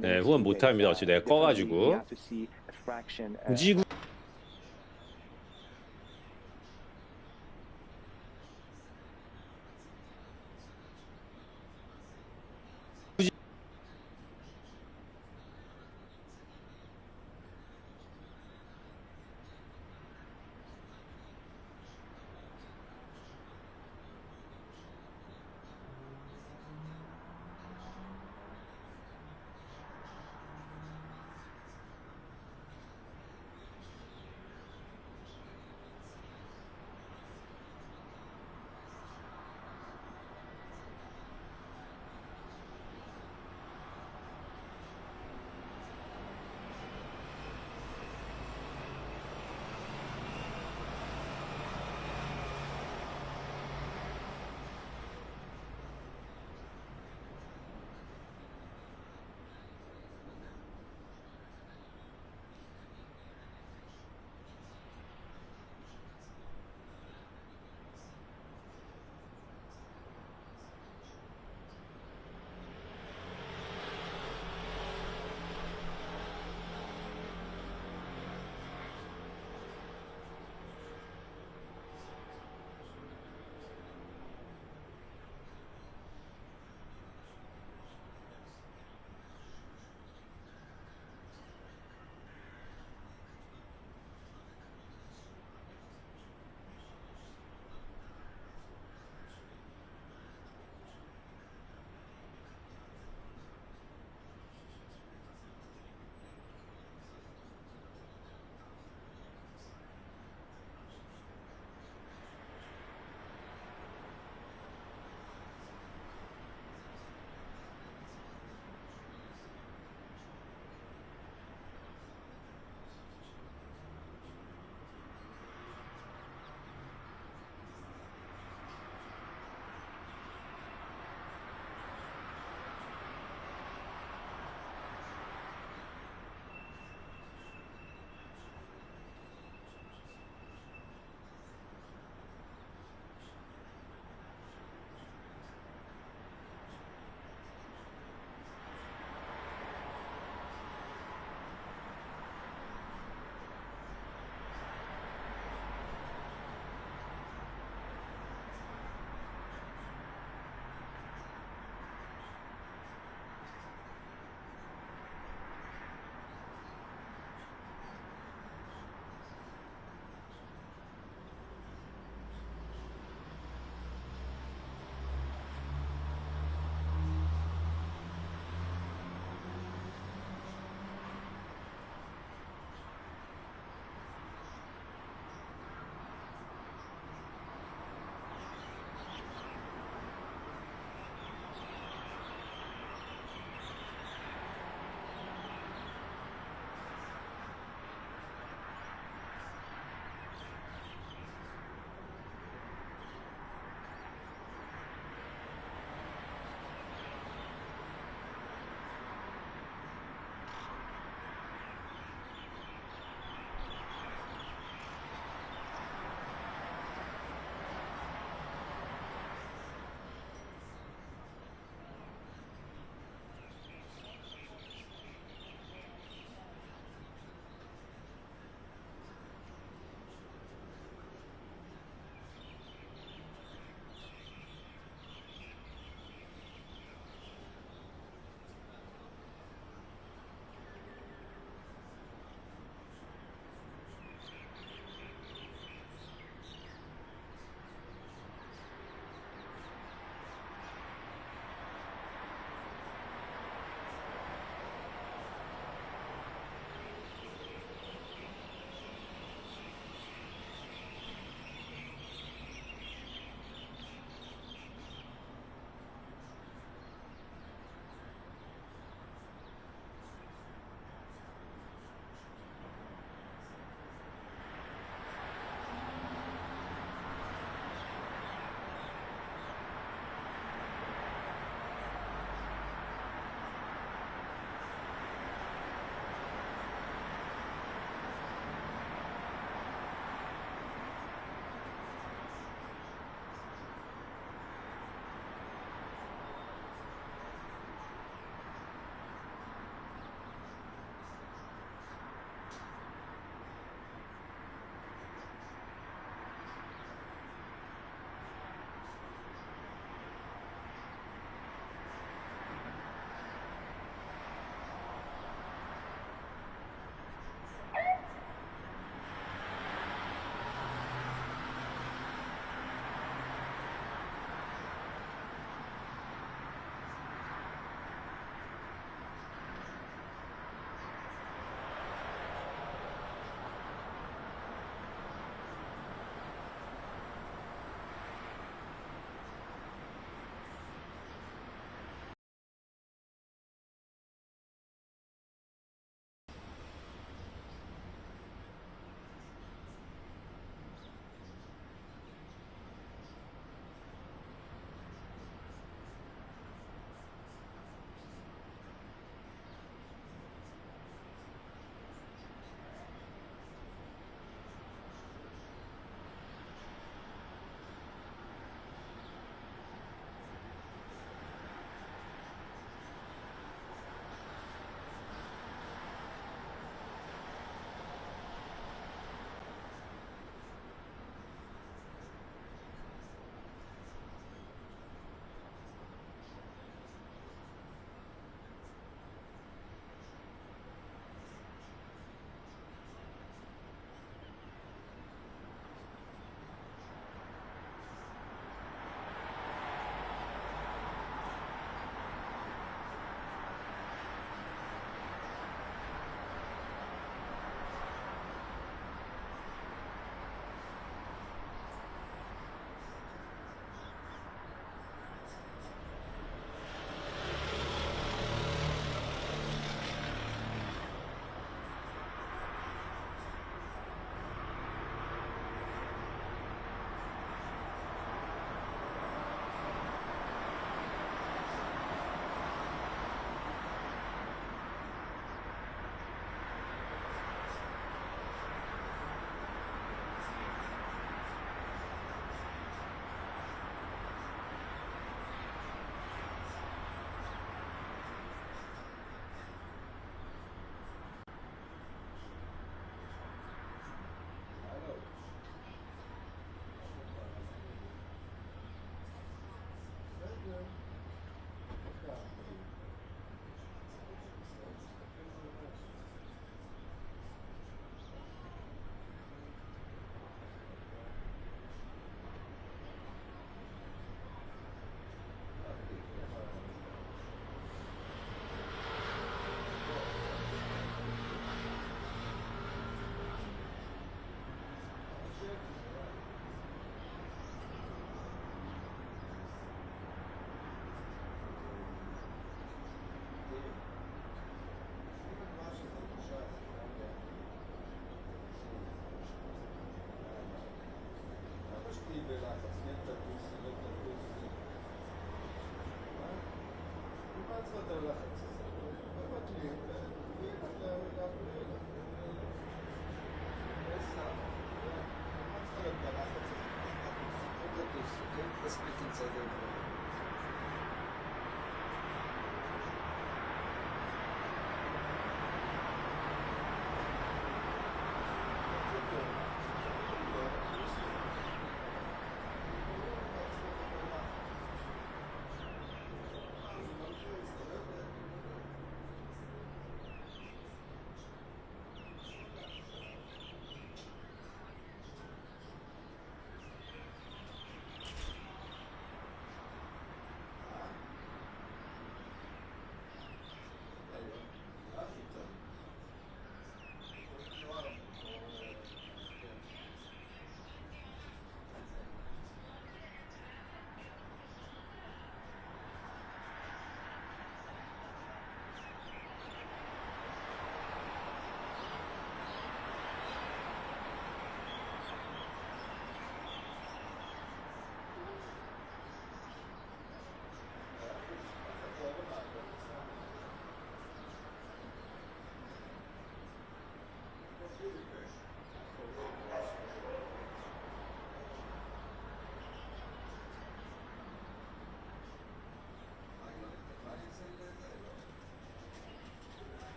네, 후원 못합니다. 어차피 내가 꺼가지고. 굳이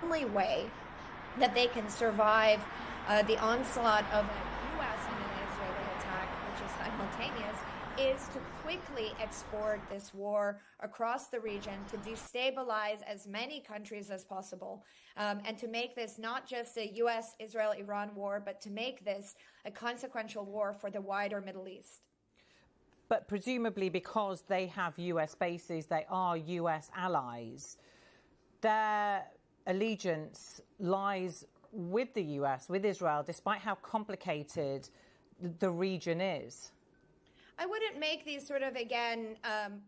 only way that they can survive the onslaught of a U.S. and an Israeli attack, which is simultaneous, is to quickly export this war across the region to destabilize as many countries as possible, and to make this not just a U.S., Israel, Iran war, but to make this a consequential war for the wider Middle East. But presumably because they have US bases, they are US allies, their allegiance lies with the US, with Israel, despite how complicated the region is. I wouldn't make these sort of, again,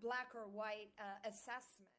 black or white assessments.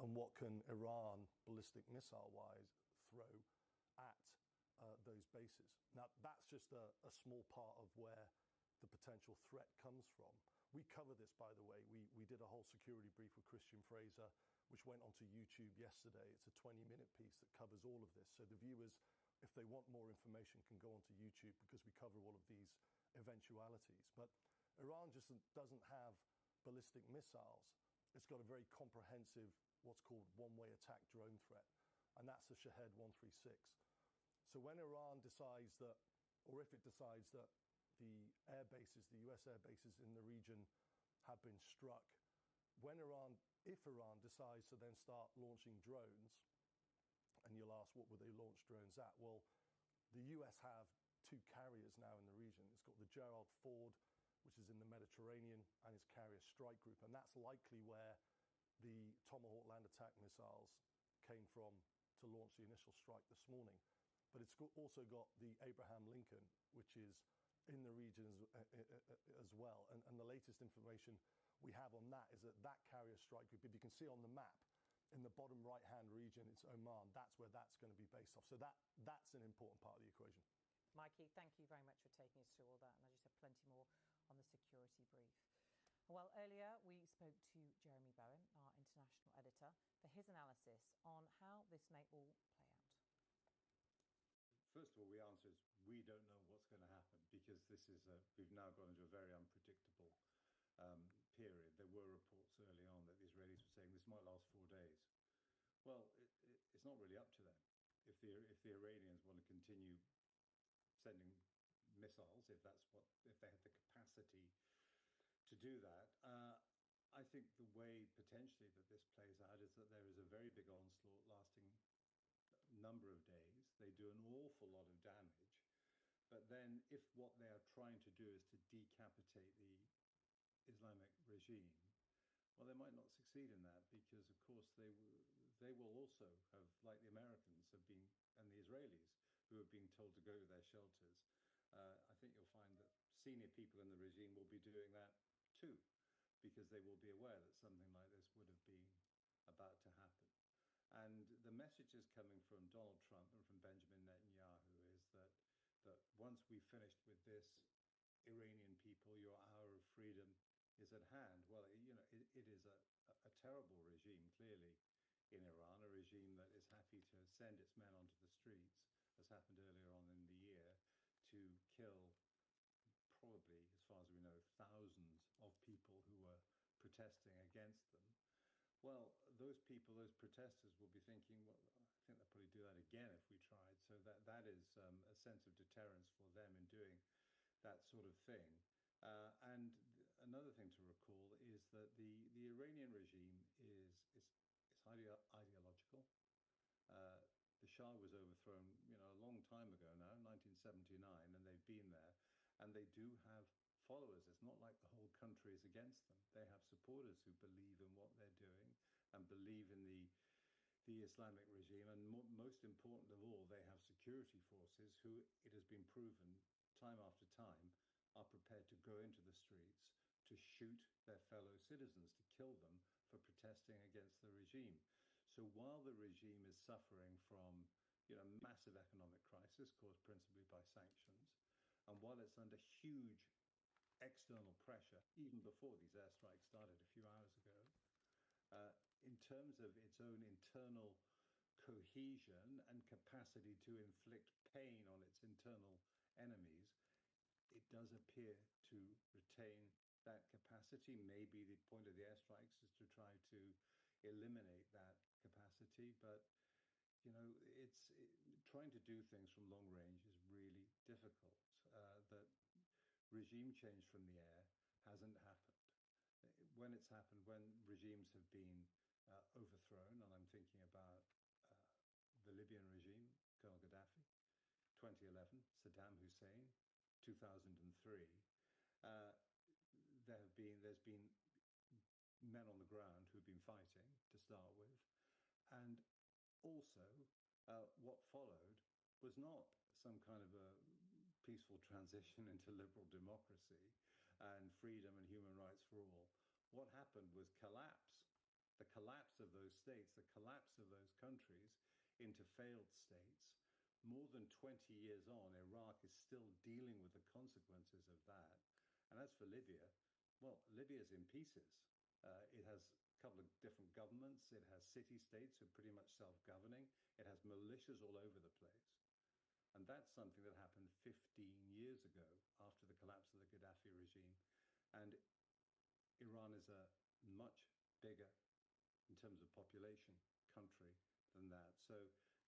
and what can Iran ballistic missile-wise throw at those bases. Now, that's just a small part of where the potential threat comes from. We cover this, by the way. We did a whole security brief with Christian Fraser, which went onto YouTube yesterday. It's a 20-minute piece that covers all of this. So the viewers, if they want more information, can go onto YouTube because we cover all of these eventualities. But Iran just doesn't have ballistic missiles. It's got a very comprehensive, what's called one-way attack drone threat, and that's the Shahed 136. So when Iran decides that, or if it decides that the air bases, the US air bases in the region have been struck, if Iran decides to then start launching drones, and you'll ask what would they launch drones at? Well, the US have two carriers now in the region. It's got the Gerald Ford, which is in the Mediterranean, and its carrier strike group, and that's likely where the Tomahawk land attack missiles came from to launch the initial strike this morning. But it's also got the Abraham Lincoln, which is in the region as well. And the latest information we have on that is that that carrier strike group, if you can see on the map, in the bottom right-hand region, it's Oman. That's where that's going to be based off. So that's an important part of the equation. Mikey, thank you very much for taking us through all that. And I just have plenty more on the security brief. Well, earlier we spoke to Jeremy Bowen, our international editor, for his analysis on how this may all play out. First of all, the answer is we don't know what's going to happen because we've now gone into a very unpredictable period. There were reports early on that the Israelis were saying this might last 4 days. Well, it's not really up to them. If the Iranians want to continue sending missiles, if they have the capacity to do that, I think the way potentially that this plays out is that there is a very big onslaught lasting a number of days. They do an awful lot of damage, but then if what they are trying to do is to decapitate the Islamic regime, well, they might not succeed in that because, of course, they will also have, like the Americans have been, and the Israelis, who have been told to go to their shelters. I think you'll find that senior people in the regime will be doing that too, because they will be aware that something like this would have been about to happen. And the messages coming from Donald Trump and from Benjamin Netanyahu is that once we've finished with this, Iranian people, your hour of freedom is at hand. Well, it is a terrible regime, clearly, in Iran, a regime that is happy to send its men onto the streets, as happened earlier on in the year, to kill probably, as far as we know, thousands of people who were protesting against them. Well, those people, those protesters will be thinking, well, I think they'll probably do that again if we tried. So that is a sense of deterrence for them in doing that sort of thing. And another thing to recall is that the Iranian regime is highly ideological. The Shah was overthrown, a long time ago now, 1979, and they've been there, and they do have followers. It's not like the whole country is against them. They have supporters who believe in what they're doing and believe in the Islamic regime, and most important of all, they have security forces who, it has been proven time after time, are prepared to go into the streets to shoot their fellow citizens, to kill them for protesting against the regime. So while the regime is suffering from massive economic crisis caused principally by sanctions, and while it's under huge external pressure, even before these airstrikes started a few hours ago, in terms of its own internal cohesion and capacity to inflict pain on its internal enemies, it does appear to retain that capacity. Maybe the point of the airstrikes is to try to eliminate that capacity, but trying to do things from long range is really difficult. That regime change from the air hasn't happened. When it's happened, when regimes have been overthrown, and I'm thinking about the Libyan regime, Colonel Gaddafi, 2011, Saddam Hussein, 2003, there's been men on the ground who've been fighting to start with, and also what followed was not some kind of a peaceful transition into liberal democracy and freedom and human rights for all. What happened was collapse, the collapse collapse of those states, the collapse of those countries into failed states, more than 20 years on, Iraq is still dealing with the consequences of that. And as for Libya, well, Libya's in pieces. It has a couple of different governments. It has city-states who are pretty much self-governing. It has militias all over the place. And that's something that happened 15 years ago after the collapse of the Gaddafi regime. And Iran is a much bigger, in terms of population, country than that. So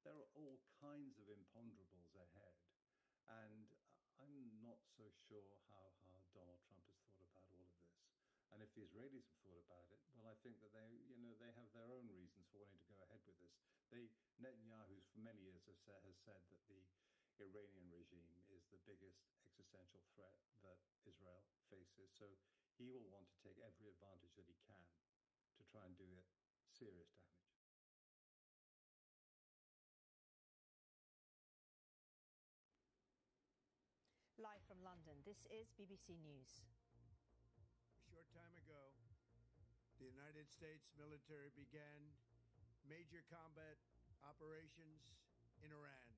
there are all kinds of imponderables ahead. And I'm not so sure how hard Donald Trump has thought about all of this. And if the Israelis have thought about it, well, I think that they have their own reasons for wanting to go ahead with this. Netanyahu, for many years, has said that the Iranian regime is the biggest existential threat that Israel faces. So he will want to take every advantage that he can to try and do it serious damage. Live from London, this is BBC News. A short time ago, the United States military began major combat operations in Iran.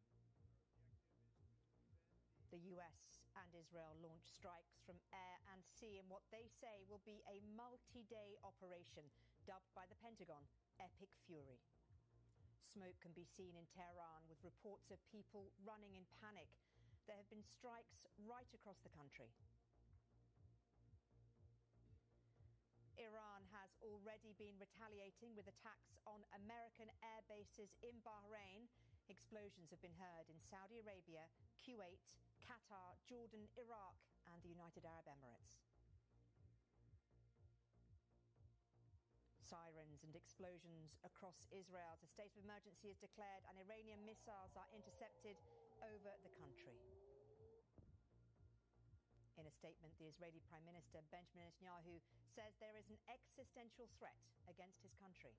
The US and Israel launched strikes from air and sea in what they say will be a multi-day operation dubbed by the Pentagon Epic Fury. Smoke can be seen in Tehran with reports of people running in panic. There have been strikes right across the country. Iran has already been retaliating with attacks on American air bases in Bahrain. Explosions have been heard in Saudi Arabia, Kuwait, Qatar, Jordan, Iraq and the United Arab Emirates. Sirens and explosions across Israel as a state of emergency is declared and Iranian missiles are intercepted over the country. In a statement, the Israeli Prime Minister Benjamin Netanyahu says there is an existential threat against his country.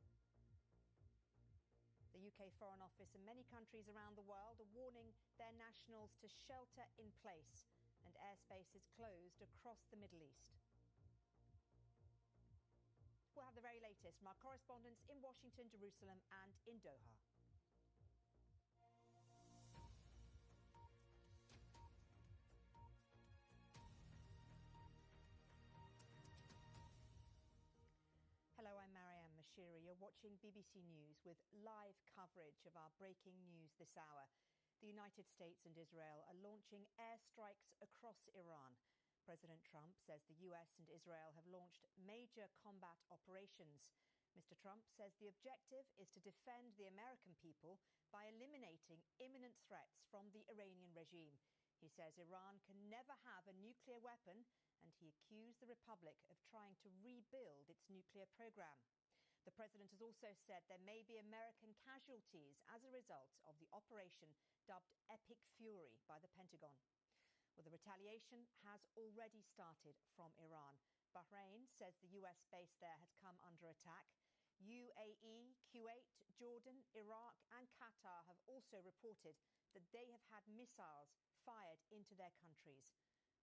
The UK Foreign Office and many countries around the world are warning their nationals to shelter in place and airspace is closed across the Middle East. We'll have the very latest from our correspondents in Washington, Jerusalem and in Doha. Hello, I'm Marianne Mashiri. You're watching BBC News with live coverage of our breaking news this hour. The United States and Israel are launching airstrikes across Iran. President Trump says the US and Israel have launched major combat operations. Mr. Trump says the objective is to defend the American people by eliminating imminent threats from the Iranian regime. He says Iran can never have a nuclear weapon, and he accused the Republic of trying to rebuild its nuclear program. The president has also said there may be American casualties as a result of the operation dubbed Epic Fury by the Pentagon. Well, the retaliation has already started from Iran. Bahrain says the US base there has come under attack. UAE, Kuwait, Jordan, Iraq and Qatar have also reported that they have had missiles fired into their countries,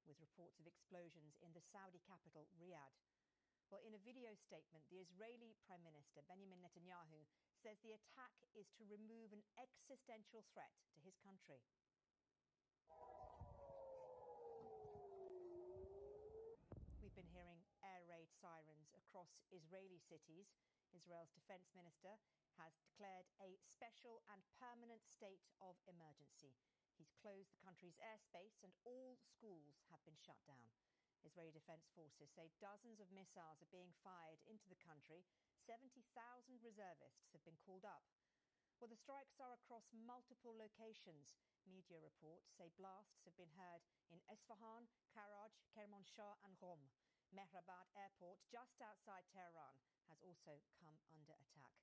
with reports of explosions in the Saudi capital, Riyadh. Well, in a video statement, the Israeli Prime Minister Benjamin Netanyahu says the attack is to remove an existential threat to his country. We've been hearing air raid sirens across Israeli cities. Israel's defence minister has declared a special and permanent state of emergency. He's closed the country's airspace and all schools have been shut down. Israeli defence forces say dozens of missiles are being fired into the country. 70,000 reservists have been called up. Well, the strikes are across multiple locations. Media reports say blasts have been heard in Isfahan, Karaj, Kermanshah and Qom. Mehrabad Airport, just outside Tehran, has also come under attack.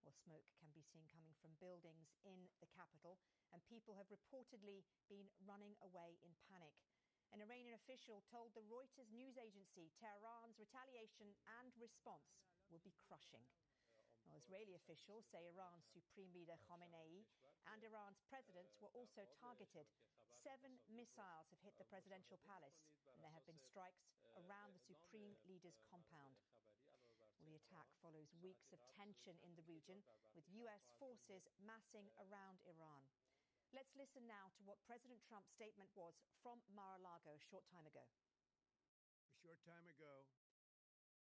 Well, smoke can be seen coming from buildings in the capital, and people have reportedly been running away in panic. An Iranian official told the Reuters news agency Tehran's retaliation and response will be crushing. Well, Israeli officials say Iran's Supreme Leader Khamenei and Iran's president were also targeted. 7 missiles have hit the presidential palace, and there have been strikes around the Supreme Leader's compound. Well, the attack follows weeks of tension in the region, with US forces massing around Iran. Let's listen now to what President Trump's statement was from Mar-a-Lago a short time ago. A short time ago,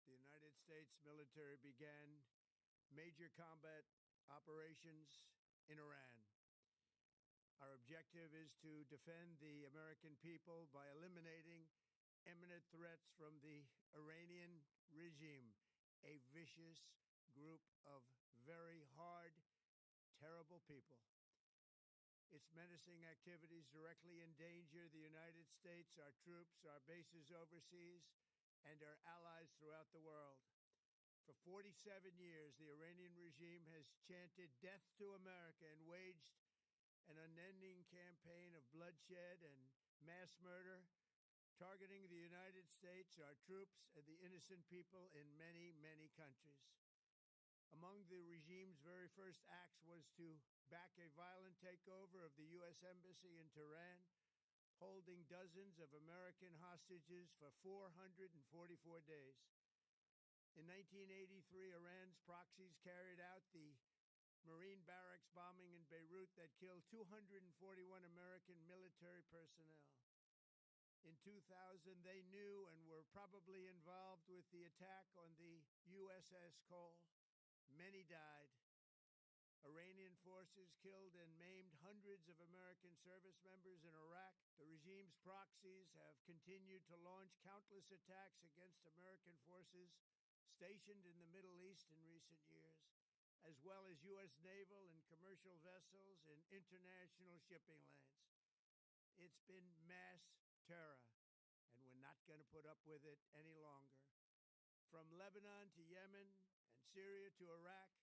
the United States military began major combat operations in Iran. Our objective is to defend the American people by eliminating imminent threats from the Iranian regime, a vicious group of very hard, terrible people. Its menacing activities directly endanger the United States, our troops, our bases overseas, and our allies throughout the world. For 47 years, the Iranian regime has chanted death to America and waged an unending campaign of bloodshed and mass murder, targeting the United States, our troops, and the innocent people in many, many countries. Among the regime's very first acts was to back a violent takeover of the U.S. Embassy in Tehran, holding dozens of American hostages for 444 days. In 1983, Iran's proxies carried out the Marine barracks bombing in Beirut that killed 241 American military personnel. In 2000, they knew and were probably involved with the attack on the USS Cole. Many died. Iranian forces killed and maimed hundreds of American service members in Iraq. The regime's proxies have continued to launch countless attacks against American forces stationed in the Middle East in recent years, as well as U.S. naval and commercial vessels in international shipping lanes. It's been mass terror, and we're not going to put up with it any longer. From Lebanon to Yemen and Syria to Iraq,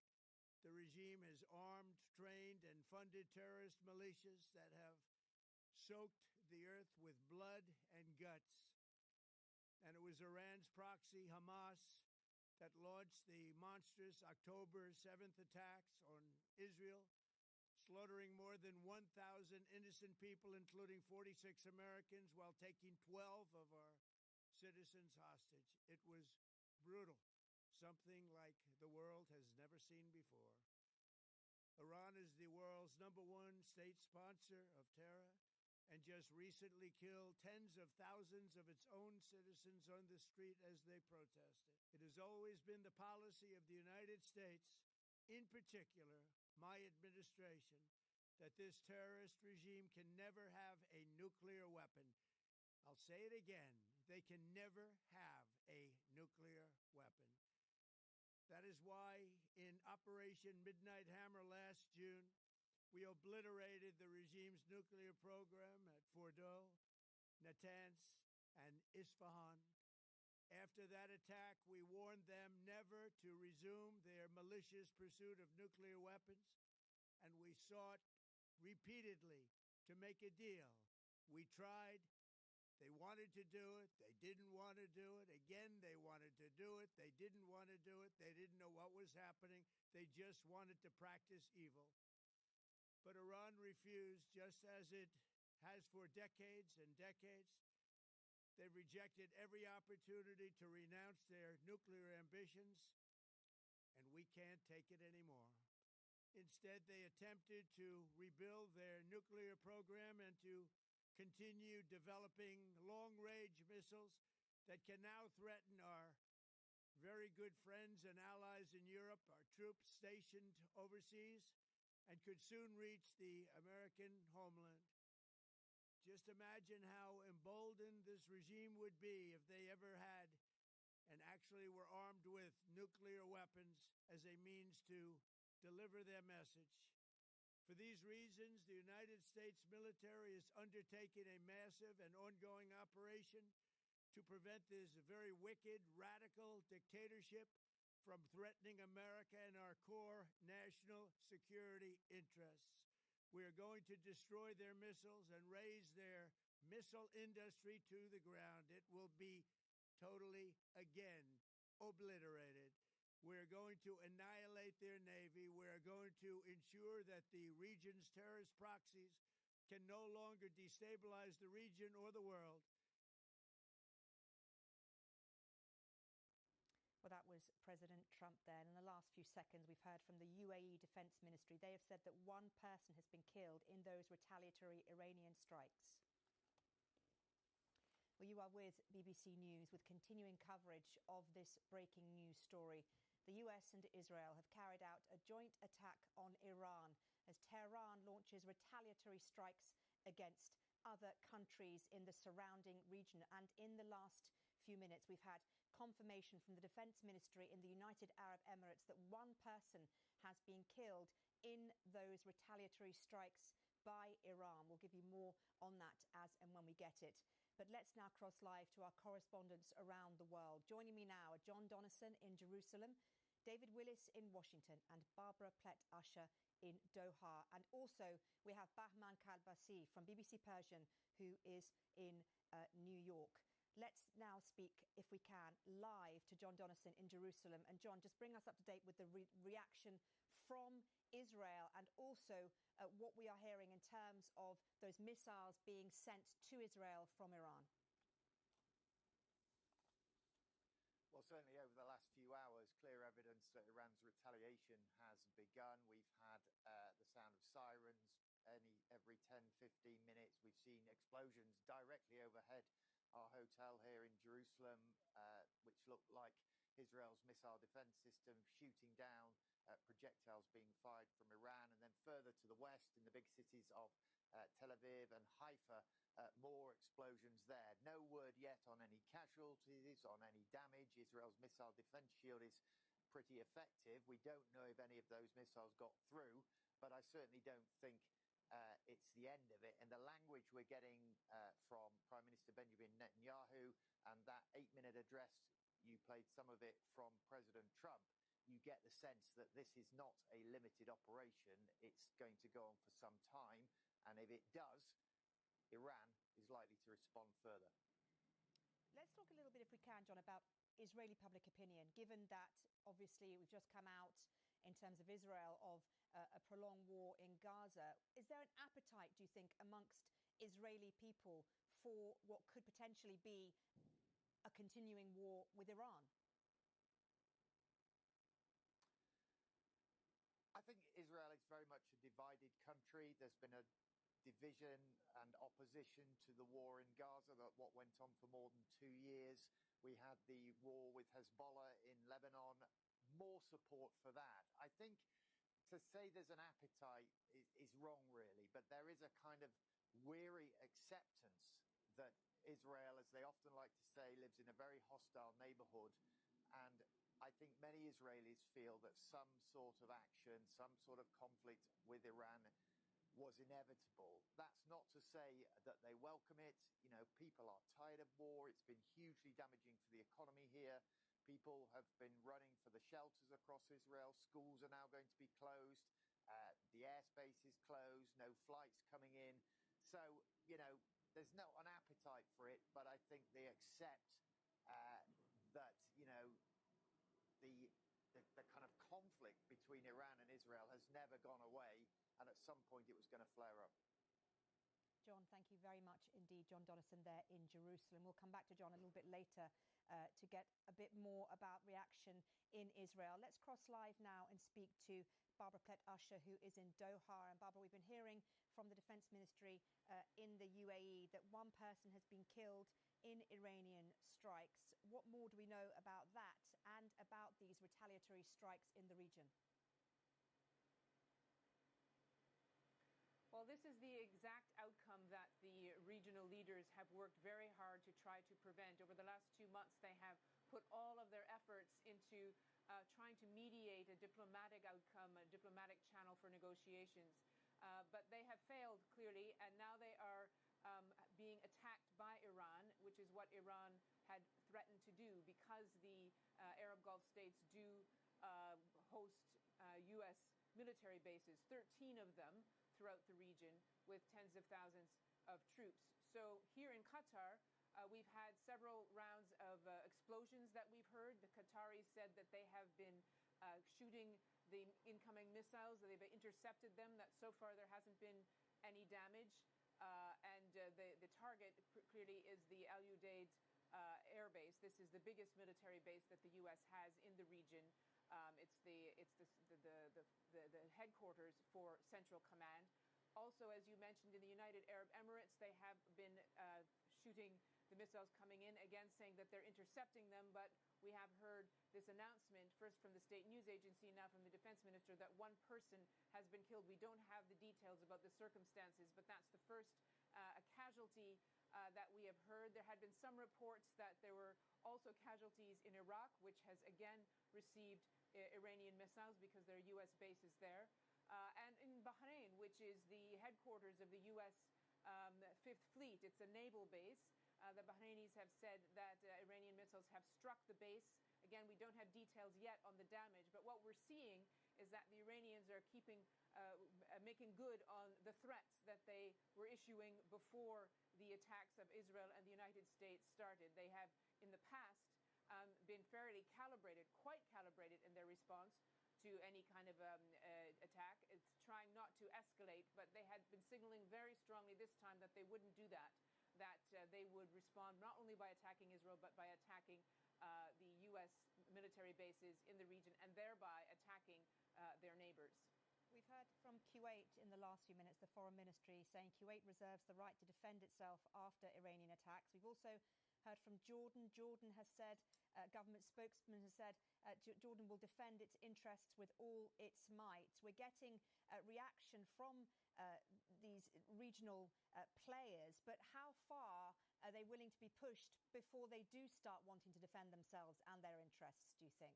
the regime has armed, trained, and funded terrorist militias that have soaked the earth with blood and guts. And it was Iran's proxy, Hamas, that launched the monstrous October 7th attacks on Israel, slaughtering more than 1,000 innocent people, including 46 Americans, while taking 12 of our citizens hostage. It was brutal, something like the world has never seen before. Iran is the world's #1 state sponsor of terror and just recently killed tens of thousands of its own citizens on the street as they protested. It has always been the policy of the United States, in particular my administration, that this terrorist regime can never have a nuclear weapon. I'll say it again. They can never have a nuclear weapon. That is why in Operation Midnight Hammer last June, we obliterated the regime's nuclear program at Fordow, Natanz, and Isfahan. After that attack, we warned them never to resume their malicious pursuit of nuclear weapons, and we sought repeatedly to make a deal. We tried. They wanted to do it. They didn't want to do it. Again, they wanted to do it. They didn't want to do it. They didn't know what was happening. They just wanted to practice evil. But Iran refused, just as it has for decades and decades. They rejected every opportunity to renounce their nuclear ambitions, and we can't take it anymore. Instead, they attempted to rebuild their nuclear program and to continue developing long-range missiles that can now threaten our very good friends and allies in Europe, our troops stationed overseas, and could soon reach the American homeland. Just imagine how emboldened this regime would be if they ever had and actually were armed with nuclear weapons as a means to deliver their message. For these reasons, the United States military is undertaking a massive and ongoing operation to prevent this very wicked, radical dictatorship from threatening America and our core national security interests. We are going to destroy their missiles and raise their missile industry to the ground. It will be totally, again, obliterated. We're going to annihilate their navy. We're going to ensure that the region's terrorist proxies can no longer destabilize the region or the world. Well, that was President Trump there. And in the last few seconds, we've heard from the UAE Defense Ministry. They have said that one person has been killed in those retaliatory Iranian strikes. Well, you are with BBC News with continuing coverage of this breaking news story. The US and Israel have carried out a joint attack on Iran as Tehran launches retaliatory strikes against other countries in the surrounding region. And in the last few minutes, we've had confirmation from the Defence Ministry in the United Arab Emirates that one person has been killed in those retaliatory strikes by Iran. We'll give you more on that as and when we get it. But let's now cross live to our correspondents around the world. Joining me now are John Donnison in Jerusalem, David Willis in Washington, and Barbara Plett-Usher in Doha. And also we have Bahman Kalbasi from BBC Persian, who is in New York. Let's now speak, if we can, live to John Donnison in Jerusalem. And John, just bring us up to date with the reaction from Israel and also what we are hearing in terms of those missiles being sent to Israel from Iran. Well, certainly over the last few hours, clear evidence that Iran's retaliation has begun. We've had the sound of sirens every 10, 15 minutes. We've seen explosions directly overhead our hotel here in Jerusalem, which looked like Israel's missile defense system shooting down projectiles being fired from Iran. And then further to the west in the big cities of Tel Aviv and Haifa, more explosions there. No word yet on any casualties, on any damage. Israel's missile defense shield is pretty effective. We don't know if any of those missiles got through, but I certainly don't think it's the end of it. And the language we're getting from Prime Minister Benjamin Netanyahu and that 8-minute address, you played some of it from President Trump, you get the sense that this is not a limited operation. It's going to go on for some time. And if it does, Iran is likely to respond further. Let's talk a little bit, if we can, John, about Israeli public opinion, given that obviously we've just come out in terms of Israel of a prolonged war in Gaza. Is there an appetite, do you think, amongst Israeli people for what could potentially be a continuing war with Iran? I think Israel is very much a divided country. There's been a division and opposition to the war in Gaza, that what went on for more than 2 years. We had the war with Hezbollah in Lebanon, more support for that. I think to say there's an appetite is wrong, really, but there is a kind of weary acceptance that Israel, as they often like to say, lives in a very hostile neighborhood. And I think many Israelis feel that some sort of action, some sort of conflict with Iran was inevitable. That's not to say that they welcome it. You know, people are tired of war. It's been hugely damaging for the economy here. People have been running for the shelters across Israel. Schools are now going to be closed. The airspace is closed. No flights coming in. So, you know, there's not an appetite for it, but I think they accept that, you know, the kind of conflict between Iran and Israel has never gone away, and at some point it was going to flare up. John, thank you very much indeed. John Donnison there in Jerusalem. We'll come back to John a little bit later to get a bit more about reaction in Israel. Let's cross live now and speak to Barbara Plett-Usher, who is in Doha. And Barbara, we've been hearing from the Defence Ministry in the UAE that one person has been killed in Iranian strikes. What more do we know about that and about these retaliatory strikes in the region? Well, this is the exact outcome that the regional leaders have worked very hard to try to prevent. Over the last 2 months, they have put all of their efforts into trying to mediate a diplomatic outcome, a diplomatic channel for negotiations. But they have failed, clearly, and now they are being attacked by Iran, which is what Iran had threatened to do, because the Arab Gulf states do host U.S. military bases, 13 of them throughout the region, with tens of thousands of troops. So here in Qatar, we've had several rounds of explosions that we've heard. The Qataris said that they have been shooting the incoming missiles, that they've intercepted them, that so far there hasn't been any damage. And the target clearly is the Al Udeid air base. This is the biggest military base that the U.S. has in the region. the headquarters for Central Command. Also, as you mentioned, in the United Arab Emirates, they have been shooting the missiles coming in, again saying that they're intercepting them, but we have heard this announcement, first from the state news agency, now from the defense minister, that one person has been killed. We don't have the details about the circumstances, but that's the first casualty that we have heard. There had been some reports that there were also casualties in Iraq, which has again received Iranian missiles because there are U.S. bases there. And in Bahrain, which is the headquarters of the U.S. Fifth Fleet, it's a naval base. The Bahrainis have said that Iranian missiles have struck the base. Again, we don't have details yet on the damage, but what we're seeing is that the Iranians are making good on the threats that they were issuing before the attacks of Israel and the United States started. They have, in the past, been fairly calibrated, quite calibrated in their response to any kind of attack. It's trying not to escalate, but they had been signaling very strongly this time that they wouldn't do that, that they would respond not only by attacking Israel, but by attacking the U.S. military bases in the region and thereby attacking their neighbors. We've heard from Kuwait in the last few minutes, the foreign ministry saying Kuwait reserves the right to defend itself after Iranian attacks. We've also heard from Jordan. Jordan has said, government spokesman has said, Jordan will defend its interests with all its might. We're getting a reaction from these regional players, but how far are they willing to be pushed before they do start wanting to defend themselves and their interests, do you think?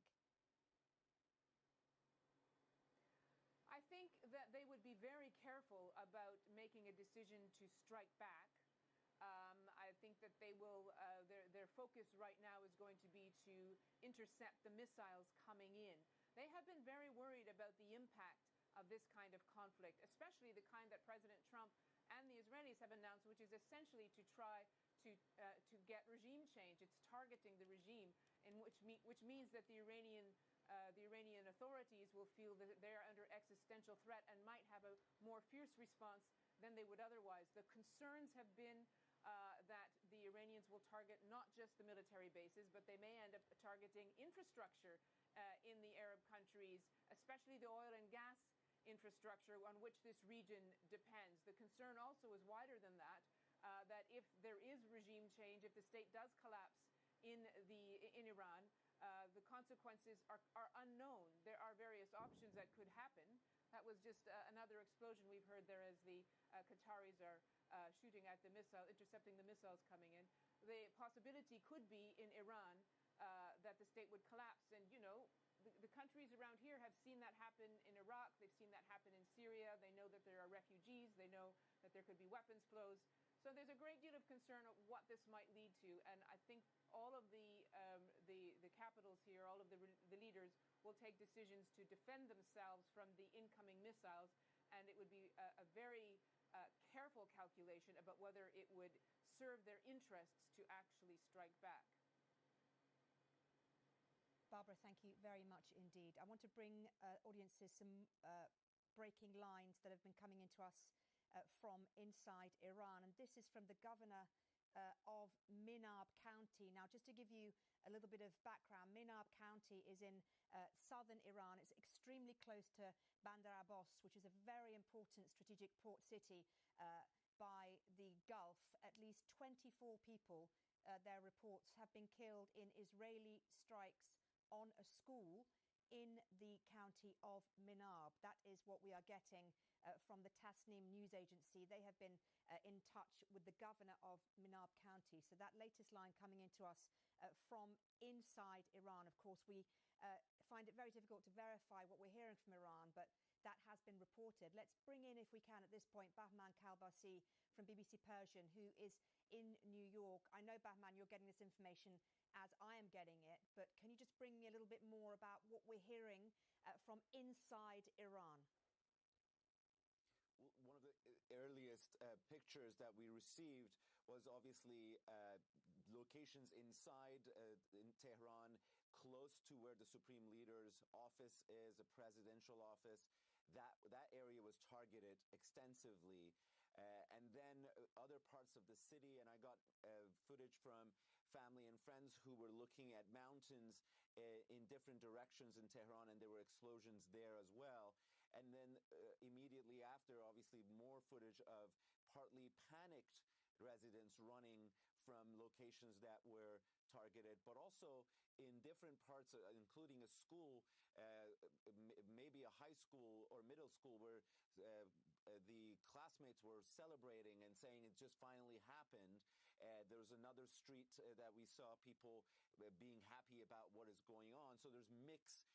I think that they would be very careful about making a decision to strike back. I think that they will, their focus right now is going to be to intercept the missiles coming in. They have been very worried about the impact of this kind of conflict, especially the kind that President Trump and the Israelis have announced, which is essentially to try to get regime change. It's targeting the regime, which means that the Iranian authorities will feel that they are under existential threat and might have a more fierce response than they would otherwise. The concerns have been that the Iranians will target not just the military bases, but they may end up targeting infrastructure in the Arab countries, especially the oil and gas infrastructure on which this region depends. The concern also is wider than that, that if there is regime change, if the state does collapse in Iran, the consequences are unknown. There are various options that could happen. That was just another explosion we've heard there as the Qataris are shooting at the missile, intercepting the missiles coming in. The possibility could be in Iran that the state would collapse. And, you know, the countries around here have seen that happen in Iraq. They've seen that happen in Syria. They know that there are refugees. They know that there could be weapons flows. So there's a great deal of concern of what this might lead to. And I think all of the capitals here, all of the leaders will take decisions to defend themselves from the incoming missiles. And it would be a very careful calculation about whether it would serve their interests to actually strike back. Barbara, thank you very much indeed. I want to bring audiences some breaking lines that have been coming into us from inside Iran. And this is from the governor of Minab County. Now, just to give you a little bit of background, Minab County is in southern Iran. It's extremely close to Bandar Abbas, which is a very important strategic port city by the Gulf. At least 24 people, their reports, have been killed in Israeli strikes on a school in the county of Minab. That is what we are getting from the Tasnim news agency. They have been in touch with the governor of Minab County. So that latest line coming into us from inside Iran. Of course, we find it very difficult to verify what we're hearing from Iran, but that has been reported. Let's bring in, if we can at this point, Bahman Kalbasi from BBC Persian, who is in New York. I know, Bahman, you're getting this information as I am getting it, but can you just bring me a little bit more about what we're hearing from inside Iran? One of the earliest pictures that we received was obviously locations inside in Tehran, close to where the Supreme Leader's office is, a presidential office. That area was targeted extensively. And then other parts of the city, and I got footage from family and friends who were looking at mountains in different directions in Tehran, and there were explosions there as well. And then immediately after, obviously, more footage of partly panicked residents running from locations that were targeted, but also in different parts, including a school, maybe a high school or middle school, where the classmates were celebrating and saying it just finally happened. There was another street that we saw people being happy about what is going on. So there's mixed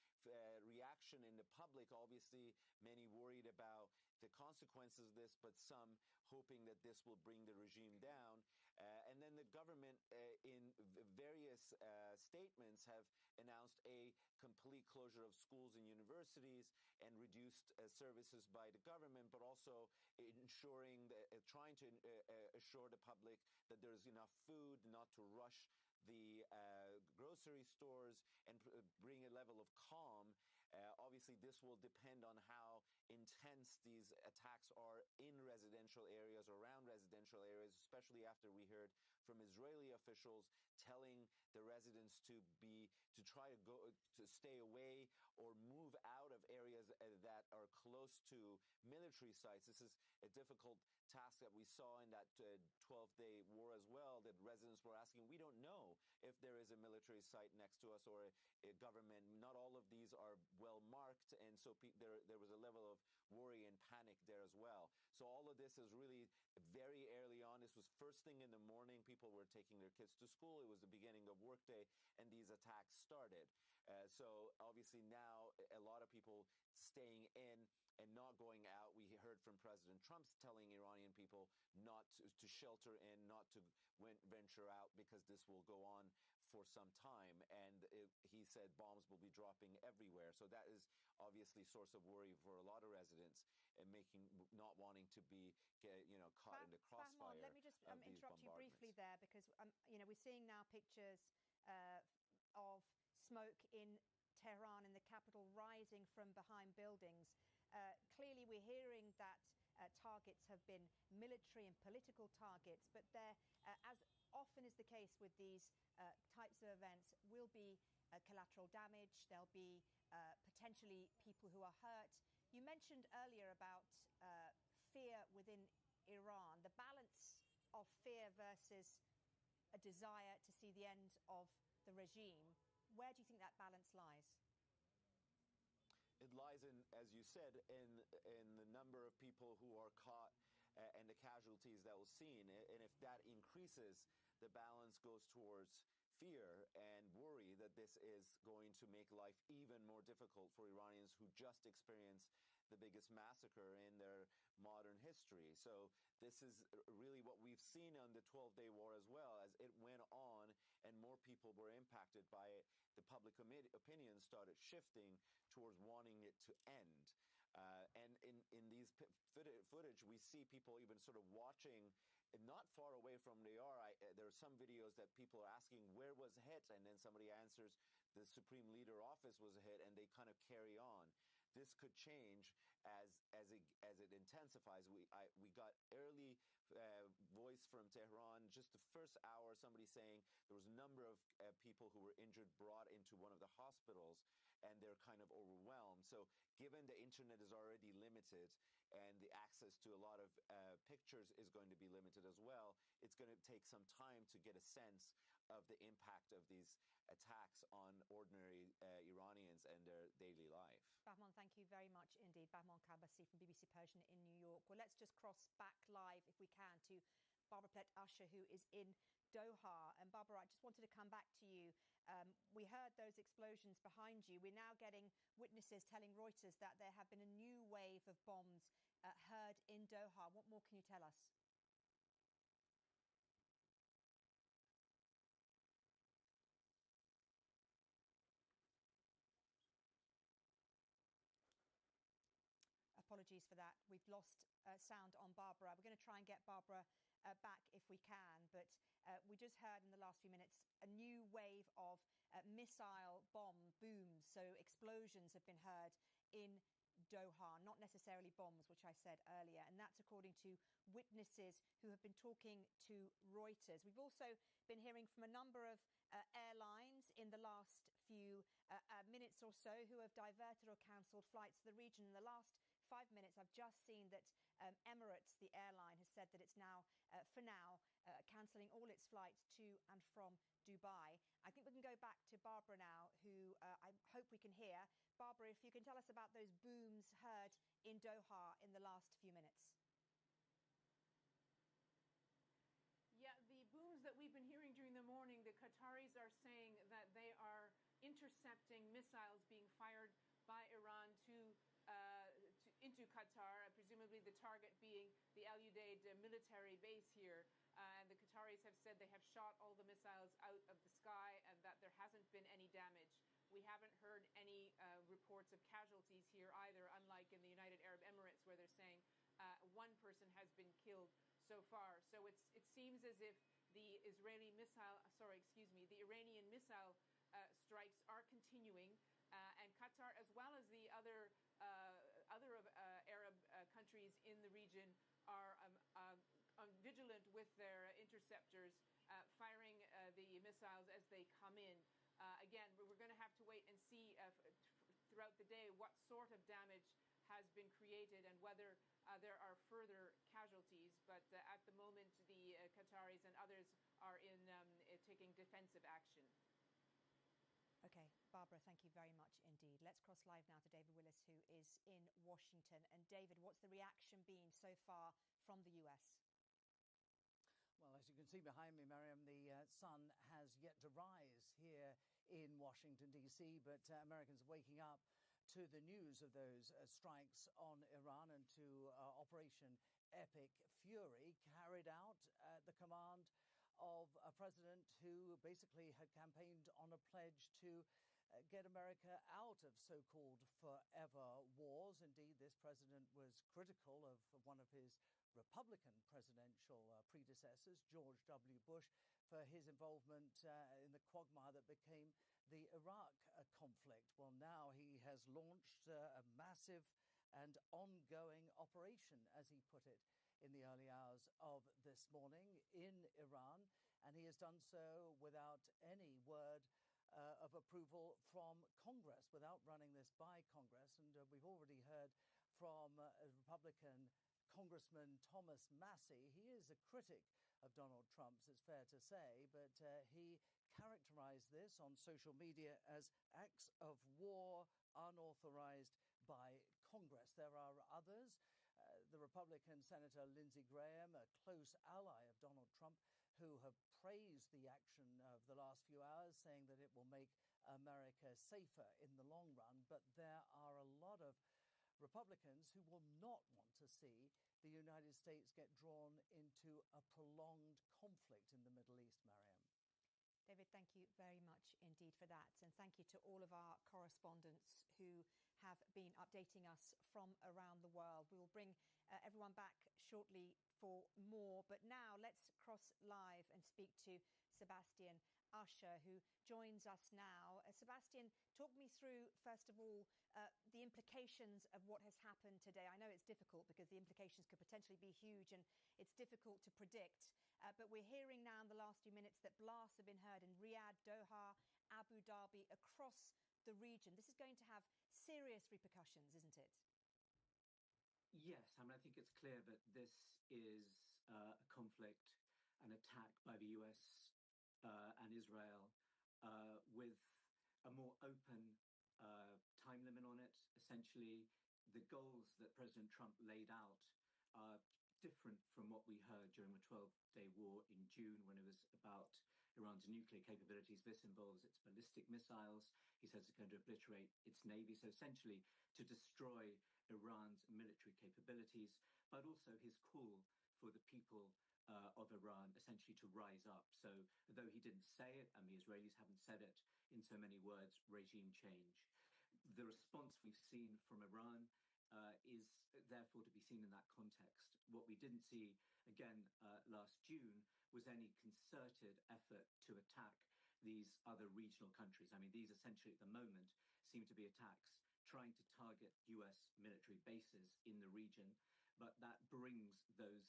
reaction in the public. Obviously, many worried about the consequences of this, but some hoping that this will bring the regime down. And then the government, in various statements, have announced a complete closure of schools and universities and reduced services by the government, but also ensuring that, trying to assure the public that there's enough food, not to rush the grocery stores, and bring a level of calm. Obviously, this will depend on how intense these attacks are in residential areas, around residential areas, especially after we heard from Israeli officials telling the residents to try to stay away or move out of areas that are close to military sites. This is a difficult task that we saw in that 12-day war as well, that residents were asking, we don't know if there is a military site next to us or a government. Not all of these are well marked, and so there was a level of worry and panic there as well. So all of this is really very early on. This was first thing in the morning. People were taking their kids to school. It was the beginning of workday, and these attacks started. So obviously now a lot of people staying in and not going out. We heard from President Trump telling Iranian people not to shelter in, not to venture out, because this will go on for some time. And he said bombs will be dropping everywhere. So that is obviously source of worry for a lot of residents, and not wanting to be caught in the crossfire. Let me just interrupt you briefly there, because we're seeing now pictures of smoke in Tehran, in the capital, rising from behind buildings. Clearly, we're hearing that targets have been military and political targets, but there, as often is the case with these types of events, will be collateral damage. There'll be potentially people who are hurt. You mentioned earlier about fear within Iran, the balance of fear versus a desire to see the end of the regime. Where do you think that balance lies? It lies in, as you said, in the number of people who are caught and the casualties that was seen. And if that increases, the balance goes towards fear and worry that this is going to make life even more difficult for Iranians who just experienced the biggest massacre in their modern history. So this is really what we've seen on the 12-day war as well. As it went on and more people were impacted by it, the public opinion started shifting towards wanting it to end. And in these footage, we see people even sort of watching not far away from they are. There are some videos that people are asking, where was hit? And then somebody answers, the Supreme Leader office was hit, and they kind of carry on. This could change as it intensifies. We got early voice from Tehran, just the first hour, somebody saying there was a number of people who were injured brought into one of the hospitals, and they're kind of overwhelmed. So given the internet is already limited and the access to a lot of pictures is going to be limited as well, it's going to take some time to get a sense of the impact of these attacks on ordinary Iranians and their daily life. Bahman, thank you very much indeed. Bahman Kabasi from BBC Persian in New York. Well, let's just cross back live, if we can, to Barbara Plett-Usher, who is in Doha. And Barbara, I just wanted to come back to you. We heard those explosions behind you. We're now getting witnesses telling Reuters that there have been a new wave of bombs heard in Doha. What more can you tell us? Apologies for that. We've lost sound on Barbara. We're going to try and get Barbara back if we can. But we just heard in the last few minutes a new wave of missile bomb booms. So explosions have been heard in Doha, not necessarily bombs, which I said earlier. And that's according to witnesses who have been talking to Reuters. We've also been hearing from a number of airlines in the last few minutes or so who have diverted or cancelled flights to the region. In the last 5 minutes, I've just seen that Emirates, the airline, has said that it's now, for now, cancelling all its flights to and from Dubai. I think we can go back to Barbara now, who I hope we can hear. Barbara, if you can tell us about those booms heard in Doha in the last few minutes. Yeah, the booms that we've been hearing during the morning, the Qataris are saying that they are intercepting missiles being fired by Iran into Qatar, presumably the target being the Al Udeid military base here. And the Qataris have said they have shot all the missiles out of the sky and that there hasn't been any damage. We haven't heard any reports of casualties here either, unlike in the United Arab Emirates where they're saying one person has been killed so far. So it seems as if the Iranian Iranian missile strikes are continuing, and Qatar, as well as the other Arab countries in the region, are vigilant with their interceptors, firing the missiles as they come in. Again, we're going to have to wait and see throughout the day what sort of damage has been created and whether there are further casualties. But at the moment, the Qataris and others are taking defensive action. Okay, Barbara, thank you very much indeed. Let's cross live now to David Willis, who is in Washington. And David, what's the reaction been so far from the US? Well, as you can see behind me, Mariam, the sun has yet to rise here in Washington, D.C., but Americans are waking up to the news of those strikes on Iran and to Operation Epic Fury, carried out at the command of a president who basically had campaigned on a pledge to get America out of so-called forever wars. Indeed, this president was critical of one of his Republican presidential predecessors, George W. Bush, for his involvement in the quagmire that became the Iraq conflict. Well, now he has launched a massive and ongoing operation, as he put it, in the early hours of this morning in Iran, and he has done so without any word of approval from Congress, without running this by Congress. And we've already heard from Republican Congressman Thomas Massey. He is a critic of Donald Trump's, it's fair to say, but he characterized this on social media as acts of war unauthorized by Congress. There are others. The Republican Senator Lindsey Graham, a close ally of Donald Trump, who have praised the action of the last few hours, saying that it will make America safer in the long run. But there are a lot of Republicans who will not want to see the United States get drawn into a prolonged conflict in the Middle East, Mariam. David, thank you very much indeed for that. And thank you to all of our correspondents who have been updating us from around the world. We will bring everyone back shortly for more. But now let's cross live and speak to Sebastian Usher, who joins us now. Sebastian, talk me through, first of all, the implications of what has happened today. I know it's difficult because the implications could potentially be huge and it's difficult to predict. But we're hearing now in the last few minutes that blasts have been heard in Riyadh, Doha, Abu Dhabi, across the region. This is going to have serious repercussions, isn't it? Yes, I mean, I think it's clear that this is a conflict, an attack by the US and Israel with a more open time limit on it. Essentially, the goals that President Trump laid out are different from what we heard during the 12-day war in June when it was about Iran's nuclear capabilities. This involves its ballistic missiles. He says it's going to obliterate its navy. So essentially to destroy Iran's military capabilities, but also his call for the people of Iran essentially to rise up. So though he didn't say it, and the Israelis haven't said it in so many words, regime change. The response we've seen from Iran is therefore to be seen in that context. What we didn't see, again, last June was any concerted effort to attack these other regional countries. I mean, these essentially at the moment seem to be attacks trying to target US military bases in the region, but that brings those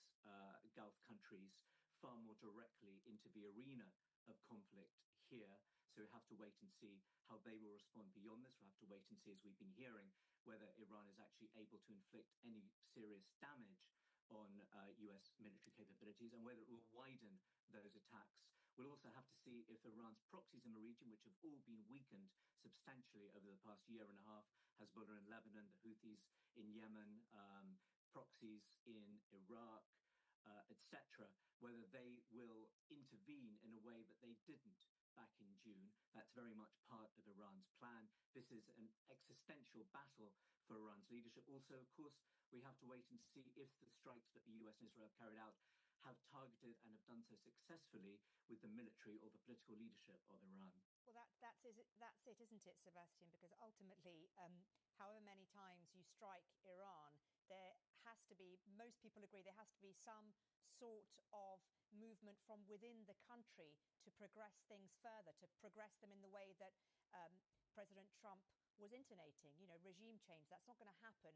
Gulf countries far more directly into the arena of conflict here. So we have to wait and see how they will respond beyond this. We'll have to wait and see, as we've been hearing, whether Iran is actually able to inflict any serious damage on US military capabilities and whether it will widen those attacks. We'll also have to see if Iran's proxies in the region, which have all been weakened substantially over the past year and a half, Hezbollah in Lebanon, the Houthis in Yemen, proxies in Iraq, etc., whether they will intervene in a way that they didn't back in June. That's very much part of Iran's plan. This is an existential battle for Iran's leadership. Also, of course, we have to wait and see if the strikes that the US and Israel have carried out have targeted and have done so successfully with the military or the political leadership of Iran. Well, that's it, isn't it, Sebastian? Because ultimately, however many times you strike Iran, there has to be, most people agree, there has to be some sort of movement from within the country to progress things further, to progress them in the way that President Trump was intonating, regime change. That's not going to happen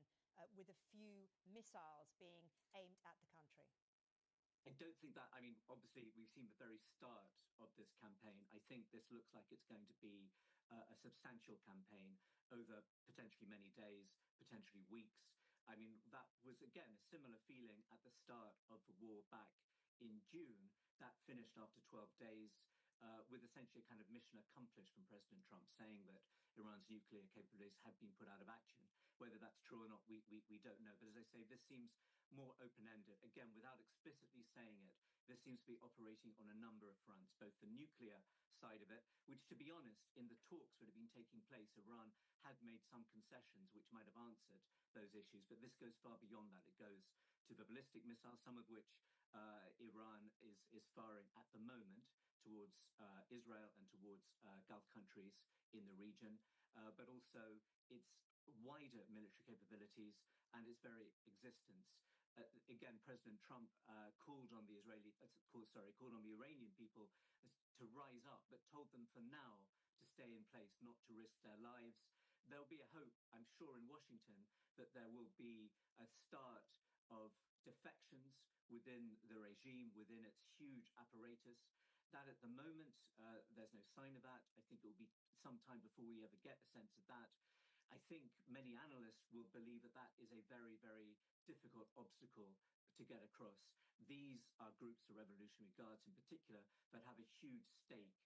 with a few missiles being aimed at the country. I don't think that, obviously we've seen the very start of this campaign. I think this looks like it's going to be a substantial campaign over potentially many days, potentially weeks. That was, again, a similar feeling at the start of the war back in June. That finished after 12 days with essentially a kind of mission accomplished from President Trump, saying that Iran's nuclear capabilities have been put out of action. Whether that's true or not, we don't know. But as I say, this seems more open-ended. Again, without explicitly saying it, this seems to be operating on a number of fronts, both the nuclear side of it, which, to be honest, in the talks that have been taking place, Iran had made some concessions which might have answered those issues. But this goes far beyond that. It goes to the ballistic missiles, some of which Iran is firing at the moment towards Israel and towards Gulf countries in the region, but also its wider military capabilities and its very existence. Again, President Trump called on the Iranian people to rise up, but told them for now to stay in place, not to risk their lives. There'll be a hope, I'm sure, in Washington that there will be a start of defections within the regime, within its huge apparatus. That at the moment, there's no sign of that. I think it will be some time before we ever get a sense of that. I think many analysts will believe that that is a very, very difficult obstacle to get across. These are groups, the Revolutionary Guards in particular, that have a huge stake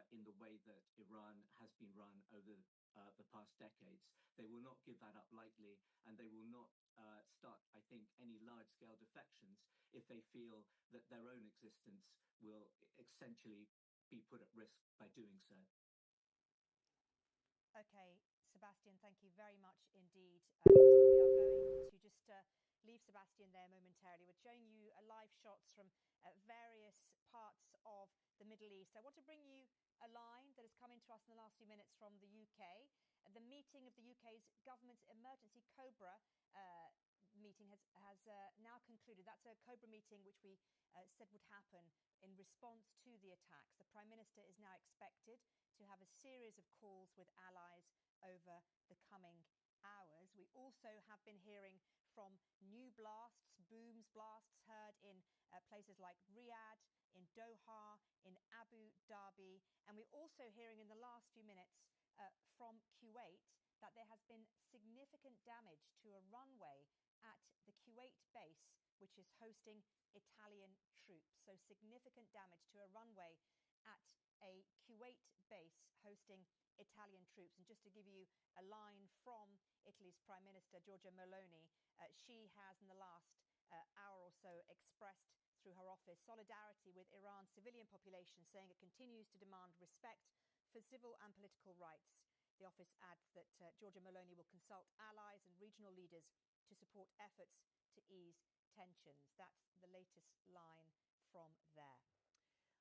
in the way that Iran has been run over the past decades. They will not give that up lightly, and they will not start, I think, any large-scale defections if they feel that their own existence will essentially be put at risk by doing so. Okay, Sebastian, thank you very much indeed. We are going to just leave Sebastian there momentarily. We're showing you live shots from various parts of the Middle East. I want to bring you a line that has come into us in the last few minutes from the UK. The meeting of the UK's government's emergency COBRA meeting has now concluded. That's a COBRA meeting which we said would happen in response to the attacks. The Prime Minister is now expected to have a series of calls with allies over the coming hours. We also have been hearing from new blasts, blasts heard in places like Riyadh, in Doha, in Abu Dhabi. And we're also hearing in the last few minutes from Kuwait that there has been significant damage to a runway at the Kuwait base, which is hosting Italian troops. So significant damage to a runway at a Kuwait base hosting Italian troops. And just to give you a line from Italy's Prime Minister, Giorgia Meloni, she has in the last hour or so expressed through her office solidarity with Iran's civilian population, saying it continues to demand respect for civil and political rights. The office adds that Giorgia Meloni will consult allies and regional leaders to support efforts to ease tensions. That's the latest line from there.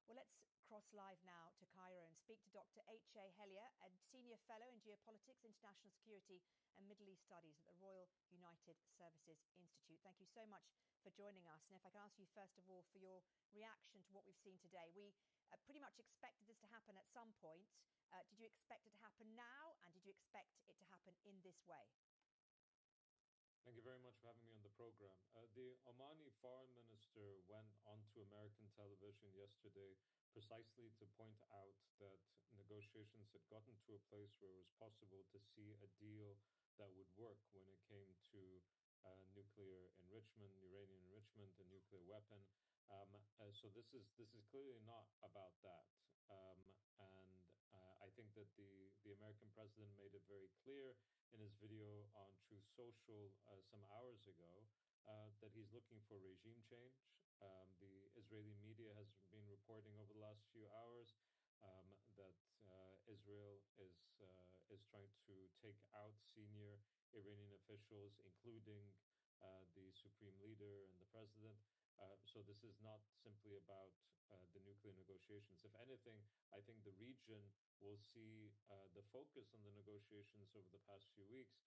Well, let's cross live now to Cairo and speak to Dr. H.A. Hellier, a Senior Fellow in Geopolitics, International Security and Middle East Studies at the Royal United Services Institute. Thank you so much for joining us. And if I can ask you, first of all, for your reaction to what we've seen today. We pretty much expected this to happen at some point. Did you expect it to happen now? And did you expect it to happen in this way? Thank you very much for having me on the program. The Omani foreign minister went onto American television yesterday precisely to point out that negotiations had gotten to a place where it was possible to see a deal that would work when it came to nuclear enrichment, uranium enrichment, a nuclear weapon. So this is clearly not about that. And I think that the American president made it very clear in his video on Truth Social some hours ago that he's looking for regime change. The Israeli media has been reporting over the last few hours that Israel is trying to take out senior Iranian officials, including the supreme leader and the president. So this is not simply about the nuclear negotiations. If anything, I think the region will see the focus on the negotiations over the past few weeks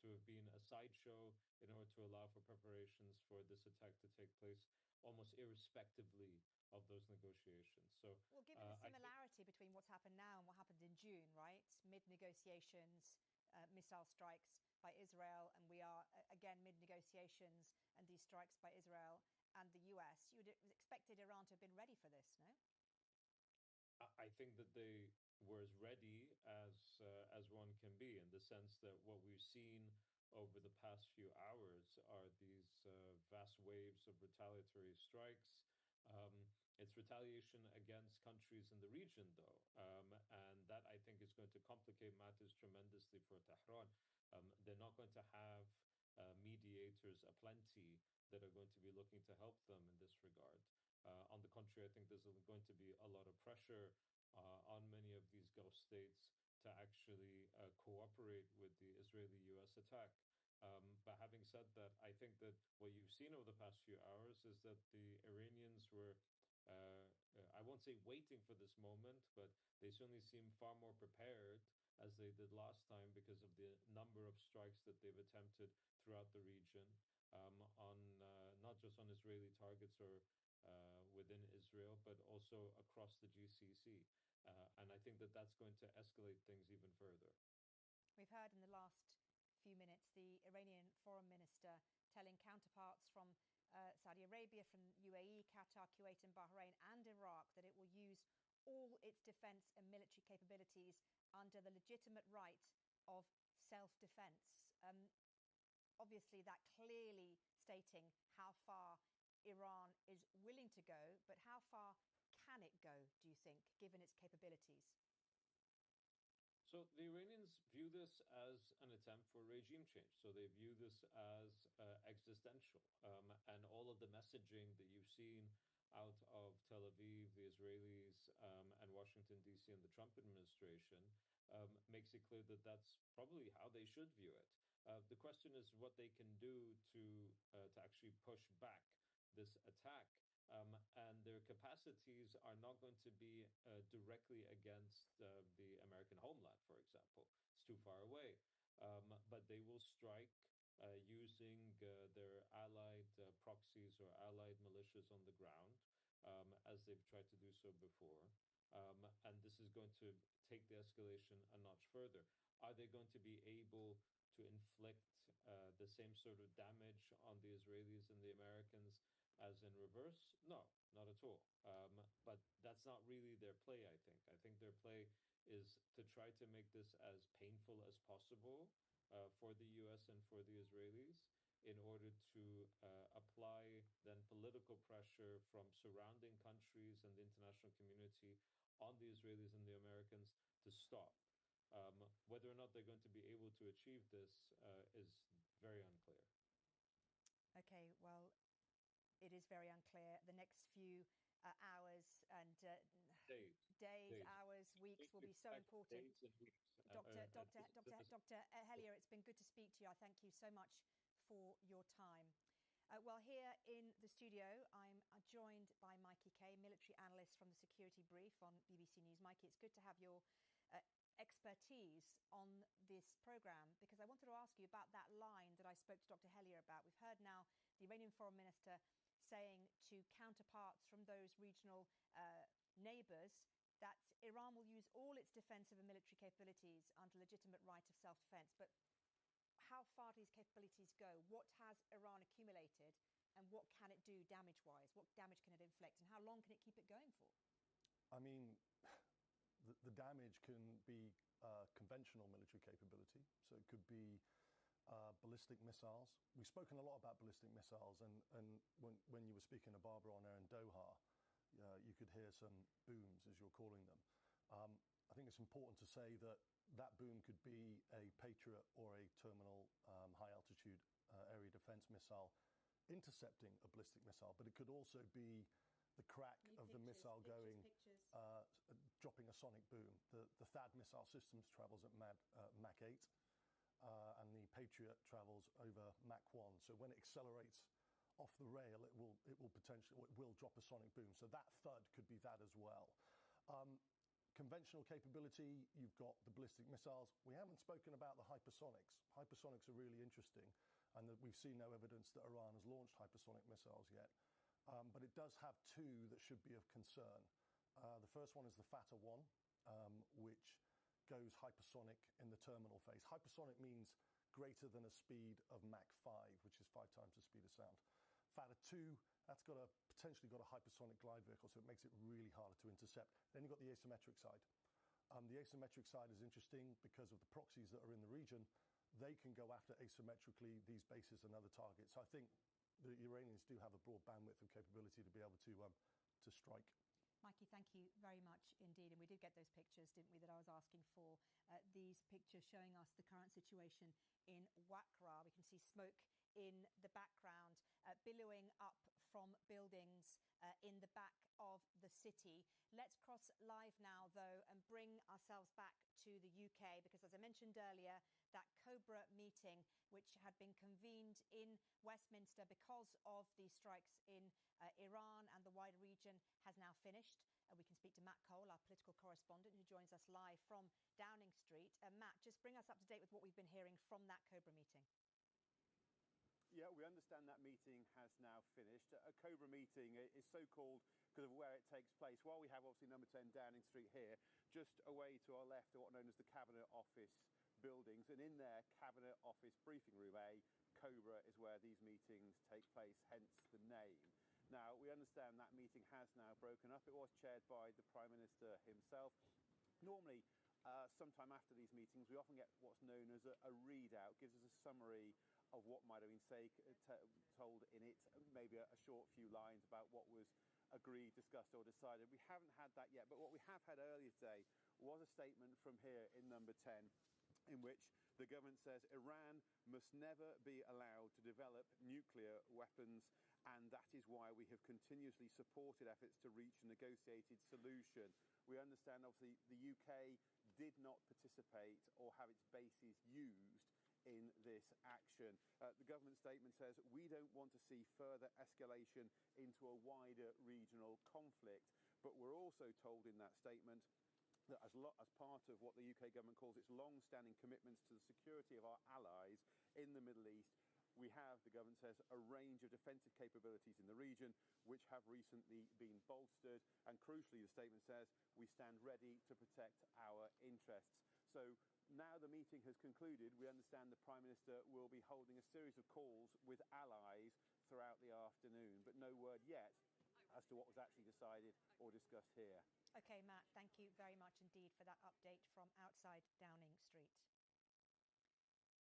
to have been a sideshow in order to allow for preparations for this attack to take place almost irrespectively of those negotiations. So, well, given the similarity between what's happened now and what happened in June, right? Mid-negotiations, missile strikes by Israel, and we are again mid-negotiations and these strikes by Israel and the US. You would have expected Iran to have been ready for this, no? I think that they were as ready as one can be, in the sense that what we've seen over the past few hours are these vast waves of retaliatory strikes. It's retaliation against countries in the region, though, and that I think is going to complicate matters tremendously for Tehran. They're not going to have mediators aplenty that are going to be looking to help them in this regard. On the contrary, I think there's going to be a lot of pressure on many of these Gulf states to actually cooperate with the Israeli-US attack. But having said that, I think that what you've seen over the past few hours is that the Iranians were, I won't say waiting for this moment, but they certainly seem far more prepared as they did last time because of the number of strikes that they've attempted throughout the region, on not just on Israeli targets or within Israel, but also across the GCC. And I think that that's going to escalate things even further. We've heard in the last few minutes the Iranian foreign minister telling counterparts from Saudi Arabia, from UAE, Qatar, Kuwait and Bahrain and Iraq that it will use all its defence and military capabilities under the legitimate right of self-defence. Obviously, that clearly stating how far Iran is willing to go, but how far can it go, do you think, given its capabilities? So the Iranians view this as an attempt for regime change. So they view this as existential. And all of the messaging that you've seen out of Tel Aviv, the Israelis, and Washington, D.C. and the Trump administration makes it clear that that's probably how they should view it. The question is what they can do to actually push back this attack. And their capacities are not going to be directly against the American homeland, for example. It's too far away. But they will strike using their allied proxies or allied militias on the ground, as they've tried to do so before. And this is going to take the escalation a notch further. Are they going to be able to inflict the same sort of damage on the Israelis and the Americans as in reverse? No, not at all. But that's not really their play, I think. I think their play is to try to make this as painful as possible for the US and for the Israelis in order to apply then political pressure from surrounding countries and the international community on the Israelis and the Americans to stop. Whether or not they're going to be able to achieve this is very unclear. Okay, well, it is very unclear. The next few hours and days, hours, weeks will be so important. Dr. Helier, it's been good to speak to you. I thank you so much for your time. Well, here in the studio, I'm joined by Mikey Kay, military analyst from the Security Brief on BBC News. Mikey, it's good to have your expertise on this programme, because I wanted to ask you about that line that I spoke to Dr. Helier about. We've heard now the Iranian foreign minister saying to counterparts from those regional neighbours that Iran will use all its defensive and military capabilities under legitimate right of self-defence. But how far do these capabilities go? What has Iran accumulated, and what can it do damage-wise? What damage can it inflict, and how long can it keep it going for? I mean, the damage can be conventional military capability, so it could be ballistic missiles. We've spoken a lot about ballistic missiles, and when you were speaking to Barbara on air in Doha, you could hear some booms, as you're calling them. I think it's important to say that that boom could be a Patriot or a terminal high-altitude area defense missile intercepting a ballistic missile, but it could also be the crack of the missile dropping a sonic boom. The THAAD missile systems travels at Mach 8, and the Patriot travels over Mach 1. So when it accelerates off the rail, it will drop a sonic boom. So that thud could be that as well. Conventional capability, you've got the ballistic missiles. We haven't spoken about the hypersonics. Hypersonics are really interesting, and that we've seen no evidence that Iran has launched hypersonic missiles yet. But it does have two that should be of concern. The first one is the Fatah-1, which goes hypersonic in the terminal phase. Hypersonic means greater than a speed of Mach 5, which is 5 times the speed of sound. Fatah-2, that's potentially got a hypersonic glide vehicle, so it makes it really harder to intercept. Then you've got the asymmetric side. The asymmetric side is interesting because of the proxies that are in the region. They can go after asymmetrically these bases and other targets. So I think the Iranians do have a broad bandwidth of capability to be able to strike. Mikey, thank you very much indeed. And we did get those pictures, didn't we, that I was asking for. These pictures showing us the current situation in Wakra. We can see smoke in the background, billowing up from buildings in the back of the city. Let's cross live now, though, and bring ourselves back to the UK, because as I mentioned earlier, that Cobra meeting, which had been convened in Westminster because of the strikes in Iran and the wider region, has now finished. We can speak to Matt Cole, our political correspondent, who joins us live from Downing Street. Matt, just bring us up to date with what we've been hearing from that Cobra meeting. Yeah, we understand that meeting has now finished. A Cobra meeting is so-called because of where it takes place. While we have obviously number 10 Downing Street here, just away to our left are what are known as the Cabinet Office buildings, and in there, Cabinet Office Briefing Room A, Cobra is where these meetings take place, hence the name. Now, we understand that meeting has now broken up. It was chaired by the Prime Minister himself. Normally, sometime after these meetings, we often get what's known as a readout, gives us a summary of what might have been told in it, maybe a short few lines about what was agreed, discussed or decided. We haven't had that yet, but what we have had earlier today was a statement from here in number 10, in which the government says Iran must never be allowed to develop nuclear weapons, and that is why we have continuously supported efforts to reach a negotiated solution. We understand, obviously, the UK did not participate or have its bases used in this action. The government statement says, we don't want to see further escalation into a wider regional conflict, but we're also told in that statement that as part of what the UK government calls its long-standing commitments to the security of our allies in the Middle East, we have, the government says, a range of defensive capabilities in the region which have recently been bolstered, and crucially the statement says we stand ready to protect our interests. So now the meeting has concluded, we understand the Prime Minister will be holding a series of calls with allies throughout the afternoon, but no word yet as to what was actually decided or discussed here. OK, Matt, thank you very much indeed for that update from outside Downing Street.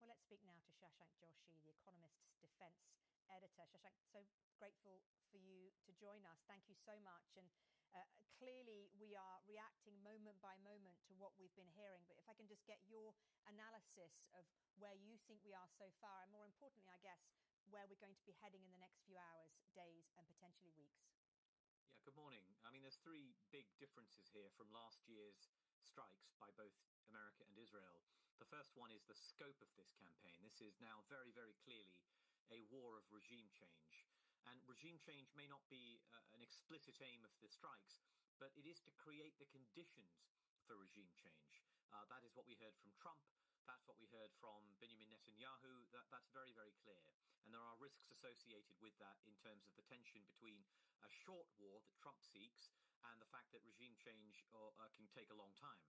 Well, let's speak now to Shashank Joshi, the Economist's defence editor. Shashank, so grateful for you to join us. Thank you so much. And clearly we are reacting moment by moment to what we've been hearing. But if I can just get your analysis of where you think we are so far, and more importantly, I guess, where we're going to be heading in the next few hours, days, and potentially weeks. Yeah, good morning. I mean, there's three big differences here from last year's strikes by both America and Israel. The first one is the scope of this campaign. This is now very, very clearly a war of regime change. And regime change may not be an explicit aim of the strikes, but it is to create the conditions for regime change. That is what we heard from Trump. That's what we heard from Benjamin Netanyahu. That's very, very clear. And there are risks associated with that in terms of the tension between a short war that Trump seeks and the fact that regime change can take a long time.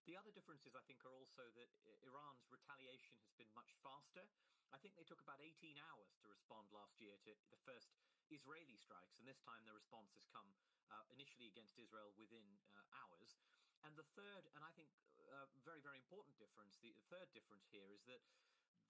The other differences, I think, are also that Iran's retaliation has been much faster. I think they took about 18 hours to respond last year to the first Israeli strikes, and this time the response has come initially against Israel within hours. And the third, and I think very, very important difference, the third difference here is that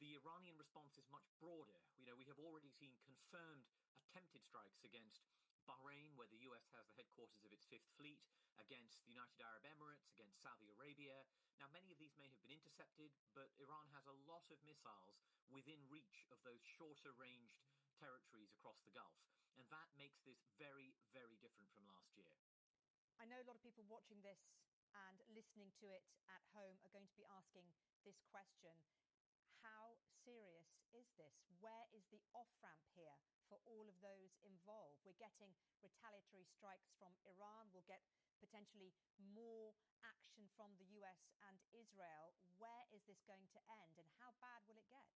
the Iranian response is much broader. You know, we have already seen confirmed attempted strikes against Bahrain, where the US has the headquarters of its Fifth Fleet, against the United Arab Emirates, against Saudi Arabia. Now, many of these may have been intercepted, but Iran has a lot of missiles within reach of those shorter-ranged territories across the Gulf, and that makes this very, very different from last year. I know a lot of people watching this and listening to it at home are going to be asking this question. How serious is this? Where is the off-ramp here for all of those involved? We're getting retaliatory strikes from Iran. We'll get potentially more action from the US and Israel. Where is this going to end, and how bad will it get?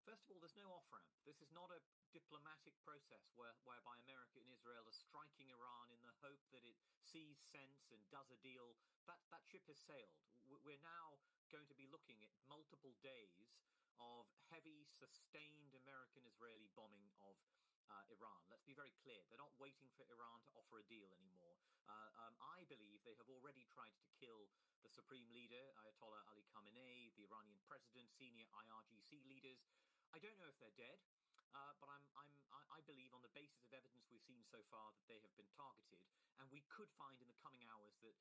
First of all, there's no off-ramp. This is not a diplomatic process whereby America and Israel are striking Iran in the hope that it sees sense and does a deal. That ship has sailed. We're now going to be looking at multiple days of heavy, sustained American-Israeli bombing of Iran. Let's be very clear. They're not waiting for Iran to offer a deal anymore. I believe they have already tried to kill the supreme leader, Ayatollah Ali Khamenei, the Iranian president, senior IRGC leaders. I don't know if they're dead. But I believe on the basis of evidence we've seen so far that they have been targeted, and we could find in the coming hours that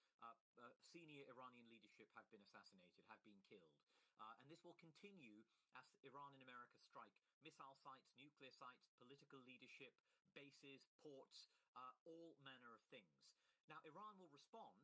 senior Iranian leadership have been assassinated, have been killed. And this will continue as Iran and America strike missile sites, nuclear sites, political leadership, bases, ports, all manner of things. Now, Iran will respond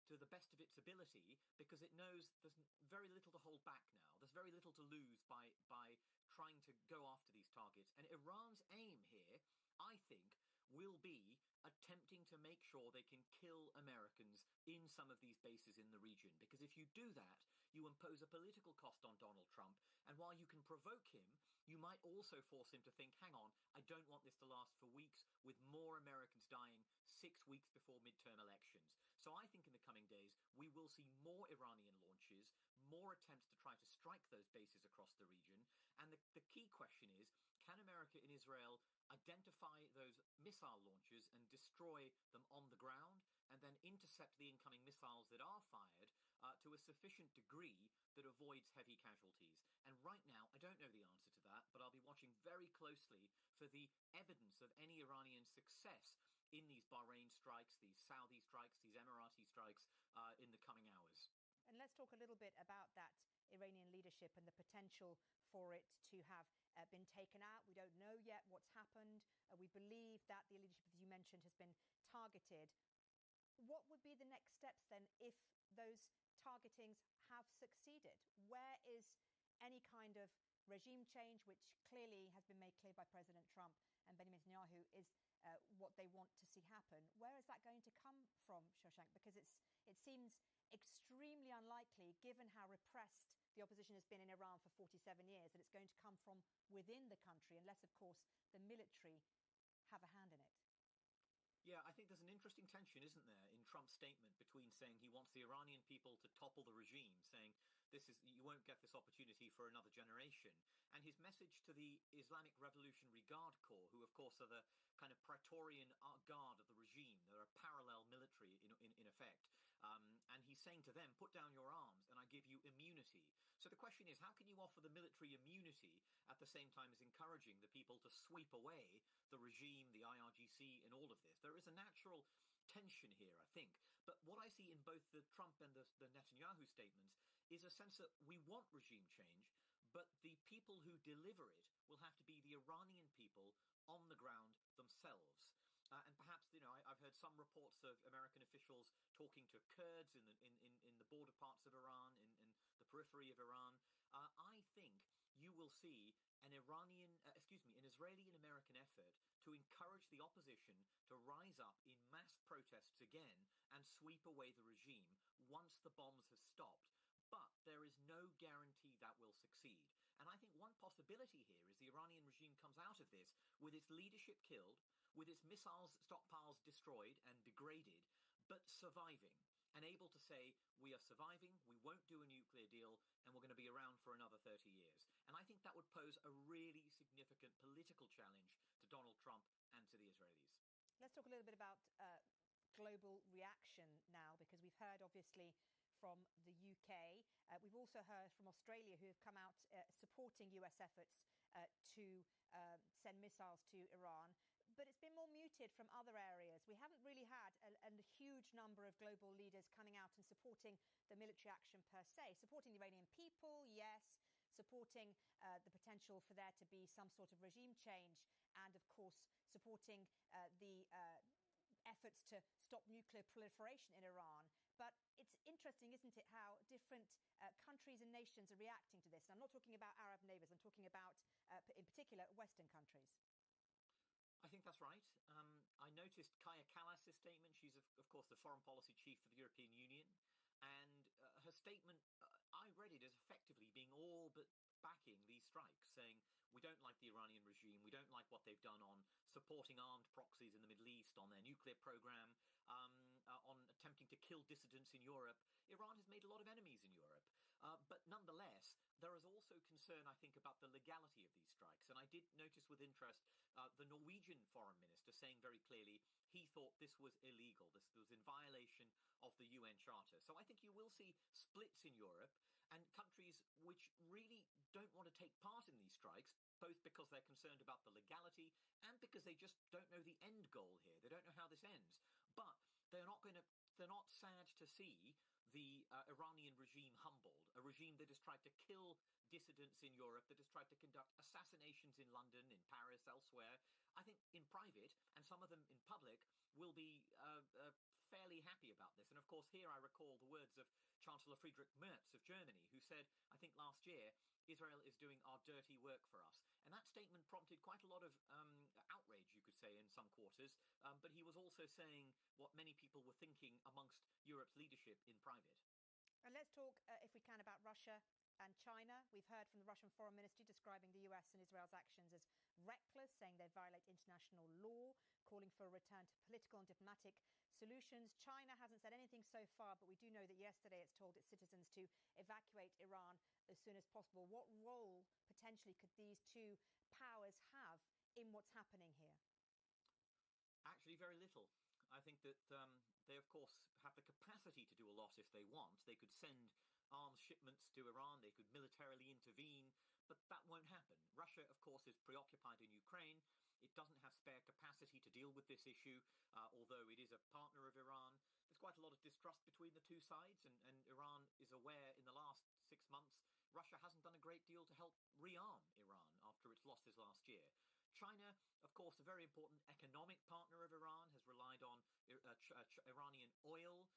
to the best of its ability because it knows there's very little to hold back now. There's very little to lose by trying to go after these targets. And Iran's aim here, I think, will be attempting to make sure they can kill Americans in some of these bases in the region. Because if you do that, you impose a political cost on Donald Trump. And while you can provoke him, you might also force him to think, hang on, I don't want this to last for weeks with more Americans dying 6 weeks before midterm elections. So I think in the coming days, we will see more Iranian launches, more attempts to try to strike those bases across the region. And the key question is, can America and Israel identify those missile launches and destroy them on the ground, and then intercept the incoming missiles that are fired to a sufficient degree that avoids heavy casualties? And right now, I don't know the answer to that, but I'll be watching very closely for the evidence of any Iranian success in these Bahrain strikes, these Saudi strikes, these Emirati strikes in the coming hours. And let's talk a little bit about that Iranian leadership and the potential for it to have been taken out. We don't know yet what's happened. We believe that the leadership, as you mentioned, has been targeted. What would be the next steps then if those targetings have succeeded? Where is any kind of regime change, which clearly has been made clear by President Trump and Benjamin Netanyahu is what they want to see happen? Where is that going to come from, Shashank? Because it seems extremely unlikely, given how repressed the opposition has been in Iran for 47 years, that it's going to come from within the country, unless, of course, the military have a hand in it. Yeah, I think there's an interesting tension, isn't there, in Trump's statement between saying he wants the Iranian people to topple the regime, saying you won't get this opportunity for another generation, and his message to the Islamic Revolutionary Guard Corps, who of course are the kind of Praetorian guard of the regime. They're a parallel military in effect. And he's saying to them, put down your arms and I give you immunity. So the question is, how can you offer the military immunity at the same time as encouraging the people to sweep away the regime, the IRGC, and all of this? There is a natural tension here, I think. But what I see in both the Trump and the Netanyahu statements is a sense that we want regime change, but the people who deliver it will have to be the Iranian people on the ground themselves. And perhaps, I've heard some reports of American officials talking to Kurds in the border parts of Iran, in the periphery of Iran. I think you will see an Israeli and American effort to encourage the opposition to rise up in mass protests again and sweep away the regime once the bombs have stopped. But there is no guarantee that will succeed. And I think one possibility here is the Iranian regime comes out of this with its leadership killed, with its missiles stockpiles destroyed and degraded, but surviving, and able to say, we are surviving, we won't do a nuclear deal, and we're going to be around for another 30 years. And I think that would pose a really significant political challenge to Donald Trump and to Let's talk a little bit about global reaction now, because we've heard obviously from the UK. We've also heard from Australia, who have come out supporting US efforts to send missiles to Iran. But it's been more muted from other areas. We haven't really had a huge number of global leaders coming out and supporting the military action per se. Supporting the Iranian people, yes. Supporting the potential for there to be some sort of regime change. And, of course, supporting the efforts to stop nuclear proliferation in Iran. But it's interesting, isn't it, how different countries and nations are reacting to this. And I'm not talking about Arab neighbours. I'm talking about, in particular, Western countries. I think that's right. I noticed Kaja Kallas's statement. She's, of course, the foreign policy chief for the European Union. And her statement, I read it as effectively being all but backing these strikes, saying we don't like the Iranian regime, we don't like what they've done on supporting armed proxies in the Middle East, on their nuclear program, on attempting to kill dissidents in Europe. Iran has made a lot of enemies in Europe. But nonetheless, there is also concern, I think, about the legality of these strikes. And I did notice with interest the Norwegian foreign minister saying very clearly he thought this was illegal. This was in violation of the UN Charter. So I think you will see splits in Europe and countries which really don't want to take part in these strikes, both because they're concerned about the legality and because they just don't know the end goal here. They don't know how this ends. But they're not sad to see the Iranian regime humbled, a regime that has tried to kill dissidents in Europe, that has tried to conduct assassinations in London, in Paris, elsewhere. I think in private, and some of them in public, will be fairly happy about this. And of course, here I recall the words of Chancellor Friedrich Merz of Germany, who said, I think last year, Israel is doing our dirty work for us. And that statement prompted quite a lot of outrage, you could say, in some quarters. But he was also saying what many people were thinking amongst Europe's leadership in private. And let's talk, if we can, about Russia and China. We've heard from the Russian Foreign Ministry describing the US and Israel's actions as reckless, saying they violate international law, calling for a return to political and diplomatic solutions. China hasn't said anything so far, but we do know that yesterday it's told its citizens to evacuate Iran as soon as possible. What role, potentially, could these two powers have in what's happening here? Actually, very little. I think that they, of course, have the capacity to do a lot if they want. They could send arms shipments to Iran, they could militarily intervene, but that won't happen. Russia, of course, is preoccupied in Ukraine. It doesn't have spare capacity to deal with this issue, although it is a partner of Iran. There's quite a lot of distrust between the two sides, and Iran is aware in the last 6 months Russia hasn't done a great deal to help rearm Iran after its losses last year. China, of course, a very important economic partner of Iran, has relied on Iranian oil,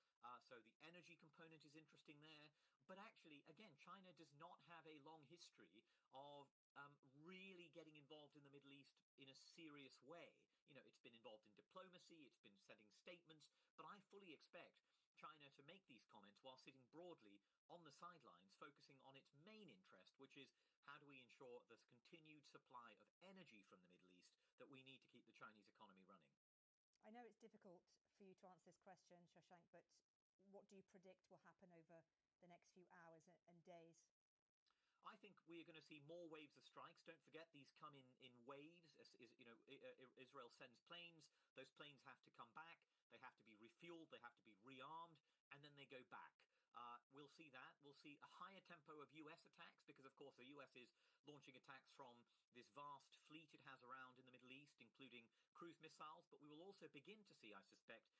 so the energy component is interesting there. But actually, again, China does not have a long history of really getting involved in the Middle East in a serious way. You know, it's been involved in diplomacy, it's been sending statements, but I fully expect China to make these comments while sitting broadly on the sidelines, focusing on its main interest, which is how do we ensure there's continued supply of energy from the Middle East that we need to keep the Chinese economy running. I know it's difficult for you to answer this question, Shashank, but what do you predict will happen over the next few hours and days? I think we are going to see more waves of strikes. Don't forget, these come in waves. Israel sends planes. Those planes have to come back. They have to be refueled. They have to be rearmed. And then they go back. We'll see that. We'll see a higher tempo of US attacks because, of course, the US is launching attacks from this vast fleet it has around in the Middle East, including cruise missiles. But we will also begin to see, I suspect,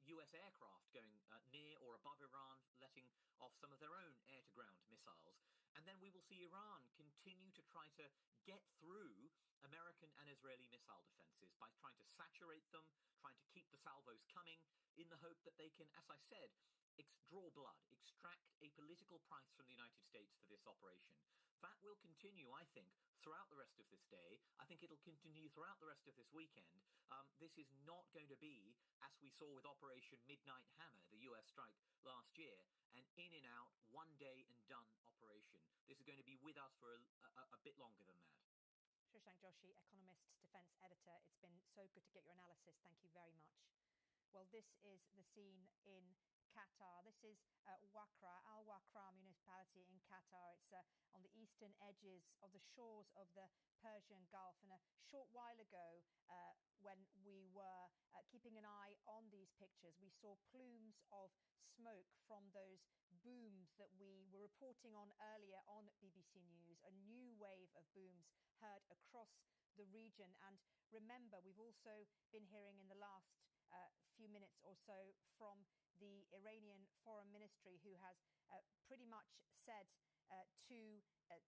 US aircraft going near or above Iran, letting off some of their own air-to-ground missiles. And then we will see Iran continue to try to get through American and Israeli missile defenses by trying to saturate them, trying to keep the salvos coming in the hope that they can, as I said, draw blood, extract a political price from the United States for this operation. That will continue, I think, throughout the rest of this day. I think it'll continue throughout the rest of this weekend. This is not going to be, as we saw with Operation Midnight Hammer, the US strike last year, an in and out, one day and done operation. This is going to be with us for a bit longer than that. Shashank Joshi, Economist, Defence Editor. It's been so good to get your analysis. Thank you very much. Well, this is the scene in Qatar. This is Wakra, Al Wakra municipality in Qatar. It's on the eastern edges of the shores of the Persian Gulf. And a short while ago, when we were keeping an eye on these pictures, we saw plumes of smoke from those booms that we were reporting on earlier on BBC News. A new wave of booms heard across the region. And remember, we've also been hearing in the last few minutes or so from the Iranian Foreign Ministry, who has pretty much said to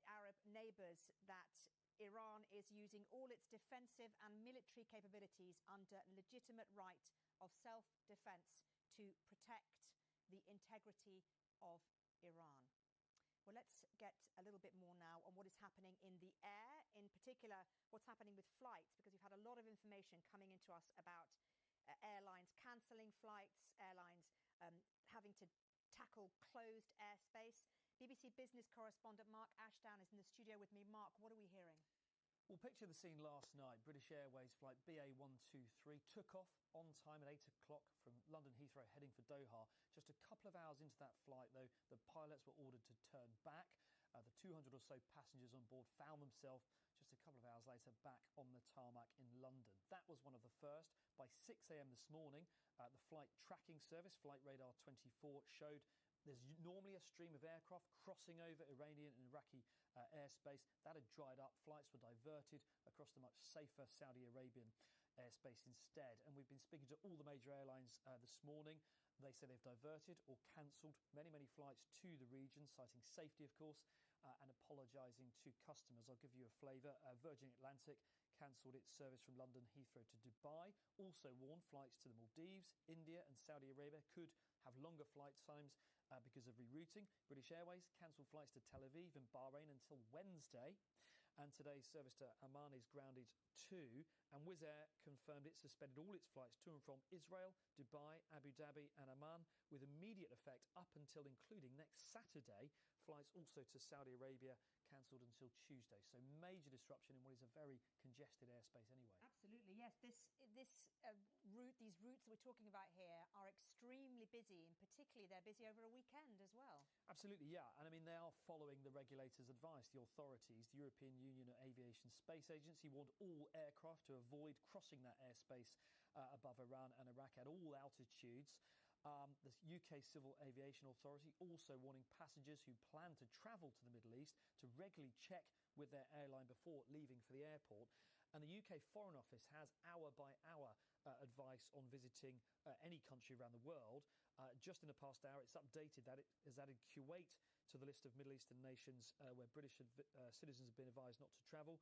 Arab neighbours that Iran is using all its defensive and military capabilities under legitimate right of self-defence to protect the integrity of Iran. Well, let's get a little bit more now on what is happening in the air, in particular what's happening with flights, because we've had a lot of information coming into us about airlines cancelling flights, airlines having to tackle closed airspace. BBC Business correspondent Mark Ashdown is in the studio with me. Mark, what are we hearing? Well, picture the scene last night. British Airways flight BA123 took off on time at 8 o'clock from London Heathrow heading for Doha. Just a couple of hours into that flight, though, the pilots were ordered to turn back. The 200 or so passengers on board found themselves just a couple of hours later back on the tarmac in London. That was one of the first. By 6 a.m. this morning, the flight tracking service, Flight Radar 24, showed there's normally a stream of aircraft crossing over Iranian and Iraqi airspace. That had dried up. Flights were diverted across the much safer Saudi Arabian airspace instead. And we've been speaking to all the major airlines this morning. They say they've diverted or cancelled many flights to the region, citing safety, of course, and apologising to customers. I'll give you a flavour. Virgin Atlantic cancelled its service from London Heathrow to Dubai. Also warned flights to the Maldives, India and Saudi Arabia could have longer flight times because of rerouting. British Airways cancelled flights to Tel Aviv and Bahrain until Wednesday. And today's service to Amman is grounded too. And Wizz Air confirmed it suspended all its flights to and from Israel, Dubai, Abu Dhabi and Amman with immediate effect up until including next Saturday. Flights also to Saudi Arabia cancelled until Tuesday. So major disruption in what is a very congested airspace anyway. Absolutely, yes. This route, these routes that we're talking about here are extremely busy, and particularly they're busy over a weekend as well. Absolutely, yeah. And I mean, they are following the regulators' advice. The authorities, the European Union Aviation Space Agency, warned all aircraft to avoid crossing that airspace above Iran and Iraq at all altitudes. The UK Civil Aviation Authority also warning passengers who plan to travel to the Middle East to regularly check with their airline before leaving for the airport. And the UK Foreign Office has hour-by-hour advice on visiting any country around the world. Just in the past hour, it's updated that it has added Kuwait to the list of Middle Eastern nations where British citizens have been advised not to travel.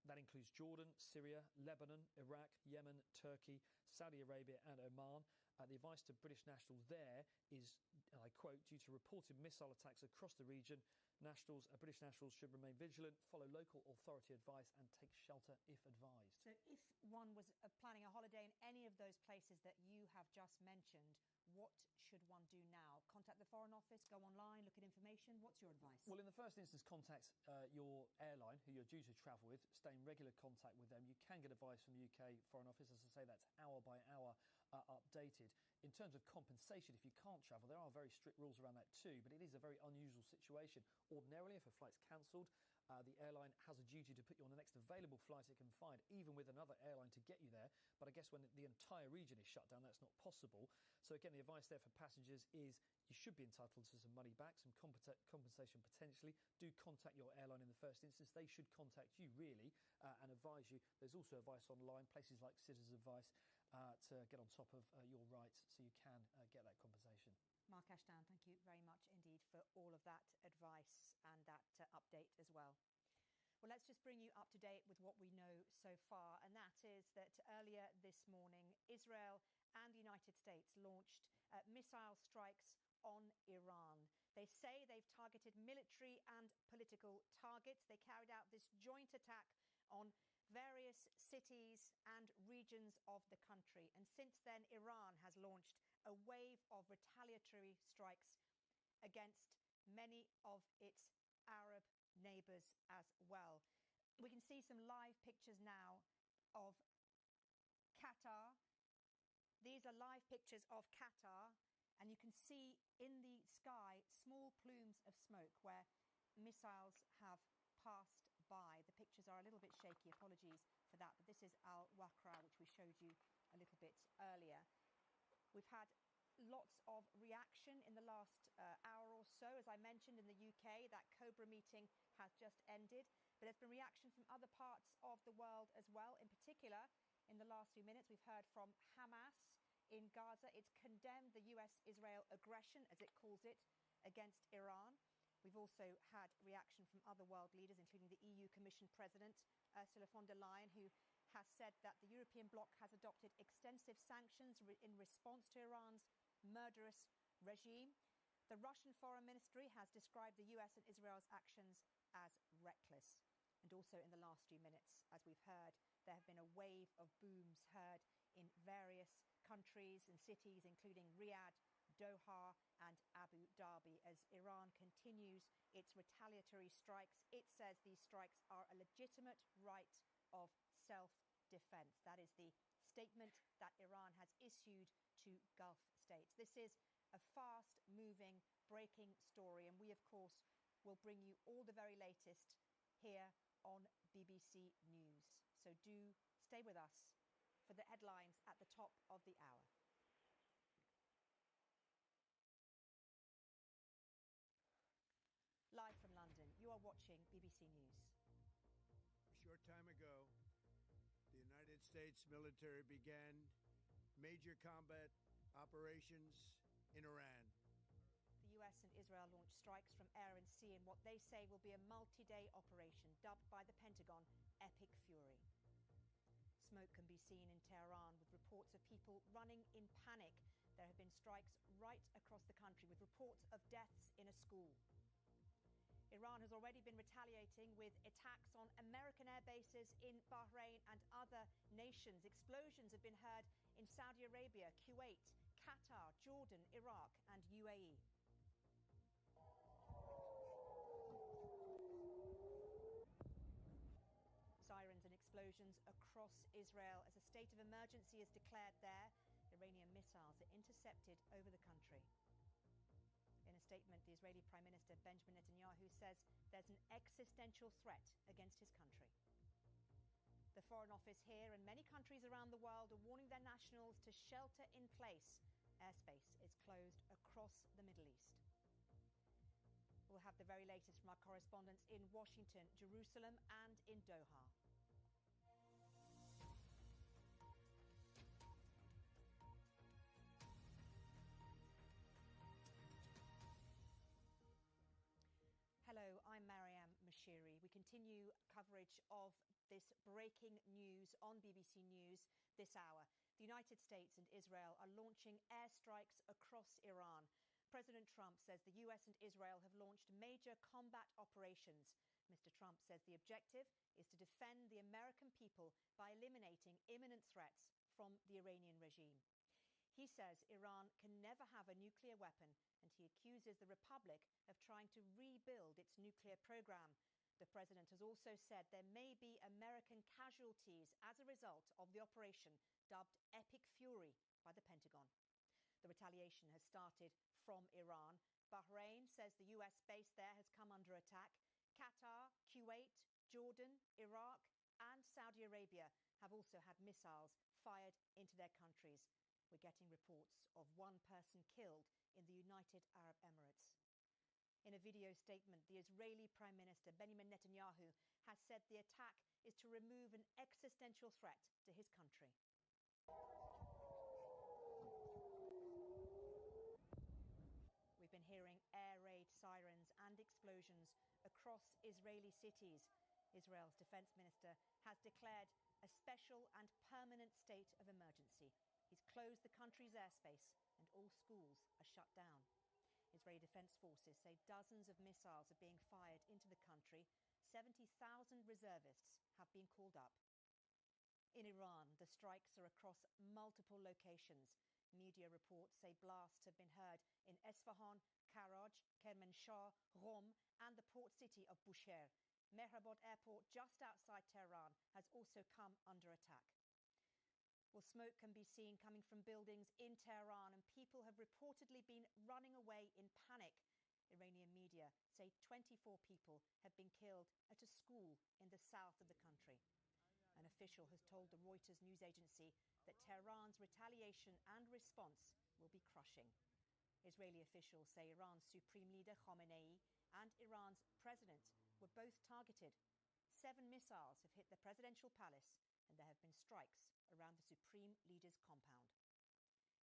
That includes Jordan, Syria, Lebanon, Iraq, Yemen, Turkey, Saudi Arabia and Oman. The advice to British nationals there is, and I quote, due to reported missile attacks across the region, British nationals should remain vigilant, follow local authority advice and take shelter if advised. So if one was planning a holiday in any of those places that you have just mentioned, what should one do now? Contact the Foreign Office, go online, look at information. What's your advice? Well, in the first instance, contact your airline who you're due to travel with. Stay in regular contact with them. You can get advice from the UK Foreign Office. As I say, that's hour by hour updated. In terms of compensation, if you can't travel, there are very strict rules around that too, but it is a very unusual situation. Ordinarily, if a flight's cancelled, the airline has a duty to put you on the next available flight it can find, even with another airline to get you there. But I guess when the entire region is shut down, that's not possible. So again, the advice there for passengers is you should be entitled to some money back, some compensation potentially. Do contact your airline in the first instance. They should contact you, really, and advise you. There's also advice online, places like Citizens Advice, to get on top of your rights so you can get that compensation. Mark Ashdown, thank you very much indeed for all of that advice and that update as well. Well, let's just bring you up to date with what we know so far, and that is that earlier this morning, Israel and the United States launched missile strikes on Iran. They say they've targeted military and political targets. They carried out this joint attack on various cities and regions of the country. And since then, Iran has launched a wave of retaliatory strikes against many of its Arab neighbours as well. We can see some live pictures now of Qatar. These are live pictures of Qatar, And you can see in the sky small plumes of smoke where missiles have passed by. The pictures are a little bit shaky, apologies for that, but this is Al-Waqra, which we showed you a little bit earlier. We've had lots of reaction in the last hour or so. As I mentioned, in the UK, that Cobra meeting has just ended, but there's been reaction from other parts of the world as well. In particular, in the last few minutes, we've heard from Hamas in Gaza. It's condemned the US-Israel aggression, as it calls it, against Iran. We've also had reaction from other world leaders, including the EU Commission President, Ursula von der Leyen, who has said that the European bloc has adopted extensive sanctions in response to Iran's murderous regime. The Russian Foreign Ministry has described the US and Israel's actions as reckless. And also in the last few minutes, as we've heard, there have been a wave of booms heard in various countries and cities, including Riyadh, Doha and Abu Dhabi, as Iran continues its retaliatory strikes. It says these strikes are a legitimate right of self-defense. That is the statement that Iran has issued to Gulf states. This is a fast-moving, breaking story, and we, of course, will bring you all the very latest here on BBC News. So do stay with us for the headlines at the top of the hour. Live from London, you are watching BBC News. A short time ago, the United States military began major combat operations in Iran. The US and Israel launched strikes from air and sea in what they say will be a multi-day operation dubbed by the Pentagon Epic Fury. Smoke can be seen in Tehran with reports of people running in panic. There have been strikes right across the country with reports of deaths in a school. Iran has already been retaliating with attacks on American air bases in Bahrain and other nations. Explosions have been heard in Saudi Arabia, Kuwait, Qatar, Jordan, Iraq and UAE. Sirens and explosions across Israel as a state of emergency is declared there. Iranian missiles are intercepted over the country. In a statement, the Israeli Prime Minister Benjamin Netanyahu says there's an existential threat against his country. The Foreign Office here and many countries around the world are warning their nationals to shelter in place. Airspace is closed across the Middle East. We'll have the very latest from our correspondents in Washington, Jerusalem and in Doha. Hello, I'm Mariam Mashiri. We continue coverage of this breaking news on BBC News this hour. The United States and Israel are launching airstrikes across Iran. President Trump says the US and Israel have launched major combat operations. Mr. Trump says the objective is to defend the American people by eliminating imminent threats from the Iranian regime. He says Iran can never have a nuclear weapon, and he accuses the Republic of trying to rebuild its nuclear program. The president has also said there may be American casualties as a result of the operation dubbed Epic Fury by the Pentagon. The retaliation has started from Iran. Bahrain says the US base there has come under attack. Qatar, Kuwait, Jordan, Iraq and Saudi Arabia have also had missiles fired into their countries. We're getting reports of one person killed in the United Arab Emirates. In a video statement, the Israeli Prime Minister Benjamin Netanyahu has said the attack is to remove an existential threat to his country. We've been hearing air raid sirens and explosions across Israeli cities. Israel's defense minister has declared a special and permanent state of emergency. He's closed the country's airspace and all schools are shut down. Israeli defense forces say dozens of missiles are being fired into the country. 70,000 reservists have been called up. In Iran, the strikes are across multiple locations. Media reports say blasts have been heard in Esfahan, Karaj, Kermanshah, Qom and the port city of Bushehr. Mehrabad airport just outside Tehran has also come under attack. Well, Smoke can be seen coming from buildings in Tehran, and people have reportedly been running away in panic. Iranian media say 24 people have been killed at a school in the south of the country. An official has told the Reuters news agency that Tehran's retaliation and response will be crushing. Israeli officials say Iran's supreme leader Khamenei and Iran's president were both targeted. 7 missiles have hit the presidential palace, and there have been strikes around the supreme leader's compound.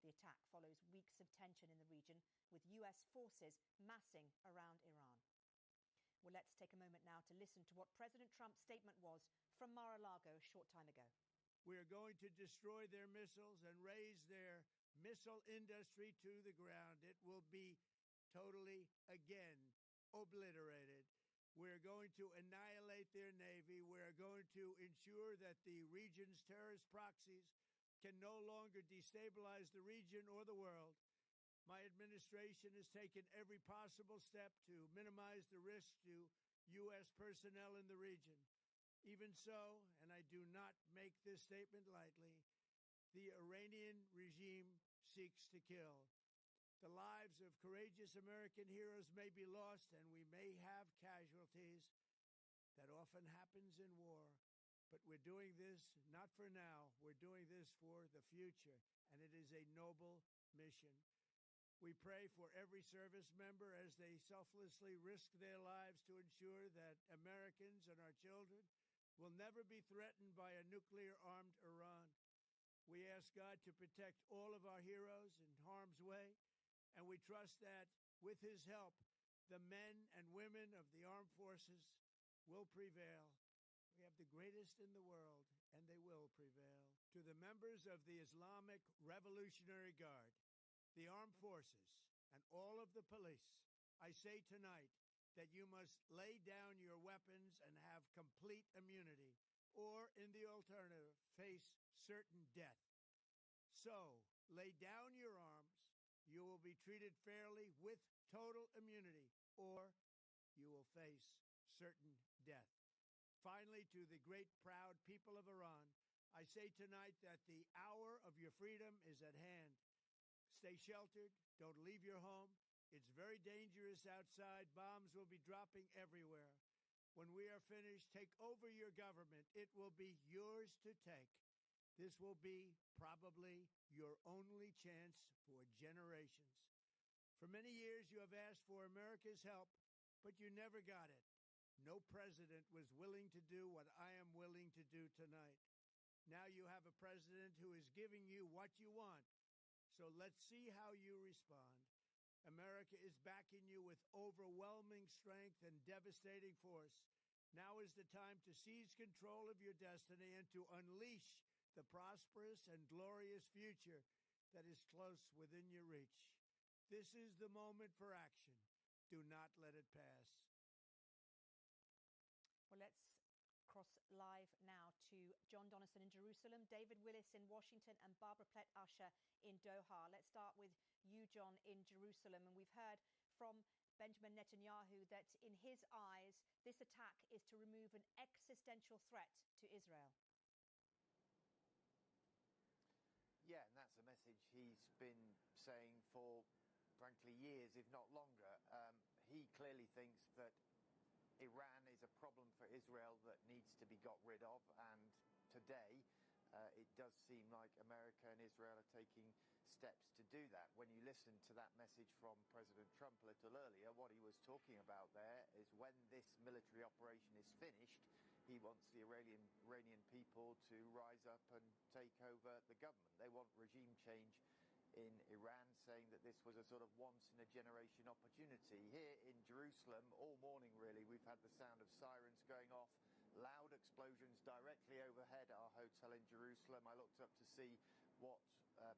The attack follows weeks of tension in the region, with US forces massing around Iran. Well, let's take a moment now to listen to what President Trump's statement was from Mar-a-Lago a short time ago. We are going to destroy their missiles and raise their missile industry to the ground. It will be totally, again, obliterated. We're going to annihilate their navy. We're going to ensure that the region's terrorist proxies can no longer destabilize the region or the world. My administration has taken every possible step to minimize the risk to U.S. personnel in the region. Even so, and I do not make this statement lightly, the Iranian regime seeks to kill. The lives of courageous American heroes may be lost, and we may have casualties. That often happens in war. But we're doing this not for now. We're doing this for the future, and it is a noble mission. We pray for every service member as they selflessly risk their lives to ensure that Americans and our children will never be threatened by a nuclear-armed Iran. We ask God to protect all of our heroes in harm's way, and we trust that, with his help, the men and women of the armed forces will prevail. We have the greatest in the world, and they will prevail. To the members of the Islamic Revolutionary Guard, the armed forces, and all of the police, I say tonight that you must lay down your weapons and have complete immunity, or, in the alternative, face certain death. So, lay down your arms. You will be treated fairly with total immunity, or you will face certain death. Finally, to the great proud people of Iran, I say tonight that the hour of your freedom is at hand. Stay sheltered. Don't leave your home. It's very dangerous outside. Bombs will be dropping everywhere. When we are finished, take over your government. It will be yours to take. This will be probably your only chance for generations. For many years, you have asked for America's help, but you never got it. No president was willing to do what I am willing to do tonight. Now you have a president who is giving you what you want. So let's see how you respond. America is backing you with overwhelming strength and devastating force. Now is the time to seize control of your destiny and to unleash the prosperous and glorious future that is close within your reach. This is the moment for action. Do not let it pass. Well, let's cross live now to John Donison in Jerusalem, David Willis in Washington, and Barbara Plett-Usher in Doha. Let's start with you, John, in Jerusalem. And we've heard from Benjamin Netanyahu that in his eyes, this attack is to remove an existential threat to Israel. Yeah, and that's a message he's been saying for, frankly, years, if not longer. He clearly thinks that Iran is a problem for Israel that needs to be got rid of, and today it does seem like America and Israel are taking steps to do that. When you listen to that message from President Trump a little earlier, what he was talking about there is when this military operation is finished, he wants the Iranian people to rise up and take over the government. They want regime change in Iran, saying that this was a sort of once-in-a-generation opportunity. Here in Jerusalem, all morning really, we've had the sound of sirens going off, loud explosions directly overhead our hotel in Jerusalem. I looked up to see what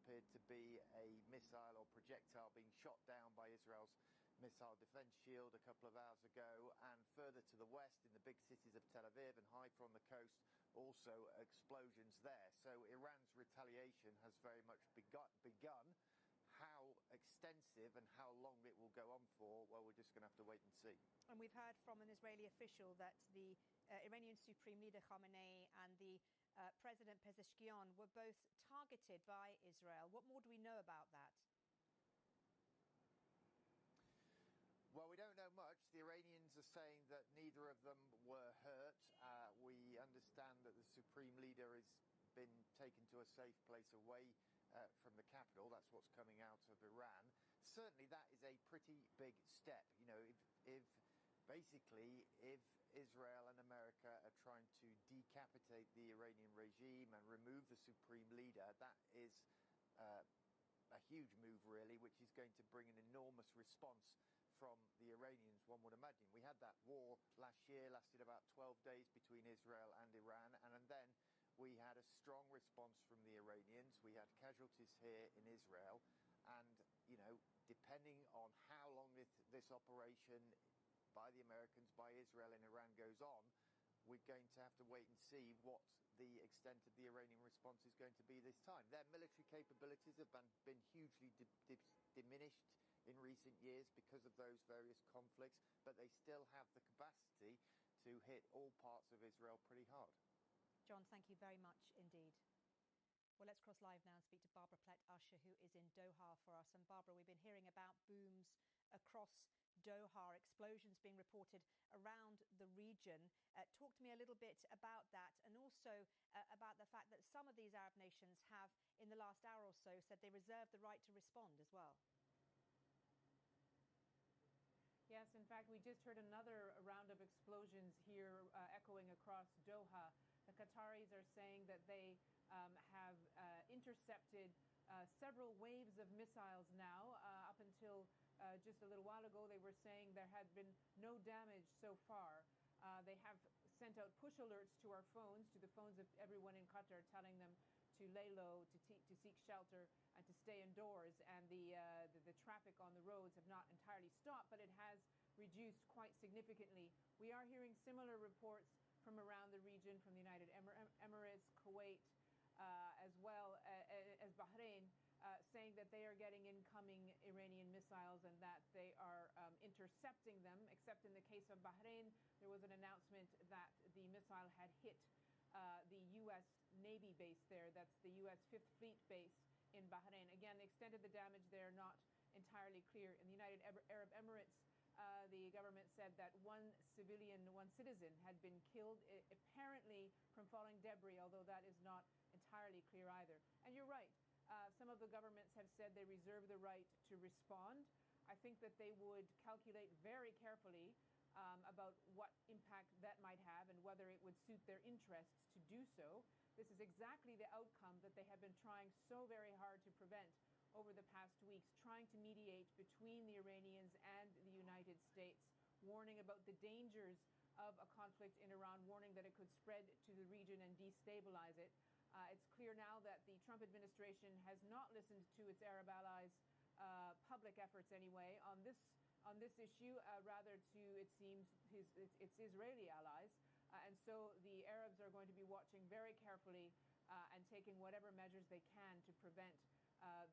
appeared to be a missile or projectile being shot down by Israel's missile defense shield a couple of hours ago, and further to the west in the big cities of Tel Aviv and Haifa on the coast, also explosions there. So Iran's retaliation has very much begun. How extensive and how long it will go on for, well, we're just going to have to wait and see. And we've heard from an Israeli official that the Iranian Supreme Leader Khamenei and the President Pezeshkian were both targeted by Israel. What more do we know about that? Well, we don't know much. The Iranians are saying that neither of them were hurt. We understand that the Supreme Leader has been taken to a safe place away from the capital. That's what's coming out of Iran. Certainly that is a pretty big step. You know, if Israel and America are trying to decapitate the Iranian regime and remove the Supreme Leader, that is a huge move, really, which is going to bring an enormous response from the Iranians, one would imagine. We had that war last year, lasted about 12 days between Israel and Iran, and then we had a strong response from the Iranians. We had casualties here in Israel, and, you know, depending on how long this operation by the Americans, by Israel and Iran goes on, we're going to have to wait and see what the extent of the Iranian response is going to be this time. Their military capabilities have been hugely diminished in recent years because of those various conflicts, but they still have the capacity to hit all parts of Israel pretty hard. John, thank you very much indeed. Well, let's cross live now and speak to Barbara Plett-Usher, who is in Doha for us. And Barbara, we've been hearing about booms across Doha, explosions being reported around the region. Talk to me a little bit about that, and also about the fact that some of these Arab nations have, in the last hour or so, said they reserve the right to respond as well. Yes, in fact, we just heard another round of explosions here echoing across Doha. The Qataris are saying that they have intercepted several waves of missiles now. Up until just a little while ago, they were saying there had been no damage so far. They have sent out push alerts to our phones, to the phones of everyone in Qatar, telling them to lay low, to seek shelter, and to stay indoors. And the traffic on the roads have not entirely stopped, but it has reduced quite significantly. We are hearing similar reports from around the region, from the United Emirates, Kuwait, as well as Bahrain, saying that they are getting incoming Iranian missiles and that they are intercepting them, except in the case of Bahrain, there was an announcement that the missile had hit the U.S. Navy base there. That's the U.S. Fifth Fleet base in Bahrain. Again, the extent of the damage there not entirely clear. In the United Arab Emirates, the government said that one citizen had been killed, apparently from falling debris, although that is not entirely clear either. And you're right. Some of the governments have said they reserve the right to respond. I think that they would calculate very carefully about what impact that might have and whether it would suit their interests to do so. This is exactly the outcome that they have been trying so very hard to prevent over the past weeks, trying to mediate between the Iranians and the United States, warning about the dangers of a conflict in Iran, warning that it could spread to the region and destabilize it. It's clear now that the Trump administration has not listened to its Arab allies' public efforts anyway on this issue, rather to, it seems, its Israeli allies. And so the Arabs are going to be watching very carefully and taking whatever measures they can to prevent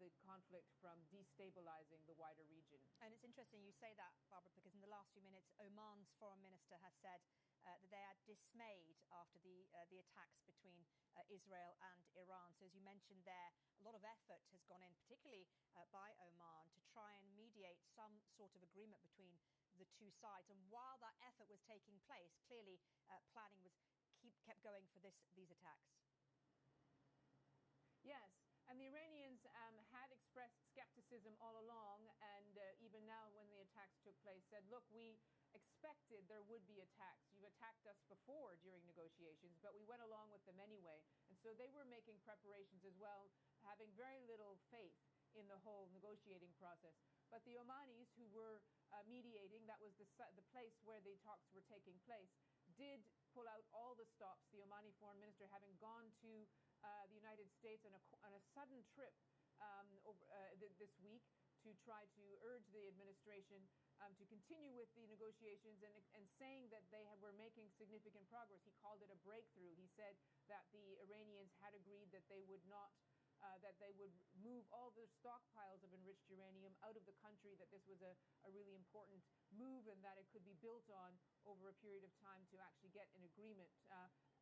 the conflict from destabilizing the wider region. And it's interesting you say that, Barbara, because in the last few minutes, Oman's foreign minister has said that they are dismayed after the attacks between Israel and Iran. So as you mentioned there, a lot of effort has gone in, particularly by Oman, to try and mediate some sort of agreement between the two sides. And while that effort was taking place, clearly planning was kept going for these attacks. Yes. And the Iranians had expressed skepticism all along, and even now when the attacks took place said, look, we expected there would be attacks. You've attacked us before during negotiations, but we went along with them anyway. And so they were making preparations as well, having very little faith in the whole negotiating process. But the Omanis, who were mediating, that was the place where the talks were taking place, did pull out all the stops. The Omani foreign minister having gone to the United States on a sudden trip this week to try to urge the administration to continue with the negotiations and saying that they were making significant progress. He called it a breakthrough. He said that the Iranians had agreed that they would not that they would move all their stockpiles of enriched uranium out of the country, that this was a really important move and that it could be built on over a period of time to actually get an agreement.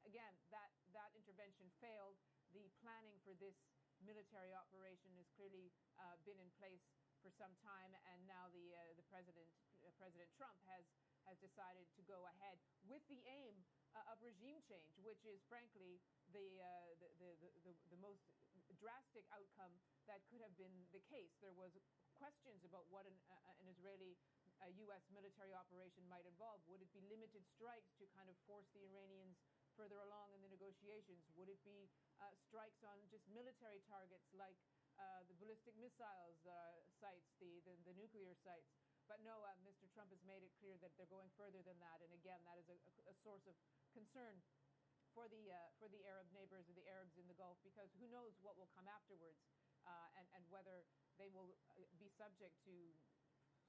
Again, that intervention failed. The planning for this military operation has clearly been in place for some time, and now the President Trump has decided to go ahead with the aim of regime change, which is frankly the most drastic outcome that could have been the case. There was questions about what an Israeli-U.S. military operation might involve. Would it be limited strikes to kind of force the Iranians further along in the negotiations? Would it be strikes on just military targets like the ballistic missiles sites, the nuclear sites? But no, Mr. Trump has made it clear that they're going further than that. And again, that is a source of concern for the Arab neighbors and the Arabs in the Gulf, because who knows what will come afterwards, and whether they will be subject to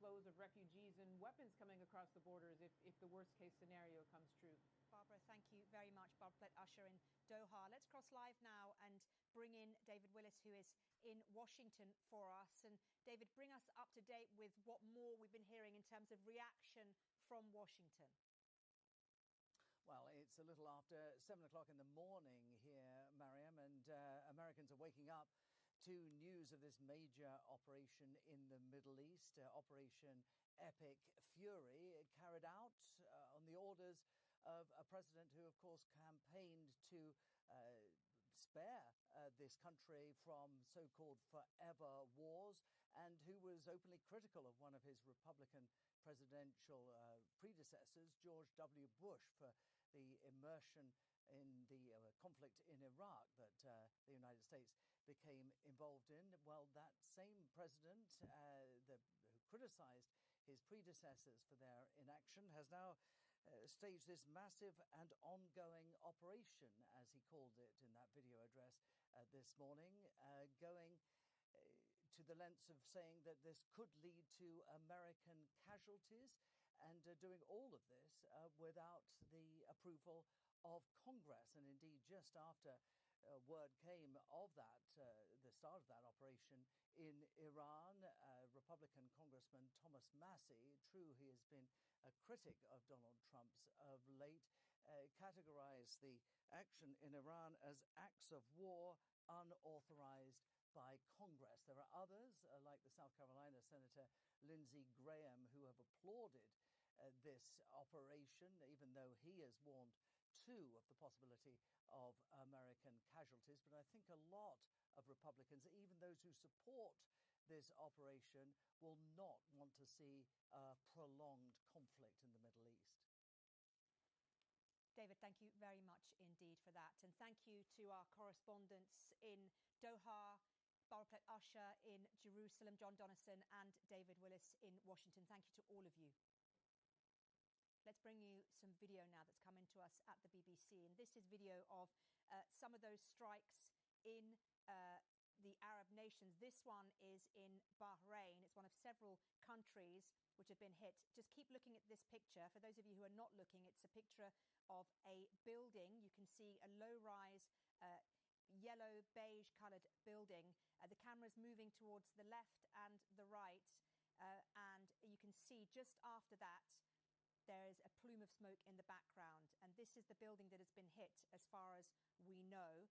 flows of refugees and weapons coming across the borders if the worst case scenario comes true. Barbara, thank you very much. Barbara Usher in Doha. Let's cross live now and bring in David Willis, who is in Washington for us. And David, bring us up to date with what more we've been hearing in terms of reaction from Washington. Well, it's a little after 7 o'clock in the morning here, Mariam, and Americans are waking up to news of this major operation in the Middle East, Operation Epic Fury, carried out on the orders of a president who, of course, campaigned to spare this country from so-called forever wars, and who was openly critical of one of his Republican presidential predecessors, George W. Bush, for the immersion in the conflict in Iraq that the United States became involved in. Well, that same president who criticized his predecessors for their inaction has now staged this massive and ongoing operation, as he called it in that video address this morning, going to the lengths of saying that this could lead to American casualties, and doing all of this without the approval of Congress. And indeed, just after word came of that, the start of that operation in Iran, Republican Congressman Thomas Massey, true, he has been a critic of Donald Trump's of late, categorized the action in Iran as acts of war unauthorized by Congress. There are others, like the South Carolina Senator Lindsey Graham, who have applauded this operation, even though he has warned too of the possibility of American casualties. But I think a lot of Republicans, even those who support this operation, will not want to see a prolonged conflict in the Middle East. David, thank you very much indeed for that. And thank you to our correspondents in Doha, Barbara Usher in Jerusalem, John Donison and David Willis in Washington. Thank you to all of you. Let's bring you some video now that's come into us at the BBC. And this is video of some of those strikes in the Arab nations. This one is in Bahrain. It's one of several countries which have been hit. Just keep looking at this picture. For those of you who are not looking, it's a picture of a building. You can see a low-rise yellow beige coloured building. The camera's moving towards the left and the right, and you can see just after that there is a plume of smoke in the background, and this is the building that has been hit as far as we know.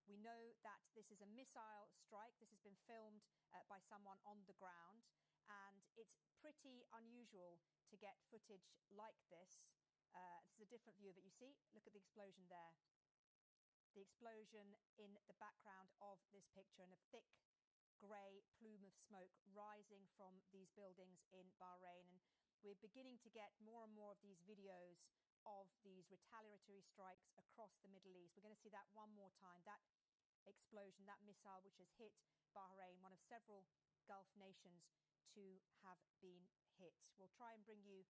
We know that this is a missile strike. This has been filmed by someone on the ground, and it's pretty unusual to get footage like this. This is a different view of it. You see, look at the explosion there. The explosion in the background of this picture, and a thick grey plume of smoke rising from these buildings in Bahrain. And we're beginning to get more and more of these videos of these retaliatory strikes across the Middle East. We're going to see that one more time, that explosion, that missile which has hit Bahrain, one of several Gulf nations to have been hit. We'll try and bring you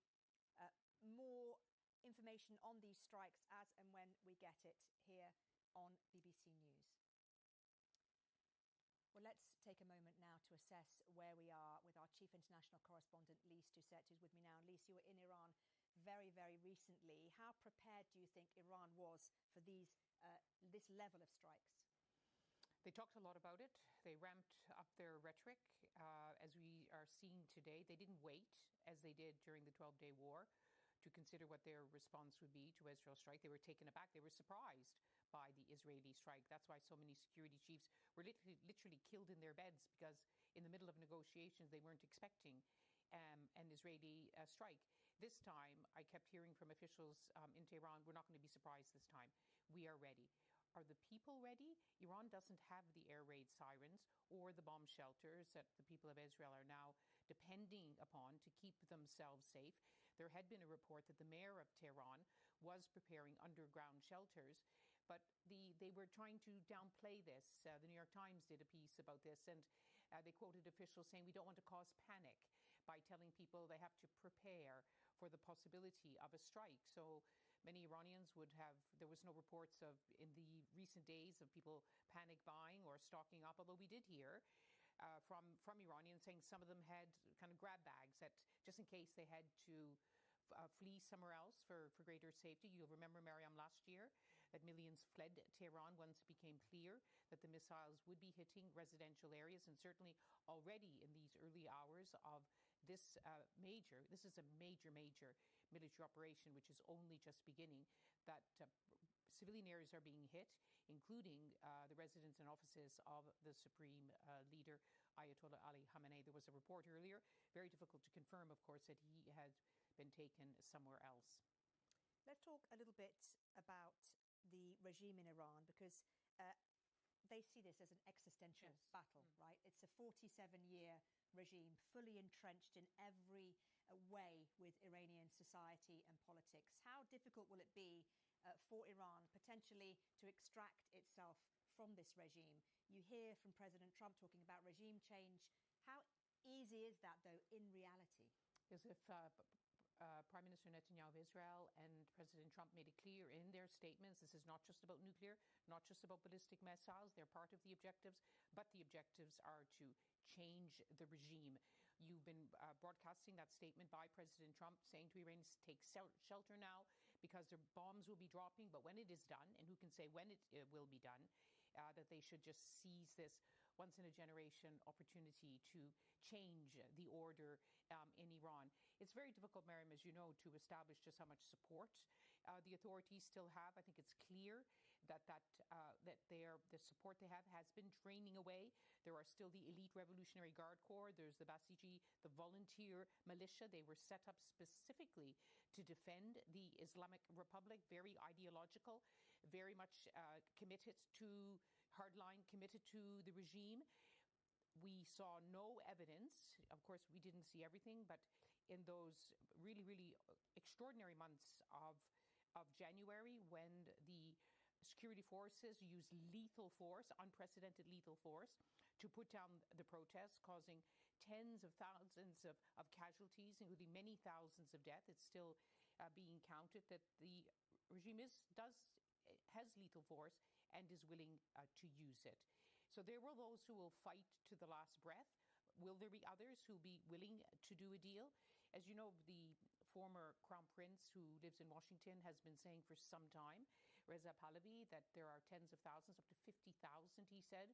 more information on these strikes as and when we get it here on BBC News. Well, let's take a moment now to assess where we are with our chief international correspondent, Lise Doucette, who's with me now. And Lise, you were in Iran very, very recently. How prepared do you think Iran was for this level of strikes? They talked a lot about it. They ramped up their rhetoric, as we are seeing today. They didn't wait, as they did during the 12-day war, to consider what their response would be to Israel's strike. They were taken aback. They were surprised by the Israeli strike. That's why so many security chiefs were literally killed in their beds, because in the middle of negotiations, they weren't expecting an Israeli strike. This time, I kept hearing from officials in Tehran, we're not going to be surprised this time. We are ready. Are the people ready? Iran doesn't have the air raid sirens or the bomb shelters that the people of Israel are now depending upon to keep themselves safe. There had been a report that the mayor of Tehran was preparing underground shelters, but they were trying to downplay this. The New York Times did a piece about this, and they quoted officials saying, we don't want to cause panic by telling people they have to prepare for the possibility of a strike. So many Iranians would have, there was no reports of, in the recent days, of people panic buying or stocking up, although we did hear from Iranians saying some of them had kind of grab bags that just in case they had to flee somewhere else for greater safety. You'll remember, Mariam, last year that millions fled Tehran once it became clear that the missiles would be hitting residential areas, and certainly already in these early hours of this this is a major military operation which is only just beginning, that civilian areas are being hit, including the residence and offices of the supreme leader, Ayatollah Ali Khamenei. There was a report earlier, very difficult to confirm, of course, that he had been taken somewhere else. Let's talk a little bit about the regime in Iran, because they see this as an existential battle, right? It's a 47-year regime, fully entrenched in every way with Iranian society and politics. How difficult will it be for Iran potentially to extract itself from this regime? You hear from President Trump talking about regime change. How easy is that, though, in reality? As if Prime Minister Netanyahu of Israel and President Trump made it clear in their statements, this is not just about nuclear, not just about ballistic missiles. They're part of the objectives, but the objectives are to change the regime. You've been broadcasting that statement by President Trump saying to Iranians, take shelter now because their bombs will be dropping, but when it is done, and who can say when it will be done, that they should just seize this once-in-a-generation opportunity to change the order in Iran. It's very difficult, Mariam, as you know, to establish just how much support the authorities still have. I think it's clear that the support they have has been draining away. There are still the elite Revolutionary Guard Corps. There's the Basiji, the volunteer militia. They were set up specifically to defend the Islamic Republic, very ideological, very much committed to hardline, committed to the regime. We saw no evidence. Of course, we didn't see everything, but in those really extraordinary months of January, when the security forces used lethal force, unprecedented lethal force, to put down the protests, causing tens of thousands of casualties, including many thousands of deaths. It's still being counted that the regime has lethal force and is willing to use it. So there will those who will fight to the last breath. Will there be others who will be willing to do a deal? As you know, the former Crown Prince who lives in Washington has been saying for some time, Reza Pahlavi, that there are tens of thousands, up to 50,000, he said,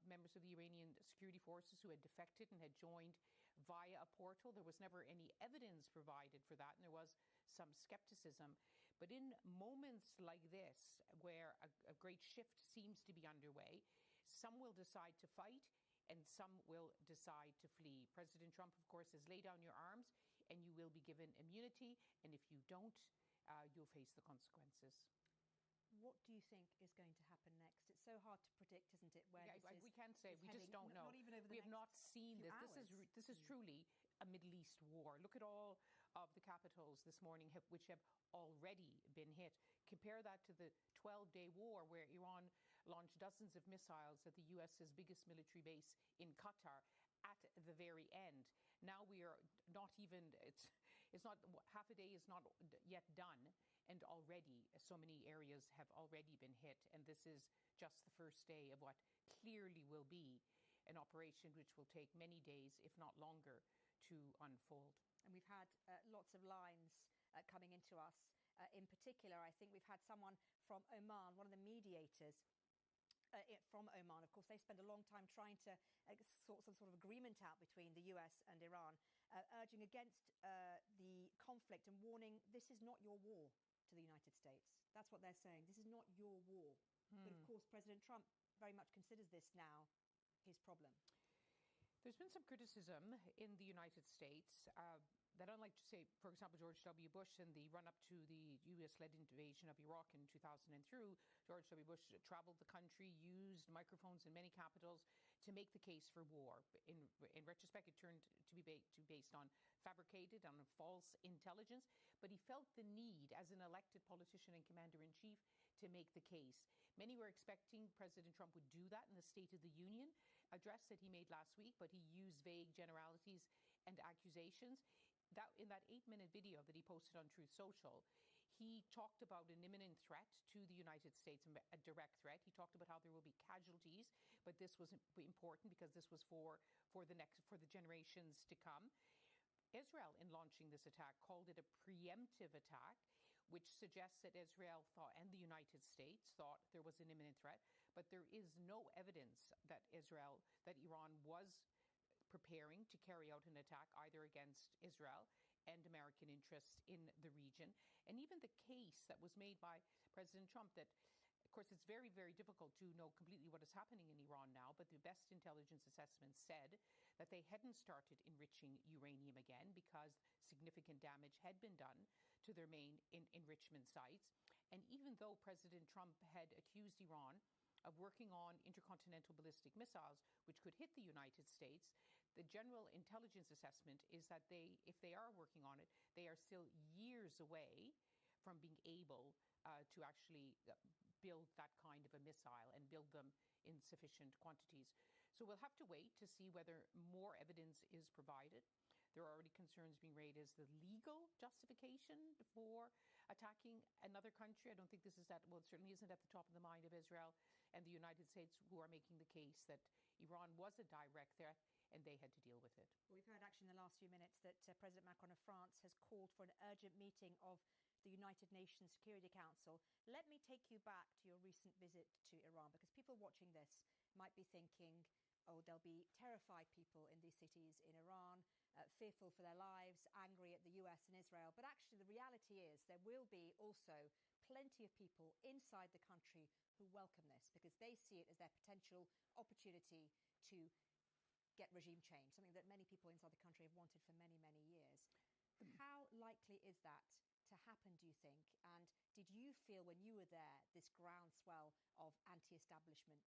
members of the Iranian security forces who had defected and had joined via a portal. There was never any evidence provided for that, and there was some skepticism. But in moments like this, where a great shift seems to be underway, some will decide to fight and some will decide to flee. President Trump, of course, has laid down your arms and you will be given immunity, and if you don't, you'll face the consequences. What do you think is going to happen next? It's so hard to predict, isn't it? Where we can't say. We just don't know. Not even over the we have not seen this. Hours. This is truly a Middle East war. Look at all of the capitals this morning which have already been hit. Compare that to the 12-day war where Iran launched dozens of missiles at the US's biggest military base in Qatar at the very end. Now we are not even, it's not, half a day is not yet done, and already so many areas have already been hit, and this is just the first day of what clearly will be an operation which will take many days, if not longer, to unfold. And we've had lots of lines coming into us. In particular, I think we've had someone from Oman, one of the mediators, from Oman. Of course, they spent a long time trying to sort some sort of agreement out between the US and Iran, urging against the conflict and warning this is not your war to the United States. That's what they're saying. This is not your war. But of course, President Trump very much considers this now his problem. There's been some criticism in the United States that, unlike, say, for example, George W. Bush in the run-up to the U.S.-led invasion of Iraq in 2003, George W. Bush traveled the country, used microphones in many capitals to make the case for war. In retrospect, it turned to be based on fabricated, on false intelligence, but he felt the need, as an elected politician and commander-in-chief, to make the case. Many were expecting President Trump would do that in the State of the Union address that he made last week, but he used vague generalities and accusations. In that 8-minute video that he posted on Truth Social, he talked about an imminent threat to the United States, a direct threat. He talked about how there will be casualties, but this was important because this was for the generations to come. Israel, in launching this attack, called it a preemptive attack, which suggests that Israel thought, and the United States thought, there was an imminent threat, but there is no evidence that Iran was preparing to carry out an attack either against Israel and American interests in the region. And even the case that was made by President Trump that, of course, it's very, very difficult to know completely what is happening in Iran now, but the best intelligence assessment said that they hadn't started enriching uranium again because significant damage had been done to their main enrichment sites. And even though President Trump had accused Iran of working on intercontinental ballistic missiles, which could hit the United States, the general intelligence assessment is that if they are working on it, they are still years away from being able to actually build that kind of a missile and build them in sufficient quantities. So we'll have to wait to see whether more evidence is provided. There are already concerns being raised as the legal justification for attacking another country. I don't think this is it certainly isn't at the top of the mind of Israel and the United States, who are making the case that Iran was a direct threat and they had to deal with it. Well, we've heard actually in the last few minutes that President Macron of France has called for an urgent meeting of the United Nations Security Council. Let me take you back to your recent visit to Iran, because people watching this might be thinking, oh, there'll be terrified people in these cities in Iran, fearful for their lives, angry at the US and Israel. But actually, the reality is there will be also plenty of people inside the country who welcome this, because they see it as their potential opportunity to get regime change, something that many people inside the country have wanted for many, many years. How likely is that to happen, do you think? And did you feel when you were there this groundswell of anti-establishment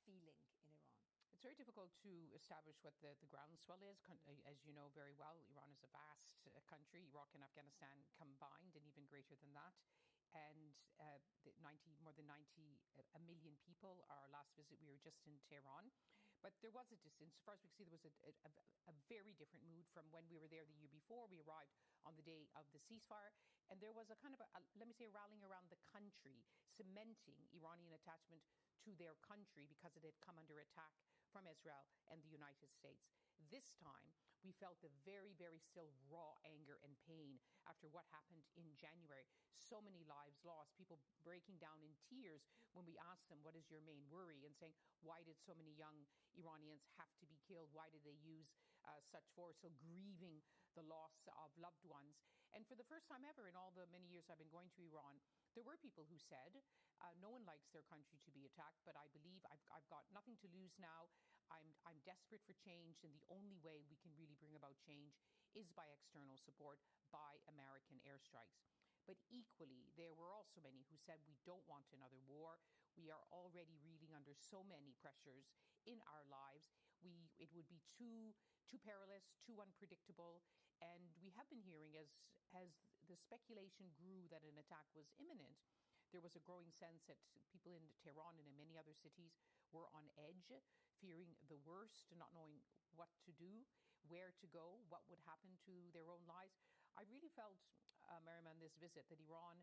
feeling in Iran? It's very difficult to establish what the groundswell is. As you know very well, Iran is a vast country, Iraq and Afghanistan combined, and even greater than that. And more than 90 million people. Our last visit, we were just in Tehran. But there was a distance. As far as we can see, there was a very different mood from when we were there the year before. We arrived on the day of the ceasefire, and there was a kind of, let me say, a rallying around the country, cementing Iranian attachment to their country because it had come under attack from Israel and the United States. This time, we felt the very, very still raw anger and pain after what happened in January. So many lives lost, people breaking down in tears when we asked them, what is your main worry? And saying, why did so many young Iranians have to be killed? Why did they use such force? So grieving the loss of loved ones. And for the first time ever in all the many years I've been going to Iran, there were people who said, no one likes their country to be attacked, but I believe I've got nothing to lose now. I'm desperate for change, and the only way we can really bring about change is by external support, by American airstrikes. But equally, there were also many who said we don't want another war. We are already reeling under so many pressures in our lives. It would be too perilous, too unpredictable. And we have been hearing as the speculation grew that an attack was imminent, there was a growing sense that people in Tehran and in many other cities were on edge, fearing the worst, not knowing what to do, where to go, what would happen to their own lives. I really felt, Mariam, on this visit that Iran,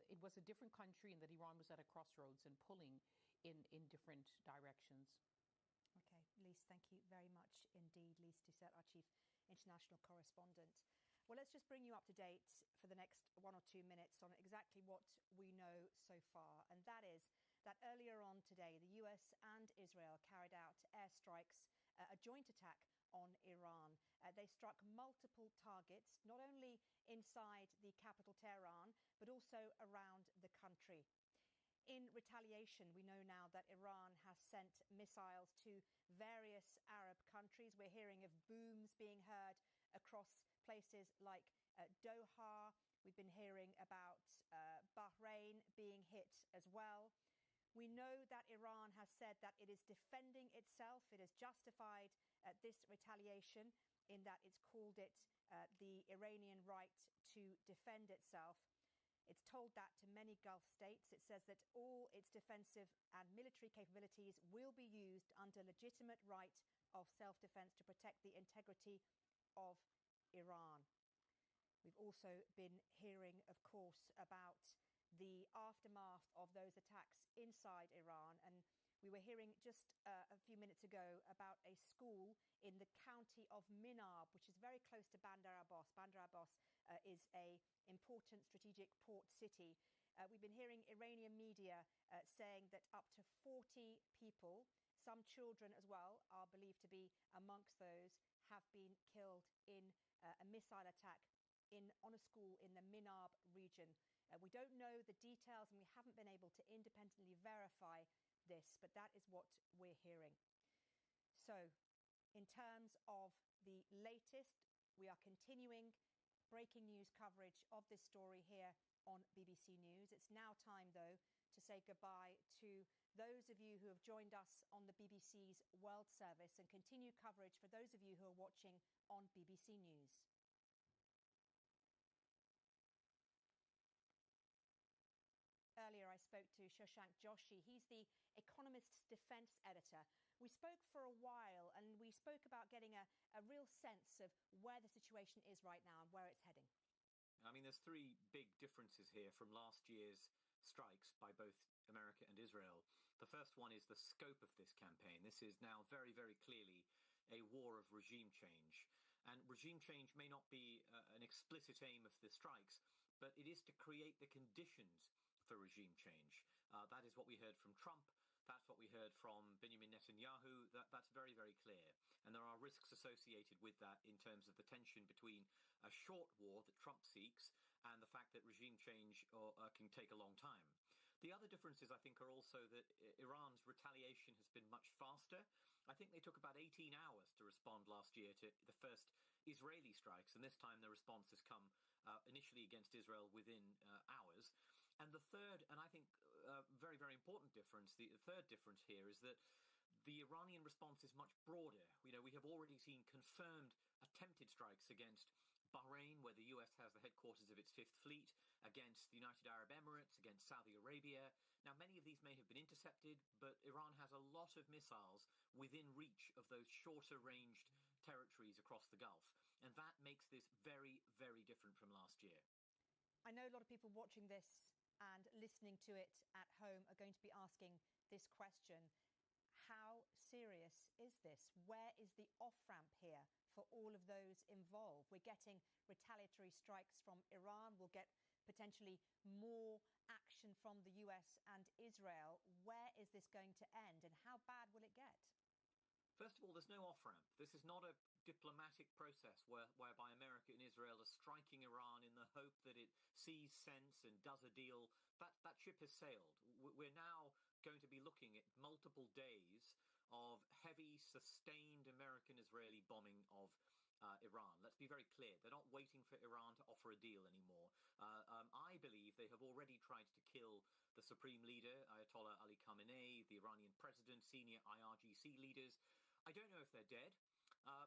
it was a different country and that Iran was at a crossroads and pulling in different directions. Okay, Lise, thank you very much indeed. Lise Doucette, our Chief International Correspondent. Well, let's just bring you up to date for the next 1 or 2 minutes on exactly what we know so far. And that is that earlier on today, the US and Israel carried out airstrikes, a joint attack on Iran. They struck multiple targets, not only inside the capital Tehran, but also around the country. In retaliation, we know now that Iran has sent missiles to various Arab countries. We're hearing of booms being heard across places like Doha. We've been hearing about Bahrain being hit as well. We know that Iran has said that it is defending itself. It has justified this retaliation in that it's called it the Iranian right to defend itself. It's told that to many Gulf states. It says that all its defensive and military capabilities will be used under legitimate right of self-defense to protect the integrity of Iran. We've also been hearing, of course, about the aftermath of those attacks inside Iran. And we were hearing just a few minutes ago about a school in the county of Minab, which is very close to Bandar Abbas. Bandar Abbas is an important strategic port city. We've been hearing Iranian media saying that up to 40 people, some children as well, are believed to be amongst those, have been killed in a missile attack on a school in the Minab region. We don't know the details and we haven't been able to independently verify this, but that is what we're hearing. So, in terms of the latest, we are continuing breaking news coverage of this story here on BBC News. It's now time, though, to say goodbye to those of you who have joined us on the BBC's World Service and continue coverage for those of you who are watching on BBC News. Earlier, I spoke to Shashank Joshi. He's the Economist's defence editor. We spoke for a while and we spoke about getting a real sense of where the situation is right now and where it's heading. I mean, there's three big differences here from last year's strikes by both America and Israel. The first one is the scope of this campaign. This is now very, very clearly a war of regime change. And regime change may not be an explicit aim of the strikes, but it is to create the conditions for regime change. That is what we heard from Trump. That's what we heard from Benjamin Netanyahu. That's very, very clear. And there are risks associated with that in terms of the tension between a short war that Trump seeks and the fact that regime change can take a long time. The other differences, I think, are also that Iran's retaliation has been much faster. I think they took about 18 hours to respond last year to the first Israeli strikes, and this time the response has come initially against Israel within hours. And the third, and I think very, very important difference, the third difference here is that the Iranian response is much broader. You know, we have already seen confirmed attempted strikes against Bahrain, where the US has the headquarters of its Fifth Fleet, against the United Arab Emirates, against Saudi Arabia. Now, many of these may have been intercepted, but Iran has a lot of missiles within reach of those shorter-ranged territories across the Gulf. And that makes this very, very different from last year. I know a lot of people watching this and listening to it at home are going to be asking this question. How serious is this? Where is the off-ramp here for all of those involved? We're getting retaliatory strikes from Iran. We'll get potentially more action from the US and Israel. Where is this going to end and how bad will it get? First of all, there's no off-ramp. This is not a diplomatic process whereby America and Israel are striking Iran in the hope that it sees sense and does a deal. That ship has sailed. We're now going to be looking at multiple days of heavy, sustained American-Israeli bombing of Iran. Let's be very clear. They're not waiting for Iran to offer a deal anymore. I believe they have already tried to kill the supreme leader, Ayatollah Ali Khamenei, the Iranian president, senior IRGC leaders. I don't know if they're dead.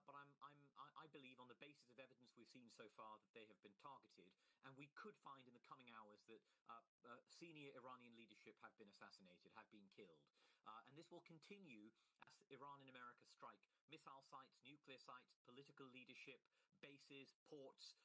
But I believe on the basis of evidence we've seen so far that they have been targeted, and we could find in the coming hours that senior Iranian leadership have been assassinated, have been killed. And this will continue as Iran and America strike missile sites, nuclear sites, political leadership, bases, ports,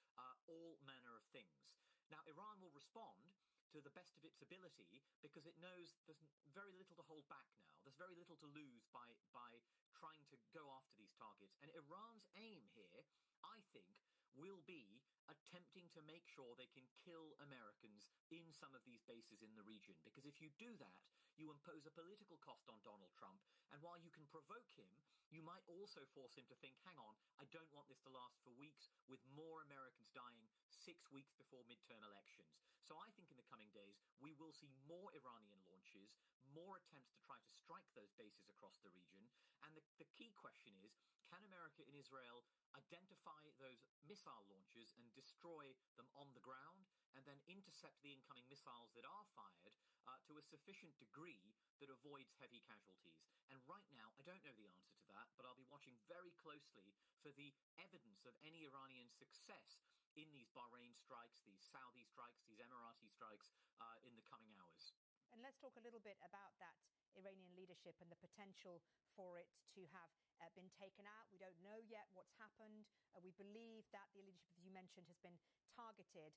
all manner of things. Now, Iran will respond to the best of its ability because it knows there's very little to hold back now. There's very little to lose by trying to go after these targets. And Iran's aim here, I think, will be attempting to make sure they can kill Americans in some of these bases in the region. Because if you do that, you impose a political cost on Donald Trump. And while you can provoke him, you might also force him to think, hang on, I don't want this to last for weeks with more Americans dying 6 weeks before midterm elections. So I think in the coming days, we will see more Iranian launches, more attempts to try to strike those bases across the region. And the key question is, can America and Israel identify those missile launches and destroy them on the ground, and then intercept the incoming missiles that are fired to a sufficient degree that avoids heavy casualties? And right now, I don't know the answer to that, but I'll be watching very closely for the evidence of any Iranian success in these Bahrain strikes, these Saudi strikes, these Emirati strikes in the coming hours. And let's talk a little bit about that Iranian leadership and the potential for it to have been taken out. We don't know yet what's happened. We believe that the leadership, as you mentioned, has been targeted.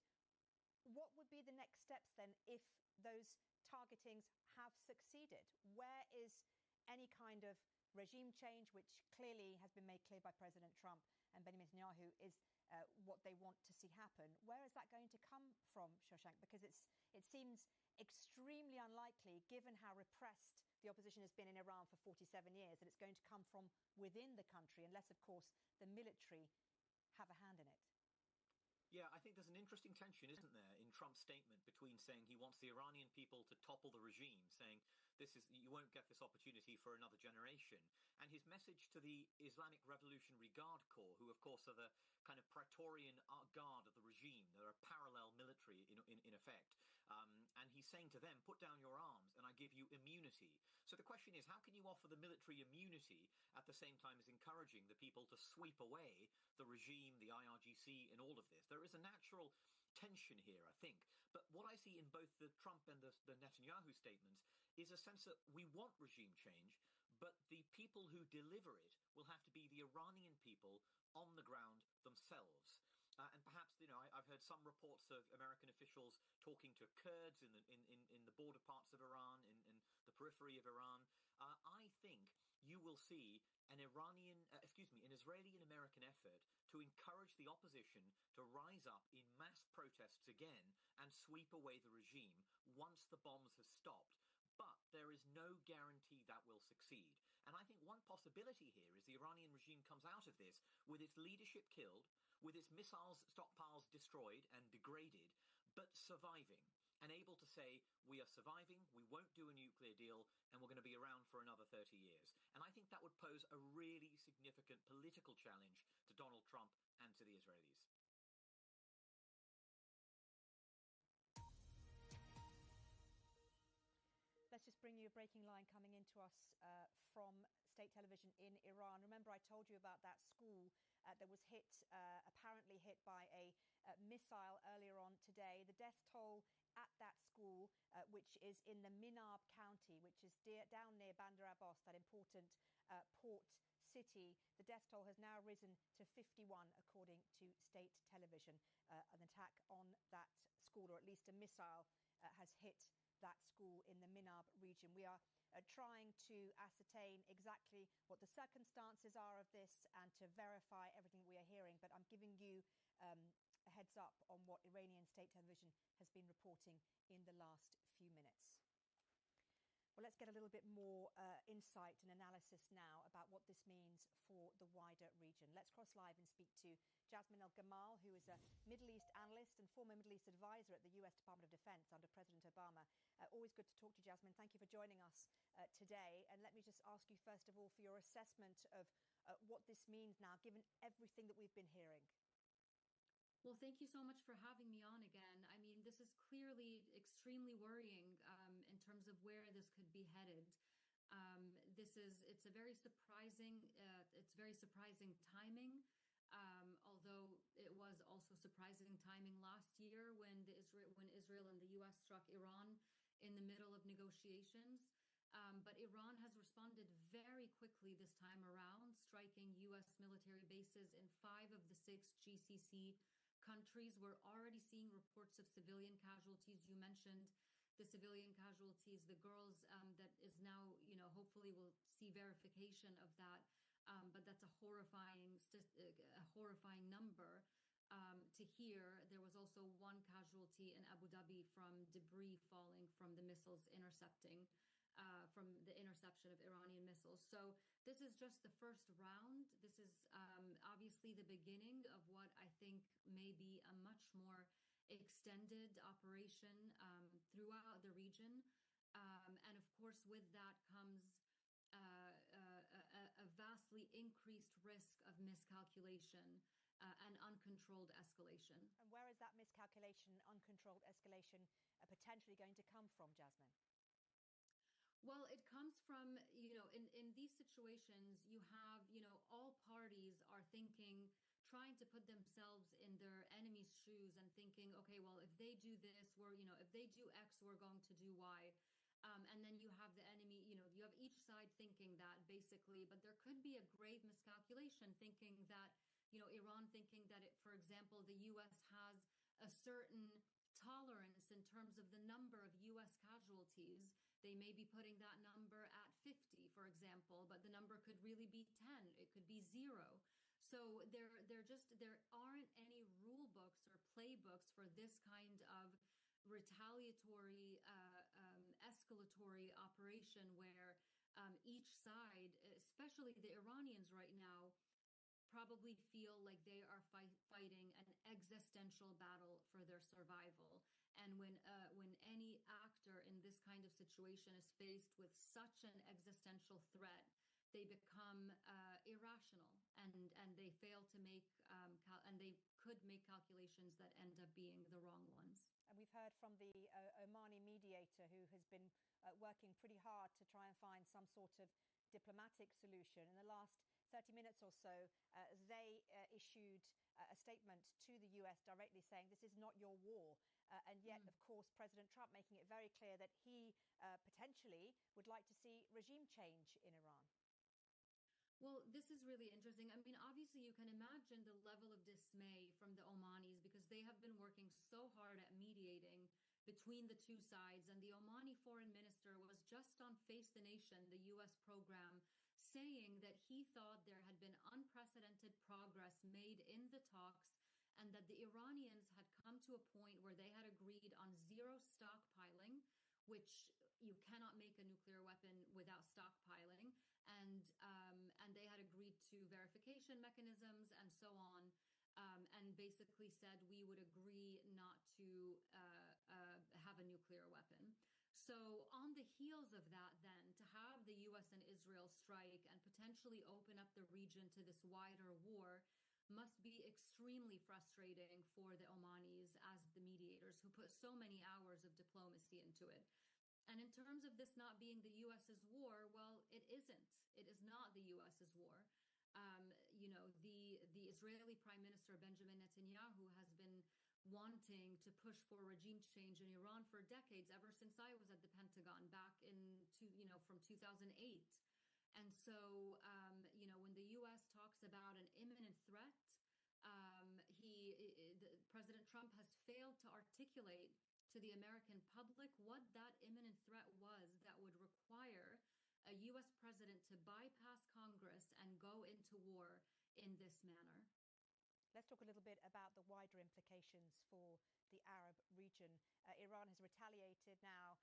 What would be the next steps then if those targetings have succeeded? Where is any kind of regime change, which clearly has been made clear by President Trump and Benjamin Netanyahu is what they want to see happen? Where is that going to come from, Shashank? Because it seems extremely unlikely, given how repressed the opposition has been in Iran for 47 years, that it's going to come from within the country, unless, of course, the military have a hand in it. Yeah, I think there's an interesting tension, isn't there, in Trump's statement between saying he wants the Iranian people to topple the regime, saying you won't get this opportunity for another generation, and his message to the Islamic Revolutionary Guard Corps, who of course are the kind of Praetorian guard of the regime. They're a parallel military in effect. And he's saying to them, put down your arms and I give you immunity. So the question is, how can you offer the military immunity at the same time as encouraging the people to sweep away the regime, the IRGC, and all of this? There is a natural tension here, I think. But what I see in both the Trump and the Netanyahu statements is a sense that we want regime change, but the people who deliver it will have to be the Iranian people on the ground themselves. And perhaps, I've heard some reports of American officials talking to Kurds in the border parts of Iran, in the periphery of Iran. I think you will see an Israeli and American effort to encourage the opposition to rise up in mass protests again and sweep away the regime once the bombs have stopped. But there is no guarantee that will succeed. And I think one possibility here is the Iranian regime comes out of this with its leadership killed, with its missiles stockpiles destroyed and degraded, but surviving and able to say, we are surviving, we won't do a nuclear deal, and we're going to be around for another 30 years. And I think that would pose a really significant political challenge to Donald Trump and to the Israelis. Let's just bring you a breaking line coming into us from state television in Iran. Remember, I told you about that school that was apparently hit by a missile earlier on today. The death toll at that school, which is in the Minab County, which is down near Bandar Abbas, that important port city. The death toll has now risen to 51, according to state television. An attack on that school, or at least a missile, has hit that school in the Minab region. We are trying to ascertain exactly what the circumstances are of this and to verify everything we are hearing, but I'm giving you a heads up on what Iranian state television has been reporting in the last few minutes. Well, let's get a little bit more insight and analysis now about what this means for the wider region. Let's cross live and speak to Jasmine El-Gamal, who is a Middle East analyst and former Middle East advisor at the US Department of Defense under President Obama. Always good to talk to you, Jasmine. Thank you for joining us today. And let me just ask you, first of all, for your assessment of what this means now, given everything that we've been hearing. Well, thank you so much for having me on again. I mean, this is clearly extremely worrying in terms of where this could be headed. It's very surprising timing, although it was also surprising timing last year when Israel and the U.S. struck Iran in the middle of negotiations. But Iran has responded very quickly this time around, striking U.S. military bases in 5 of the 6 GCC countries. We're already seeing reports of civilian casualties. You mentioned the civilian casualties, the girls that is now, hopefully we'll see verification of that. but that's a horrifying number to hear. There was also one casualty in Abu Dhabi from debris falling from the missiles intercepting, from the interception of Iranian missiles. So this is just the first round. This is obviously the beginning of what I think may be a much more extended operation throughout the region. And of course, with that comes a vastly increased risk of miscalculation and uncontrolled escalation. And where is that miscalculation, uncontrolled escalation potentially going to come from, Jasmine? Well, it comes from, in these situations, you have, all parties are trying to put themselves in their enemy's shoes and thinking, okay, well, if they do this, if they do X, we're going to do Y. And then you have the enemy, you have each side thinking that basically, but there could be a grave miscalculation thinking that, Iran thinking that for example, the US has a certain tolerance in terms of the number of US casualties. They may be putting that number at 50, for example, but the number could really be 10. It could be 0. So there aren't any rule books or playbooks for this kind of retaliatory, escalatory operation where each side, especially the Iranians right now, probably feel like they are fighting an existential battle for their survival. And when any actor in this kind of situation is faced with such an existential threat, they become irrational and they fail to make and they could make calculations that end up being the wrong ones. And we've heard from the Omani mediator who has been working pretty hard to try and find some sort of diplomatic solution. In the last 30 minutes or so, they issued a statement to the US directly saying this is not your war. And yet, of course, President Trump making it very clear that he potentially would like to see regime change in Iran. Well, this is really interesting. I mean, obviously, you can imagine the level of dismay from the Omanis because they have been working so hard at mediating between the two sides. And the Omani foreign minister was just on Face the Nation, the US program, saying that he thought there had been unprecedented progress made in the talks and that the Iranians had come to a point where they had agreed on zero stockpiling, which you cannot make a nuclear weapon without stockpiling. And they had agreed to verification mechanisms and so on, and basically said we would agree not to have a nuclear weapon. So on the heels of that, then, to have the US and Israel strike and potentially open up the region to this wider war must be extremely frustrating for the Omanis as the mediators who put so many hours of diplomacy into it. And in terms of this not being the US's war, well, it isn't. It is not the US's war. The Israeli Prime Minister Benjamin Netanyahu has been wanting to push for regime change in Iran for decades, ever since I was at the Pentagon back from 2008. And so, when the US talks about an imminent threat, President Trump has failed to articulate to the American public what that imminent threat was that would require a US president to bypass Congress and go into war in this manner. Let's talk a little bit about the wider implications for the Arab region. Iran has retaliated now,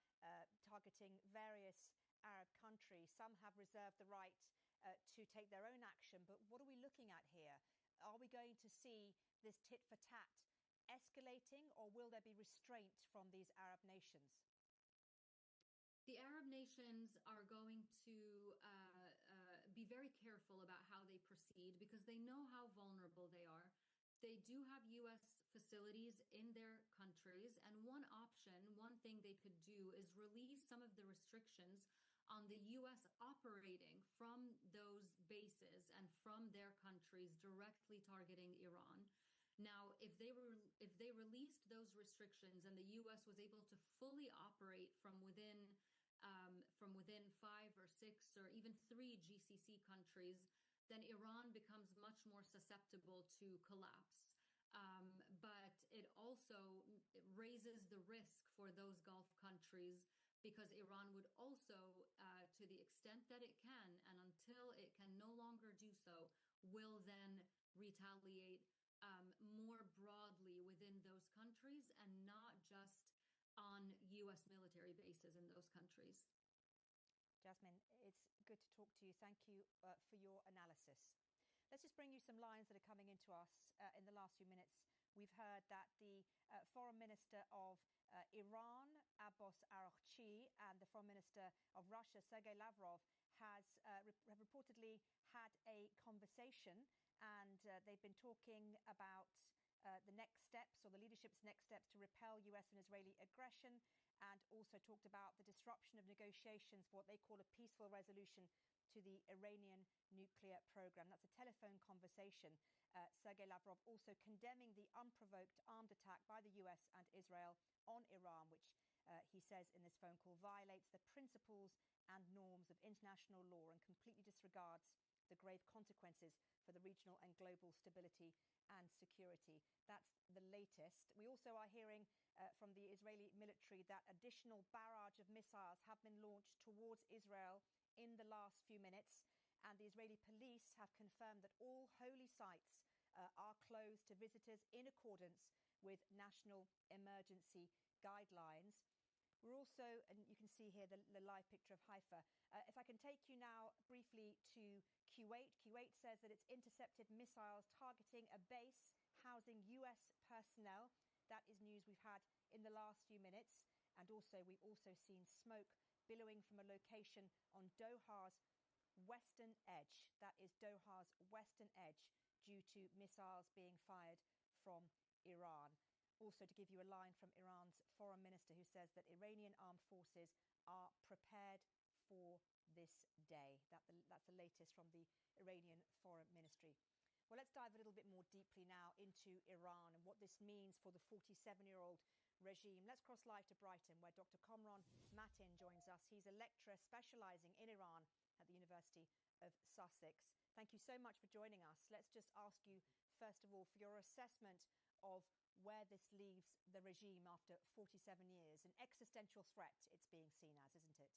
targeting various Arab countries. Some have reserved the right to take their own action. But what are we looking at here? Are we going to see this tit for tat escalating, or will there be restraint from these Arab nations? The Arab nations are going to be very careful about how they proceed because they know how vulnerable they are. They do have U.S. facilities in their countries, and one thing they could do is release some of the restrictions on the U.S. operating from those bases and from their countries directly targeting Iran. Now, if they released those restrictions and the U.S. was able to fully operate from within 5 or 6 or even 3 GCC countries, then Iran becomes much more susceptible to collapse. But it also raises the risk for those Gulf countries because Iran would also, to the extent that it can, and until it can no longer do will then retaliate more broadly within those countries and not just on U.S. military bases in those countries. Jasmine, it's good to talk to you. Thank you for your analysis. Let's just bring you some lines that are coming into us in the last few minutes. We've heard that the Foreign Minister of Iran, Abbas Araghchi, and the Foreign Minister of Russia, Sergei Lavrov, have reportedly had a conversation, and they've been talking about the next steps, or the leadership's next steps, to repel US and Israeli aggression, and also talked about the disruption of negotiations for what they call a peaceful resolution to the Iranian nuclear program. That's a telephone conversation. Sergei Lavrov also condemning the unprovoked armed attack by the US and Israel on Iran, which he says in this phone call violates the principles and norms of international law and completely disregards the grave consequences for the regional and global stability and security. That's the latest. We also are hearing from the Israeli military that additional barrage of missiles have been launched towards Israel in the last few minutes, and the Israeli police have confirmed that all holy sites are closed to visitors in accordance with national emergency guidelines. We're also, and you can see here the live picture of Haifa. If I can take you now briefly to Kuwait. Kuwait says that it's intercepted missiles targeting a base housing US personnel. That is news we've had in the last few minutes. And also, we've also seen smoke billowing from a location on Doha's western edge. That is Doha's western edge, due to missiles being fired from Iran. Also, to give you a line from Iran's foreign minister, who says that Iranian armed forces are prepared for this day. That's the latest from the Iranian foreign ministry. Well, let's dive a little bit more deeply now into Iran and what this means for the 47-year-old regime. Let's cross live to Brighton, where Dr. Komron Matin joins us. He's a lecturer specialising in Iran at the University of Sussex. Thank you so much for joining us. Let's just ask you, first of all, for your assessment of where this leaves the regime after 47 years. An existential threat it's being seen as, isn't it?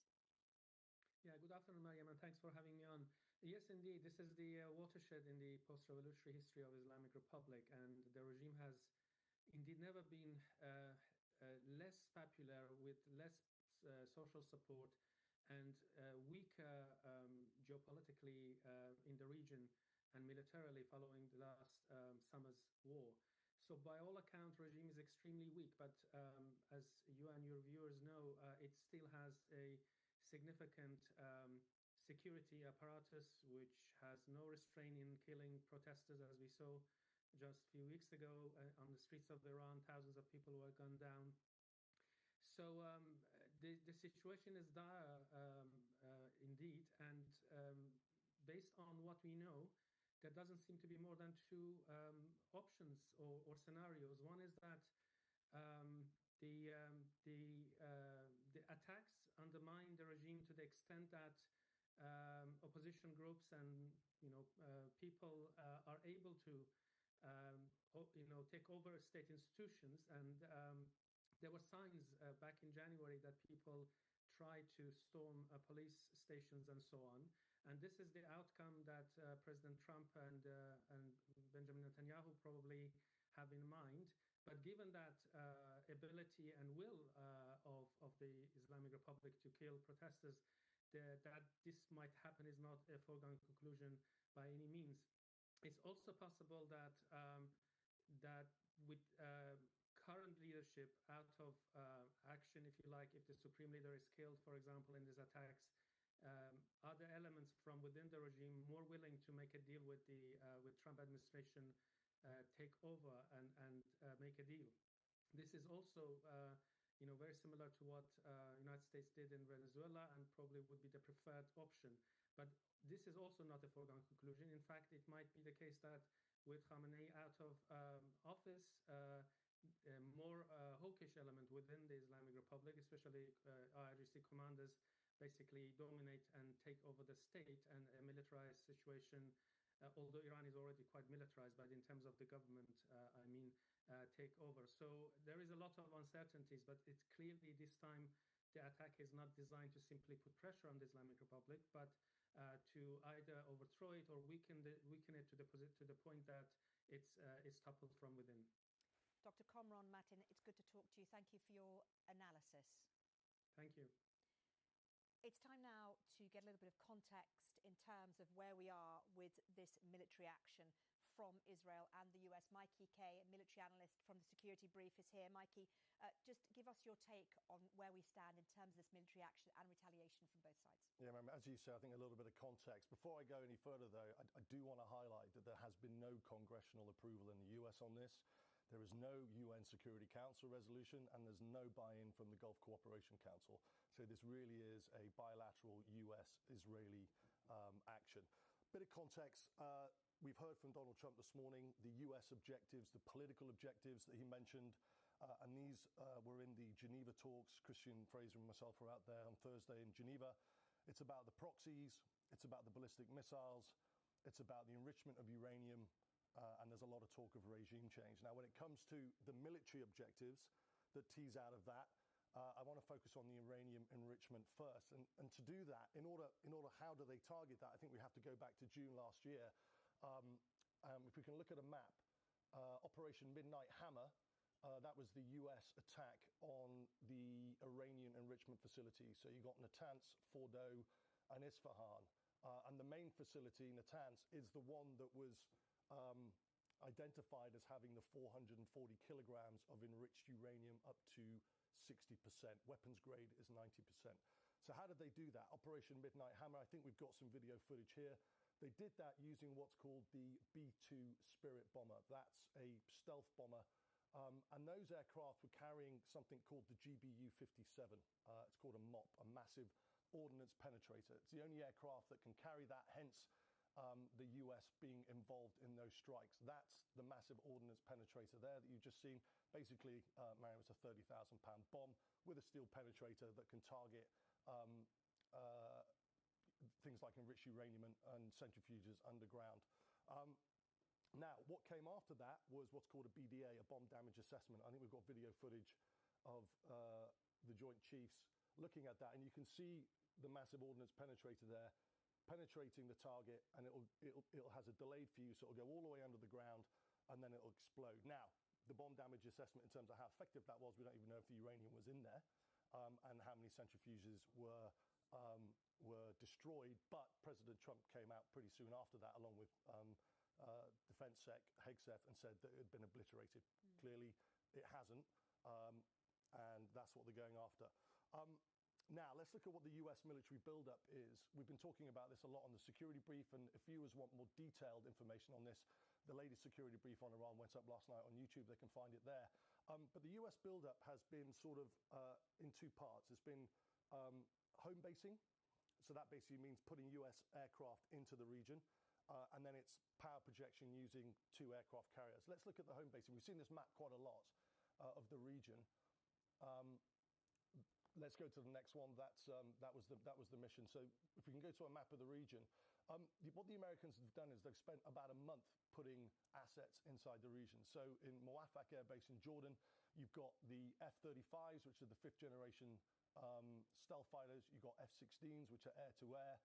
Yeah, good afternoon, Mariam, and thanks for having me on. Yes, indeed, this is the watershed in the post-revolutionary history of Islamic Republic, and the regime has indeed never been less popular, with less social support, and weaker geopolitically in the region and militarily following the last summer's war. So by all accounts, regime is extremely weak, but as you and your viewers know, it still has a significant security apparatus, which has no restraint in killing protesters, as we saw just a few weeks ago on the streets of Iran. Thousands of people were gunned down. So the situation is dire indeed, and based on what we know, there doesn't seem to be more than two options or scenarios. One is that the attacks undermine the regime to the extent that opposition groups and people are able to take over state institutions, and there were signs back in January that people tried to storm police stations and so on. And this is the outcome that President Trump and Benjamin Netanyahu probably have in mind. But given that ability and will of the Islamic Republic to kill protesters, that this might happen is not a foregone conclusion by any means. It's also possible that that with current leadership out of action, if you like, if the supreme leader is killed, for example, in these attacks, other elements from within the regime more willing to make a deal with the Trump administration take over and make a deal. This is also very similar to what United States did in Venezuela, and probably would be the preferred option. But this is also not a foregone conclusion. In fact, it might be the case that with Khamenei out of office, a more hawkish element within the Islamic Republic, especially IRGC commanders, basically dominate and take over the state, and a militarized situation, although Iran is already quite militarized, but in terms of the government, take over. So there is a lot of uncertainties, but it's clearly this time the attack is not designed to simply put pressure on the Islamic Republic, but to either overthrow it or weaken it to the point that it's toppled from within. Dr. Komron Matin, it's good to talk to you. Thank you for your analysis. Thank you. It's time now to get a little bit of context in terms of where we are with this military action from Israel and the US. Mikey Kay, a military analyst from the Security Brief, is here. Mikey, just give us your take on where we stand in terms of this military action and retaliation from both sides. Yeah, as you say, I think a little bit of context. Before I go any further, though, I do want to highlight that there has been no congressional approval in the US on this. There is no UN Security Council resolution, and there's no buy-in from the Gulf Cooperation Council. So this really is a bilateral US-Israeli action. Bit of context. We've heard from Donald Trump this morning, the US objectives, the political objectives that he mentioned, and these were in the Geneva talks. Christian Fraser and myself were out there on Thursday in Geneva. It's about the proxies. It's about the ballistic missiles. It's about the enrichment of uranium. And there's a lot of talk of regime change. Now, when it comes to the military objectives that tease out of that, I want to focus on the uranium enrichment first. And to do that, in order, how do they target that? I think we have to go back to June last year. If we can look at a map, Operation Midnight Hammer, that was the US attack on the Iranian enrichment facility. So you got Natanz, Fordow, and Isfahan. And the main facility, Natanz, is the one that was identified as having the 440 kilograms of enriched uranium up to 60%. Weapons grade is 90%. So how did they do that? Operation Midnight Hammer, I think we've got some video footage here. They did that using what's called the B-2 Spirit bomber. That's a stealth bomber. And those aircraft were carrying something called the GBU-57. It's called a MOP, a massive ordnance penetrator. It's the only aircraft that can carry that, hence the US being involved in those strikes. That's the massive ordnance penetrator there that you've just seen. Basically, Mariam, it's a 30,000-pound bomb with a steel penetrator that can target things like enriched uranium and centrifuges underground. Now, what came after that was what's called a BDA, a bomb damage assessment. I think we've got video footage of the Joint Chiefs looking at that, and you can see the massive ordnance penetrator there penetrating the target, and it'll has a delayed fuse, so it'll go all the way under the ground, and then it'll explode. Now, the bomb damage assessment in terms of how effective that was, we don't even know if the uranium was in there, and how many centrifuges were destroyed. But President Trump came out pretty soon after that, along with Defense Sec Hegseth, and said that it had been obliterated. Clearly, it hasn't, and that's what they're going after. Now, let's look at what the US military buildup is. We've been talking about this a lot on the security brief, and if viewers want more detailed information on this, the latest security brief on Iran went up last night on YouTube. They can find it there. But the US buildup has been sort of in two parts. It's been home basing, so that basically means putting US aircraft into the region, and then it's power projection using 2 aircraft carriers. Let's look at the home basing. We've seen this map quite a lot of the region. Let's go to the next one. That was the mission. So if we can go to a map of the region, what the Americans have done is they've spent about a month putting assets inside the region. So in Muwafaq Air Base in Jordan, you've got the F-35s, which are the 5th generation stealth fighters. You've got F-16s, which are air-to-air.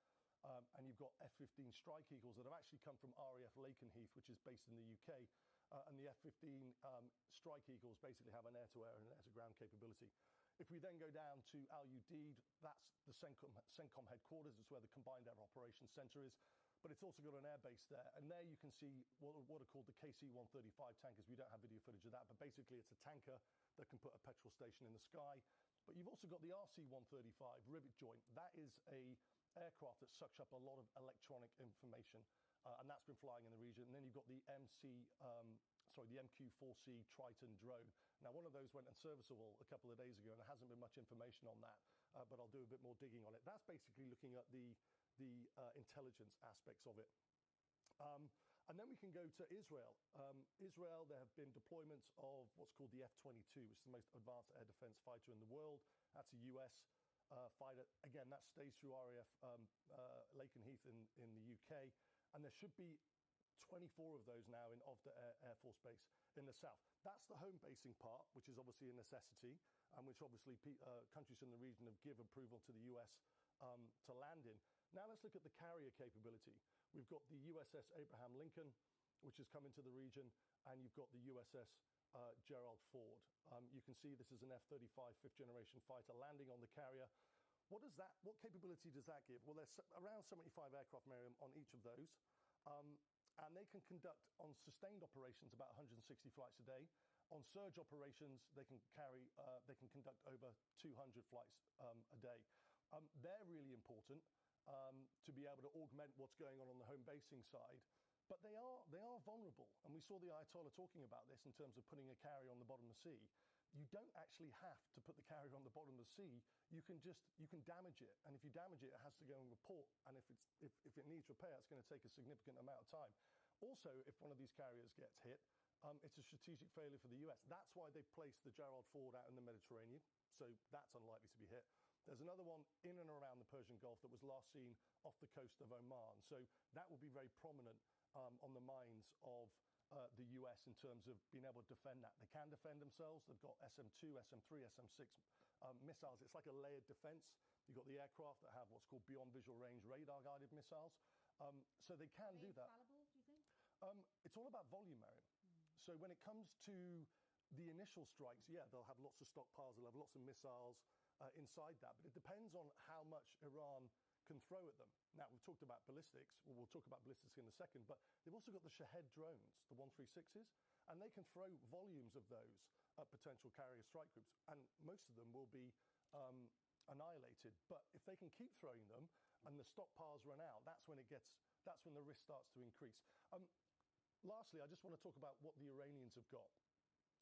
And you've got F-15 Strike Eagles that have actually come from RAF Lakenheath, which is based in the UK. And the F-15 Strike Eagles basically have an air-to-air and air-to-ground capability. If we then go down to Al Udeid, that's the CENTCOM headquarters. It's where the Combined Air Operations Center is. But it's also got an airbase there. And there you can see what are called the KC-135 tankers. We don't have video footage of that, but basically it's a tanker that can put a petrol station in the sky. But you've also got the RC-135 rivet joint. That is a aircraft that sucks up a lot of electronic information, and that's been flying in the region. And then you've got the MQ-4C Triton drone. Now, one of those went unserviceable a couple of days ago, and there hasn't been much information on that, but I'll do a bit more digging on it. That's basically looking at the intelligence aspects of it. And then we can go to Israel. Israel, there have been deployments of what's called the F-22, which is the most advanced air defense fighter in the world. That's a US fighter. Again, that stays through RAF Lakenheath in the UK. And there should be 24 of those now in Ovda Air Force Base in the south. That's the home basing part, which is obviously a necessity, and which obviously countries in the region have given approval to the US to land in. Now let's look at the carrier capability. We've got the USS Abraham Lincoln, which has come into the region, and you've got the USS Gerald Ford. You can see this is an F-35 fifth-generation fighter landing on the carrier. What capability does that give? Well, there's around 75 aircraft, Miriam, on each of those. And they can conduct on sustained operations about 160 flights a day. On surge operations, they can conduct over 200 flights a day. They're really important to be able to augment what's going on the home basing side. But they are vulnerable. And we saw the Ayatollah talking about this in terms of putting a carrier on the bottom of the sea. You don't actually have to put the carrier on the bottom of the sea. You can damage it. And if you damage it, it has to go and report. And if it needs repair, it's going to take a significant amount of time. Also, if one of these carriers gets hit, it's a strategic failure for the US. That's why they placed the Gerald Ford out in the Mediterranean. So that's unlikely to be hit. There's another one in and around the Persian Gulf that was last seen off the coast of Oman. So that will be very prominent on the minds of the US in terms of being able to defend that. They can defend themselves. They've got SM-2, SM-3, SM-6 missiles. It's like a layered defense. You've got the aircraft that have what's called beyond visual range radar-guided missiles. So they can do that. Infallible, do you think? It's all about volume, Mariam. So when it comes to the initial strikes, yeah, they'll have lots of stockpiles. They'll have lots of missiles inside that. But it depends on how much Iran can throw at them. Now, we've talked about ballistics. Well, we'll talk about ballistics in a second. But they've also got the Shahed drones, the 136s. And they can throw volumes of those at potential carrier strike groups. And most of them will be annihilated. But if they can keep throwing them and the stockpiles run out, that's when the risk starts to increase. Lastly, I just want to talk about what the Iranians have got.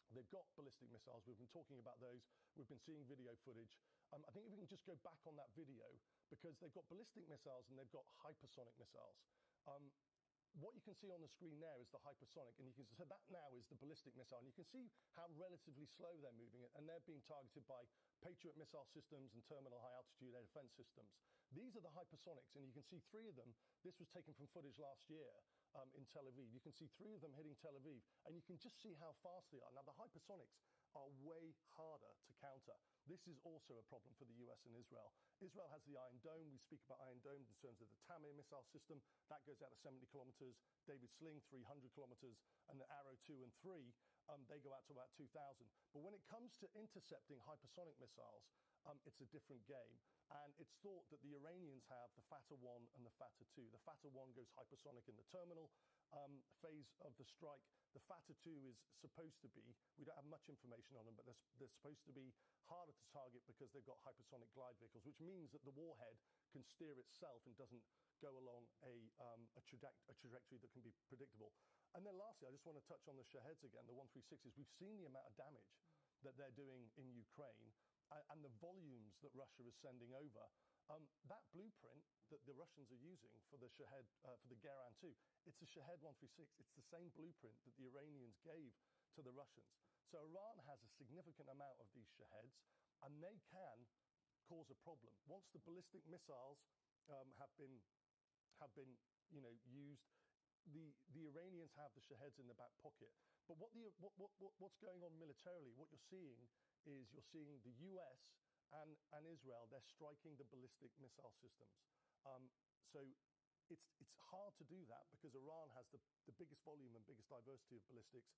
They've got ballistic missiles. We've been talking about those. We've been seeing video footage. I think if we can just go back on that video, because they've got ballistic missiles and they've got hypersonic missiles. What you can see on the screen there is the hypersonic, and so that now is the ballistic missile. And you can see how relatively slow they're moving it, and they're being targeted by Patriot missile systems and terminal high-altitude air defense systems. These are the hypersonics, and you can see 3 of them. This was taken from footage last year in Tel Aviv. You can see 3 of them hitting Tel Aviv, and you can just see how fast they are. Now, the hypersonics are way harder to counter. This is also a problem for the US and Israel. Israel has the Iron Dome. We speak about Iron Dome in terms of the Tamir missile system. That goes out to 70 kilometers. David Sling, 300 kilometers. And the Arrow 2 and 3, they go out to about 2,000. But when it comes to intercepting hypersonic missiles, it's a different game. And it's thought that the Iranians have the Fatah 1 and the Fatah 2. The Fatah 1 goes hypersonic in the terminal phase of the strike. The Fatah 2 is supposed to be, we don't have much information on them, but they're supposed to be harder to target because they've got hypersonic glide vehicles, which means that the warhead can steer itself and doesn't go along a trajectory that can be predictable. And then lastly, I just want to touch on the Shaheds again, the 136s. We've seen the amount of damage that they're doing in Ukraine and the volumes that Russia is sending over. That blueprint that the Russians are using for the Shahed, for the Geran 2, it's a Shahed 136. It's the same blueprint that the Iranians gave to the Russians. So Iran has a significant amount of these Shaheds, and they can cause a problem. Once the ballistic missiles have been used, the Iranians have the Shaheds in the back pocket. But what's going on militarily, what you're seeing is the US and Israel, they're striking the ballistic missile systems. So it's hard to do that because Iran has the biggest volume and biggest diversity of ballistics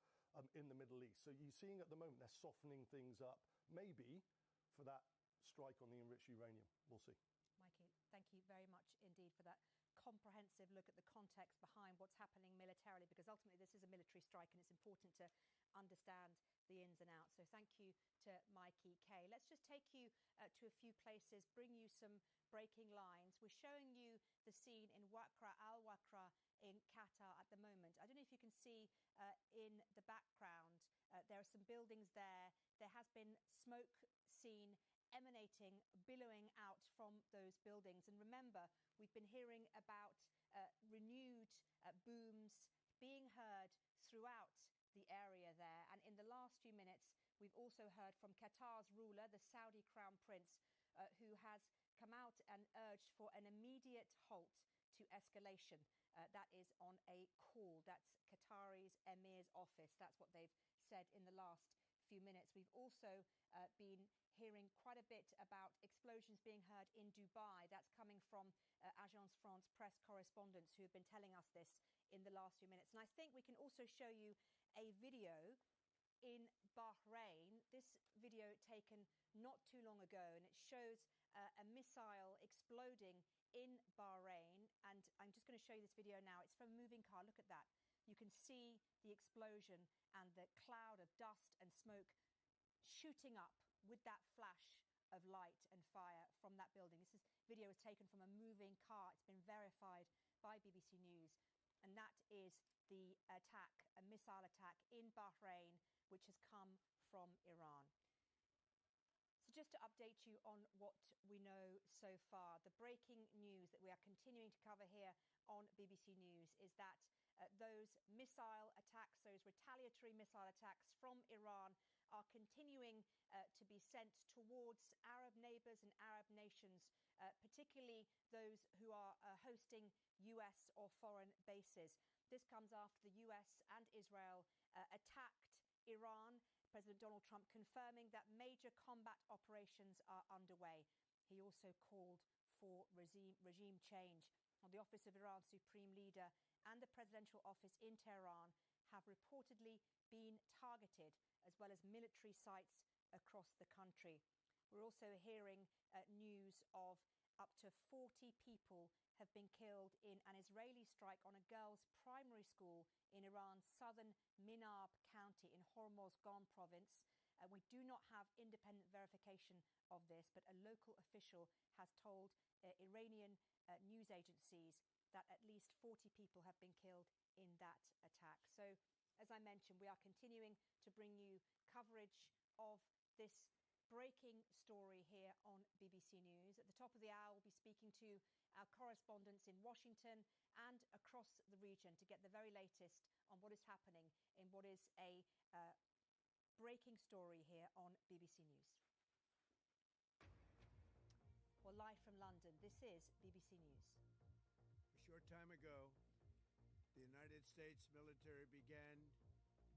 in the Middle East. So you're seeing at the moment they're softening things up, maybe for that strike on the enriched uranium. We'll see. Mikey, thank you very much indeed for that comprehensive look at the context behind what's happening militarily, because ultimately this is a military strike and it's important to understand the ins and outs. So thank you to Mikey Kay. Let's just take you to a few places, bring you some breaking lines. We're showing you the scene in Al Wakra in Qatar at the moment. I don't know if you can see in the background, there are some buildings there. There has been smoke seen emanating, billowing out from those buildings. And remember, we've been hearing about renewed booms being heard throughout the area there. And in the last few minutes, we've also heard from Qatar's ruler, the Saudi Crown Prince, who has come out and urged for an immediate halt to escalation. That is on a call. That's Qatari's Emir's office. That's what they've said in the last few minutes. We've also been hearing quite a bit about explosions being heard in Dubai. That's coming from Agence France press correspondents who have been telling us this in the last few minutes. And I think we can also show you a video in Bahrain. This video taken not too long ago, and it shows a missile exploding in Bahrain. And I'm just going to show you this video now. It's from a moving car. Look at that. You can see the explosion and the cloud of dust and smoke shooting up with that flash of light and fire from that building. This video was taken from a moving car. It's been verified by BBC News. And that is the attack, a missile attack in Bahrain, which has come from Iran. So just to update you on what we know so far, the breaking news that we are continuing to cover here on BBC News is that those missile attacks, those retaliatory missile attacks from Iran are continuing to be sent towards Arab neighbours and Arab nations, particularly those who are hosting US or foreign bases. This comes after the US and Israel attacked Iran. President Donald Trump confirming that major combat operations are underway. He also called for regime change. Well, the office of Iran's supreme leader and the presidential office in Tehran have reportedly been targeted, as well as military sites across the country. We're also hearing news of up to 40 people have been killed in an Israeli strike on a girls' primary school in Iran's southern Minab County in Hormozgan province. We do not have independent verification of this, but a local official has told Iranian news agencies that at least 40 people have been killed in that attack. So, as I mentioned, we are continuing to bring you coverage of this breaking story here on BBC News. At the top of the hour, we'll be speaking to our correspondents in Washington and across the region to get the very latest on what is happening in what is a breaking story here on BBC News. Well, live from London, this is BBC News. A short time ago, the United States military began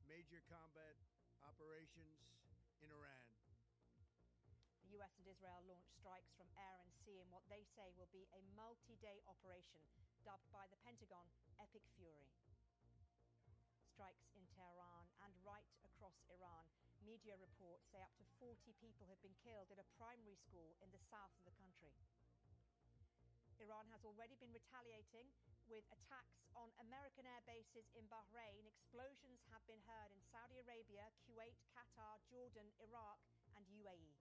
major combat operations in Iran. The US and Israel launched strikes from air and sea in what they say will be a multi-day operation dubbed by the Pentagon Epic Fury. Strikes in Tehran and right across Iran. Media reports say up to 40 people have been killed at a primary school in the south of the country. Iran has already been retaliating with attacks on American air bases in Bahrain. Explosions have been heard in Saudi Arabia, Kuwait, Qatar, Jordan, Iraq, and UAE.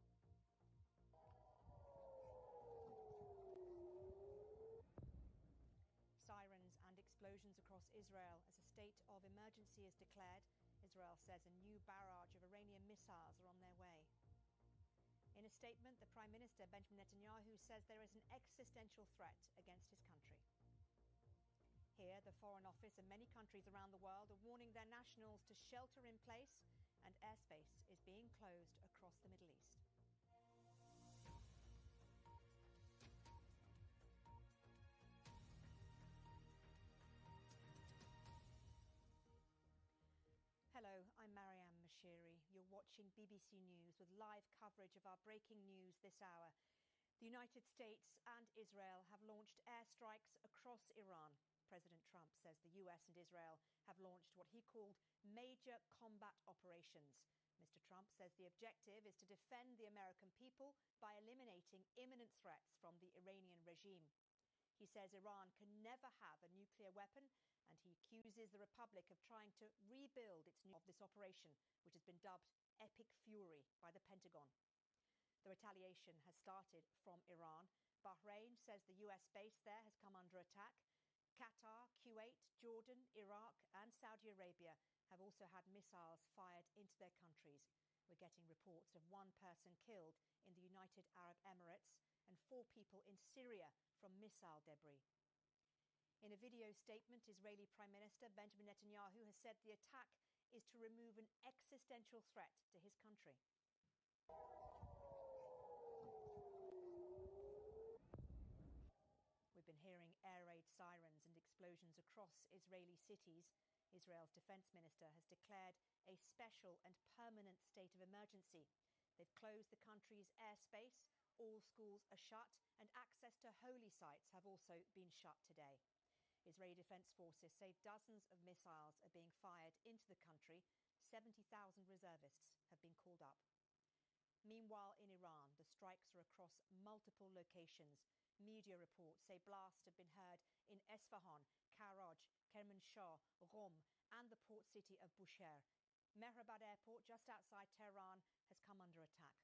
Sirens and explosions across Israel as a state of emergency is declared. Israel says a new barrage of Iranian missiles are on their way. In a statement, the Prime Minister, Benjamin Netanyahu, says there is an existential threat against his country. Here, the Foreign Office and many countries around the world are warning their nationals to shelter in place, and airspace is being closed across the Middle East. Hello, I'm Mariam Mashiri. You're watching BBC News with live coverage of our breaking news this hour. The United States and Israel have launched airstrikes across Iran. President Trump says the US and Israel have launched what he called major combat operations. Mr. Trump says the objective is to defend the American people by eliminating imminent threats from the Iranian regime. He says Iran can never have a nuclear weapon, and he accuses the Republic of trying to rebuild of this operation, which has been dubbed Epic Fury by the Pentagon. The retaliation has started from Iran. Bahrain says the US base there has come under attack. Qatar, Kuwait, Jordan, Iraq, and Saudi Arabia have also had missiles fired into their countries. We're getting reports of one person killed in the United Arab Emirates and 4 people in Syria from missile debris. In a video statement, Israeli Prime Minister Benjamin Netanyahu has said the attack is to remove an existential threat to his country. We've been hearing air raid sirens and explosions across Israeli cities. Israel's defense minister has declared a special and permanent state of emergency. They've closed the country's airspace, all schools are shut, and access to holy sites have also been shut today. Israeli Defense Forces say dozens of missiles are being fired into the country. 70,000 reservists have been called up. Meanwhile, in Iran, the strikes are across multiple locations. Media reports say blasts have been heard in Esfahan, Karaj, Kermanshah, Qom, and the port city of Bushehr. Mehrabad Airport, just outside Tehran, has come under attack.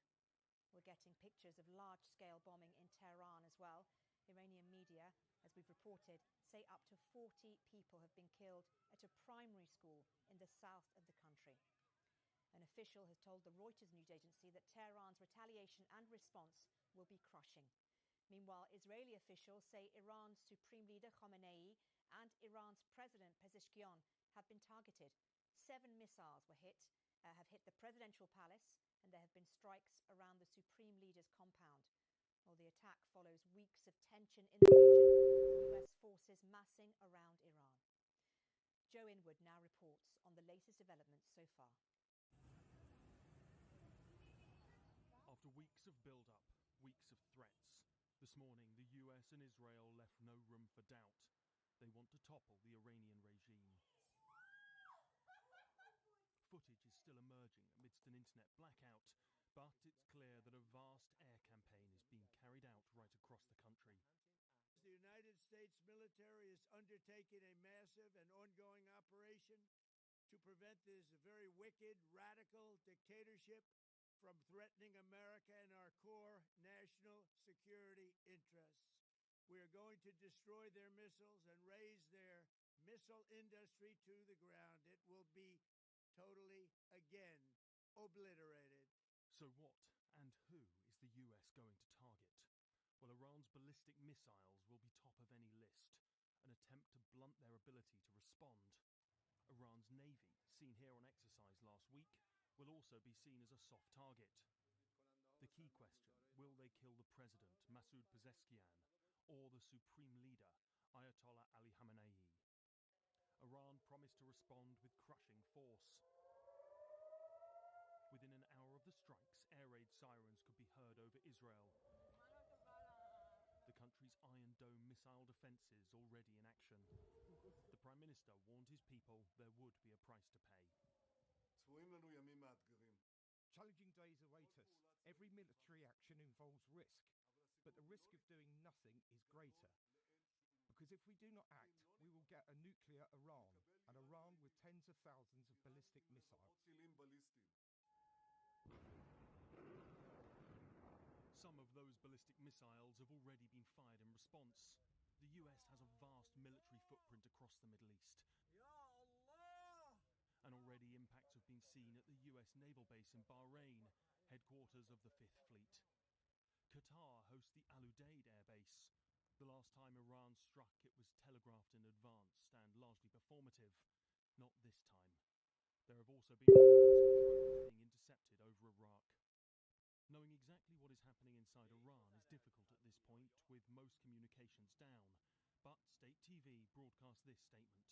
We're getting pictures of large-scale bombing in Tehran as well. Iranian media, as we've reported, say up to 40 people have been killed at a primary school in the south of the country. An official has told the Reuters news agency that Tehran's retaliation and response will be crushing. Meanwhile, Israeli officials say Iran's Supreme Leader Khamenei and Iran's President Pezeshkian have been targeted. 7 missiles have hit the presidential palace, and there have been strikes around the Supreme Leader's compound. Well, the attack follows weeks of tension in the region, with US forces massing around Iran. Joe Inwood now reports on the latest developments so far. After weeks of build-up, weeks of threats, this morning the US and Israel left no room for doubt. They want to topple the Iranian regime. Footage is still emerging amidst an internet blackout, but it's clear that a vast air campaign is being carried out right across the country. The United States military is undertaking a massive and ongoing operation to prevent this very wicked, radical dictatorship from threatening America and our core national security interests. We are going to destroy their missiles and raise their missile industry to the ground. It will be totally, again, obliterated. So what and who is the US going to target? Well, Iran's ballistic missiles will be top of any list, an attempt to blunt their ability to respond. Iran's navy, seen here on exercise last week, will also be seen as a soft target. The key question, will they kill the president, Masoud Pezeshkian, or the supreme leader, Ayatollah Ali Khamenei? Iran promised to respond with crushing force. Within an hour of the strikes, air raid sirens could be heard over Israel. The country's Iron Dome missile defences already in action. The Prime Minister warned his people there would be a price to pay. Challenging days await us. Every military action involves risk, but the risk of doing nothing is greater. Because if we do not act, we will get a nuclear Iran, an Iran with tens of thousands of ballistic missiles. Some of those ballistic missiles have already been fired in response. The US has a vast military footprint across the Middle East. And already impacts have been seen at the US naval base in Bahrain, headquarters of the 5th Fleet. Qatar hosts the Al Udeid air base. The last time Iran struck, it was telegraphed in advance and largely performative. Not this time. There have also been drones being intercepted over Iraq. Knowing exactly what is happening inside Iran is difficult at this point, with most communications down. But State TV broadcast this statement.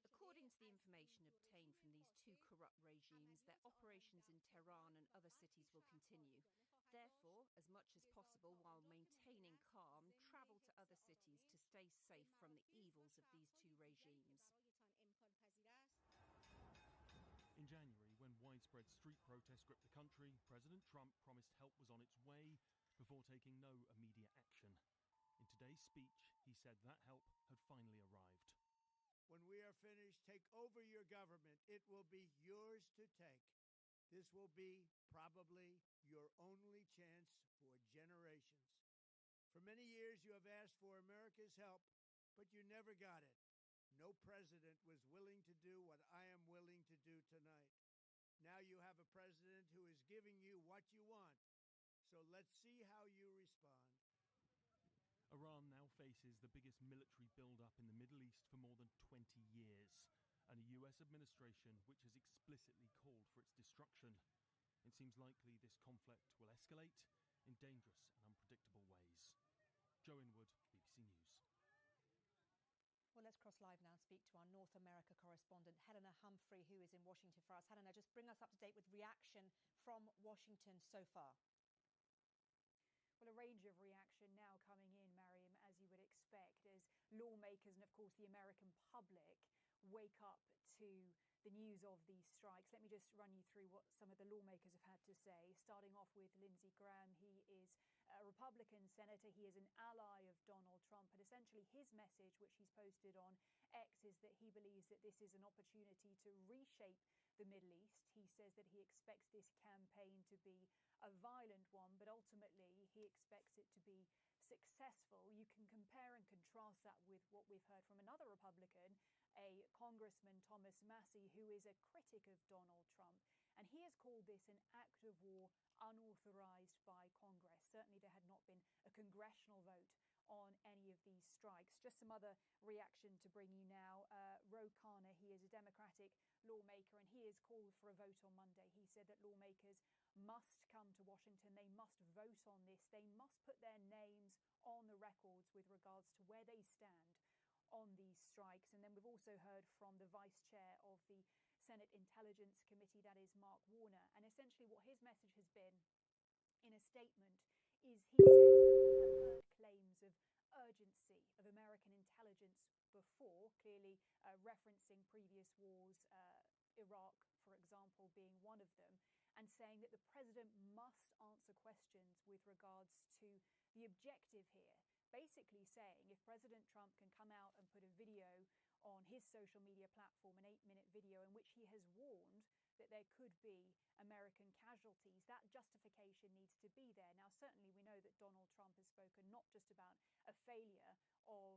According to the information obtained from these two corrupt regimes, their operations in Tehran and other cities will continue. Therefore, as much as possible while maintaining calm, travel to other cities to stay safe from the evils of these two regimes. In January, when widespread street protests gripped the country, President Trump promised help was on its way before taking no immediate action. In today's speech, he said that help had finally arrived. When we are finished, take over your government. It will be yours to take. This will be probably your only chance for generations. For many years, you have asked for America's help, but you never got it. No president was willing to do what I am willing to do tonight. Now you have a president who is giving you what you want. So let's see how you respond. Iran now faces the biggest military build-up in the Middle East for more than 20 years, and a US administration which has explicitly called for its destruction. It seems likely this conflict will escalate in dangerous and unpredictable ways. Joe Inwood, BBC News. Well, let's across live now and speak to our North America correspondent, Helena Humphrey, who is in Washington for us. Helena, just bring us up to date with reaction from Washington so far. Well, a range of reaction now coming in, Mariam, as you would expect, as lawmakers and, of course, the American public wake up to the news of these strikes. Let me just run you through what some of the lawmakers have had to say, starting off with Lindsey Graham. He is a Republican senator. He is an ally of Donald Trump. And essentially his message, which he's posted on X, is that he believes that this is an opportunity to reshape the Middle East. He says that he expects this campaign to be a violent one, but ultimately he expects it to be successful. You can compare and contrast that with what we've heard from another Republican, a Congressman, Thomas Massey, who is a critic of Donald Trump. And he has called this an act of war unauthorized by Congress. Certainly there had not been a congressional vote on any of these strikes. Just some other reaction to bring you now. Ro Khanna, he is a Democratic lawmaker, and he has called for a vote on Monday. He said that lawmakers must come to Washington. They must vote on this. They must put their names on the records with regards to where they stand on these strikes. And then we've also heard from the vice chair of the Senate Intelligence Committee, that is Mark Warner. And essentially what his message has been in a statement is he says that we have heard claims of urgency of American intelligence before, clearly referencing previous wars, Iraq, for example, being one of them, and saying that the president must answer questions with regards to the objective here. Basically saying if President Trump can come out and put a video on his social media platform, an 8-minute video in which he has warned that there could be American casualties, that justification needs to be there. Now, certainly we know that Donald Trump has spoken not just about a failure of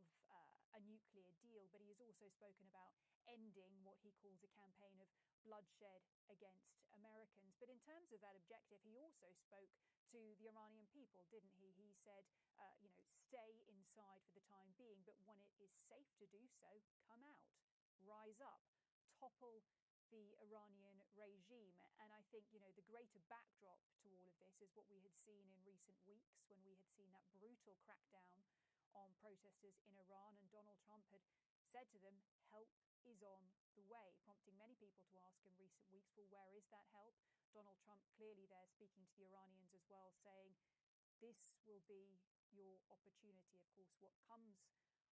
a nuclear deal, but he has also spoken about ending what he calls a campaign of bloodshed against Americans. But in terms of that objective, he also spoke to the Iranian people, didn't he? He said, stay inside for the time being, but when it is safe to do so, come out, rise up, topple the Iranian regime. And I think, the greater backdrop to all of this is what we had seen in recent weeks when we had seen that brutal crackdown on protesters in Iran, and Donald Trump had said to them, help is on the way, prompting many people to ask in recent weeks, well, where is that help? Donald Trump clearly there speaking to the Iranians as well, saying this will be your opportunity. Of course, what comes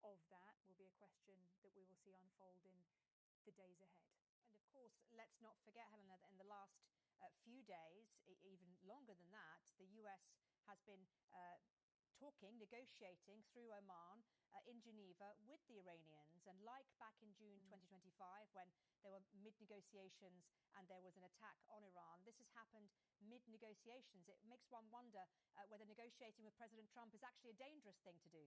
of that will be a question that we will see unfold in the days ahead. And of course, let's not forget, Helena, that in the last few days, even longer than that, the US has been negotiating through Oman in Geneva with the Iranians. And like back in June 2025, when there were mid-negotiations and there was an attack on Iran, this has happened mid-negotiations. It makes one wonder whether negotiating with President Trump is actually a dangerous thing to do.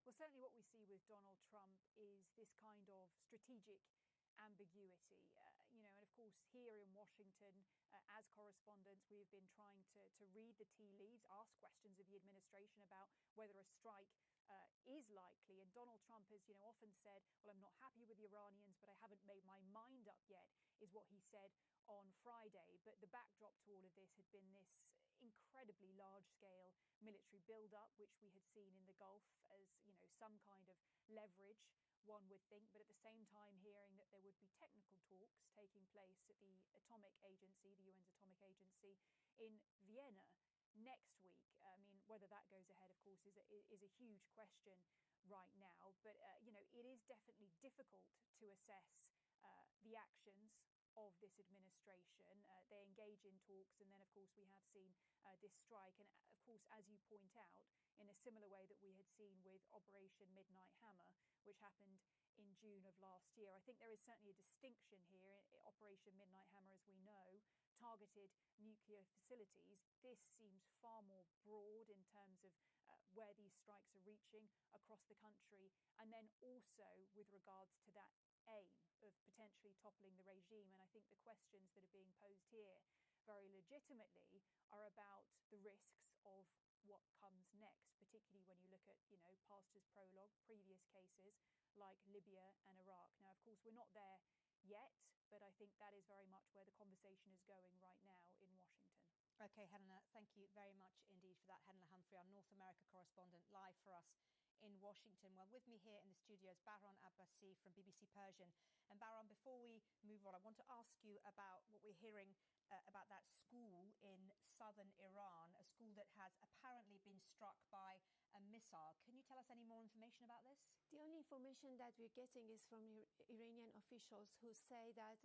Well, certainly what we see with Donald Trump is this kind of strategic ambiguity. And of course, here in Washington, as correspondents, we've been trying to read the tea leaves, ask questions of the administration about whether a strike is likely. And Donald Trump has, often said, well, I'm not happy with the Iranians, but I haven't made my mind up yet, is what he said on Friday. But the backdrop to all of this had been this incredibly large-scale military build-up, which we had seen in the Gulf as, some kind of leverage, one would think, but at the same time hearing that there would be technical talks taking place at the Atomic Agency, the UN's Atomic Agency in Vienna next week. I mean, whether that goes ahead, of course, is a huge question right now. But, it is definitely difficult to assess the actions of this administration. They engage in talks, and then, of course, we have seen this strike. And, of course, as you point out, in a similar way that we had seen with Operation Midnight Hammer, which happened in June of last year. I think there is certainly a distinction here. Operation Midnight Hammer, as we know, targeted nuclear facilities. This seems far more broad in terms of where these strikes are reaching across the country, and then also with regards to that aim of potentially toppling the regime. And I think the questions that are being posed here very legitimately are about the risks of what comes next, particularly when you look at, Pastor's prologue, previous cases like Libya and Iraq. Now, of course, we're not there yet, but I think that is very much where the conversation is going right now in Washington. Okay, Helena, thank you very much indeed for that. Helena Humphrey, our North America correspondent, live for us in Washington. Well, with me here in the studio is Bahram Abbasi from BBC Persian. And Bahram, before we move on, I want to ask you about what we're hearing about that school in southern Iran, a school that has apparently been struck by a missile. Can you tell us any more information about this? The only information that we're getting is from Iranian officials who say that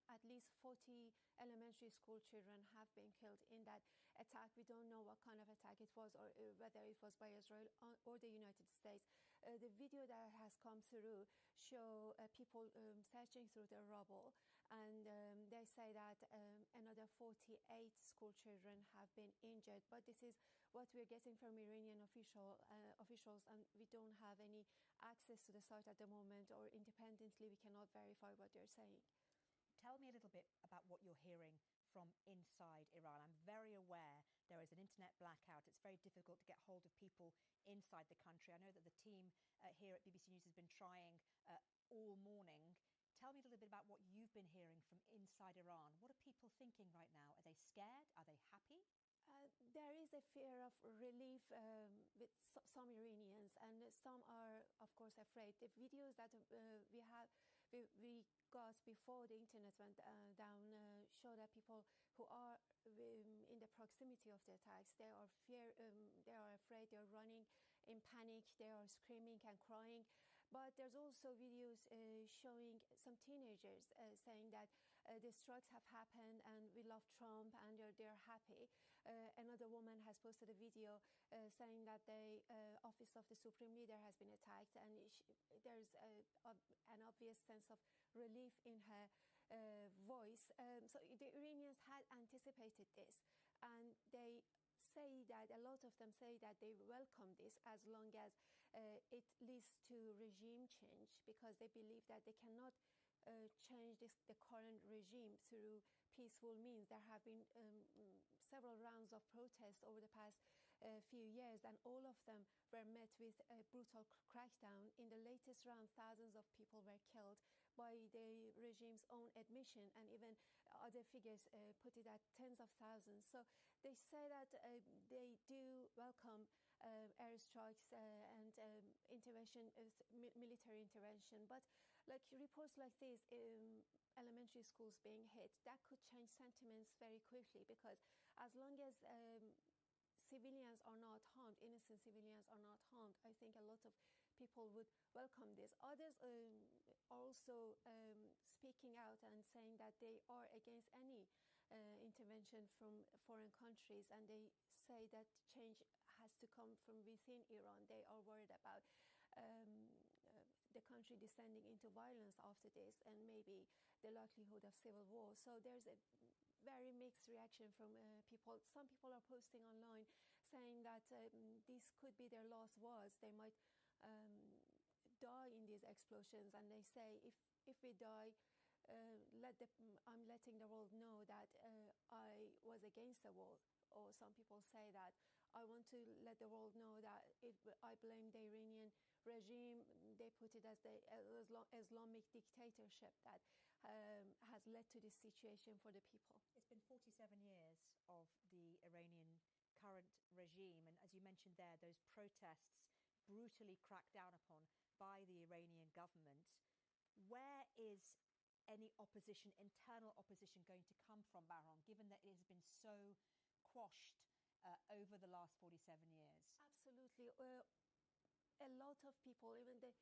at least 40 elementary school children have been killed in that attack. We don't know what kind of attack it was, or whether it was by Israel or the United States. The video that has come through show people searching through the rubble, and they say that another 48 school children have been injured. But this is what we're getting from Iranian officials, and we don't have any access to the site at the moment, or independently we cannot verify what they're saying. Tell me a little bit about what you're hearing from inside Iran. I'm very aware there is an internet blackout. It's very difficult to get hold of people inside the country. I know that the team here at BBC News has been trying all morning. Tell me a little bit about what you've been hearing from inside Iran. What are people thinking right now? Are they scared? Are they happy? There is a fear of relief with some Iranians, and some are, of course, afraid. The videos that we got before the internet went down show that people who are in the proximity of the attacks, they are afraid, they are running in panic, they are screaming and crying. But there's also videos showing some teenagers saying that the strikes have happened and we love Trump, and they're happy. Another woman has posted a video saying that the office of the Supreme Leader has been attacked, and there's an obvious sense of relief in her voice. So the Iranians had anticipated this, and they say that a lot of them say that they welcome this as long as it leads to regime change, because they believe that they cannot change the current regime through peaceful means. There have been several rounds of protests over the past few years, and all of them were met with a brutal crackdown. In the latest round, thousands of people were killed by the regime's own admission, and even other figures put it at tens of thousands. So they say that they do welcome airstrikes and intervention, military intervention, but like reports like this, elementary schools being hit, that could change sentiments very quickly, because as long as civilians are not harmed, innocent civilians are not harmed, I think a lot of people would welcome this. Others are also speaking out and saying that they are against any intervention from foreign countries, and they say that change has to come from within Iran. They are worried about the country descending into violence after this, and maybe the likelihood of civil war. So there's a very mixed reaction from people. Some people are posting online saying that this could be their last words. They might die in these explosions, and they say, if we die, I'm letting the world know that I was against the war. Or some people say that I want to let the world know that I blame the Iranian regime. They put it as the Islamic dictatorship that has led to this situation for the people. It's been 47 years of the Iranian current regime, and as you mentioned there, those protests brutally cracked down upon by the Iranian government. Where is any opposition, internal opposition, going to come from, Bahram, given that it has been so quashed over the last 47 years? Absolutely. A lot of people, even the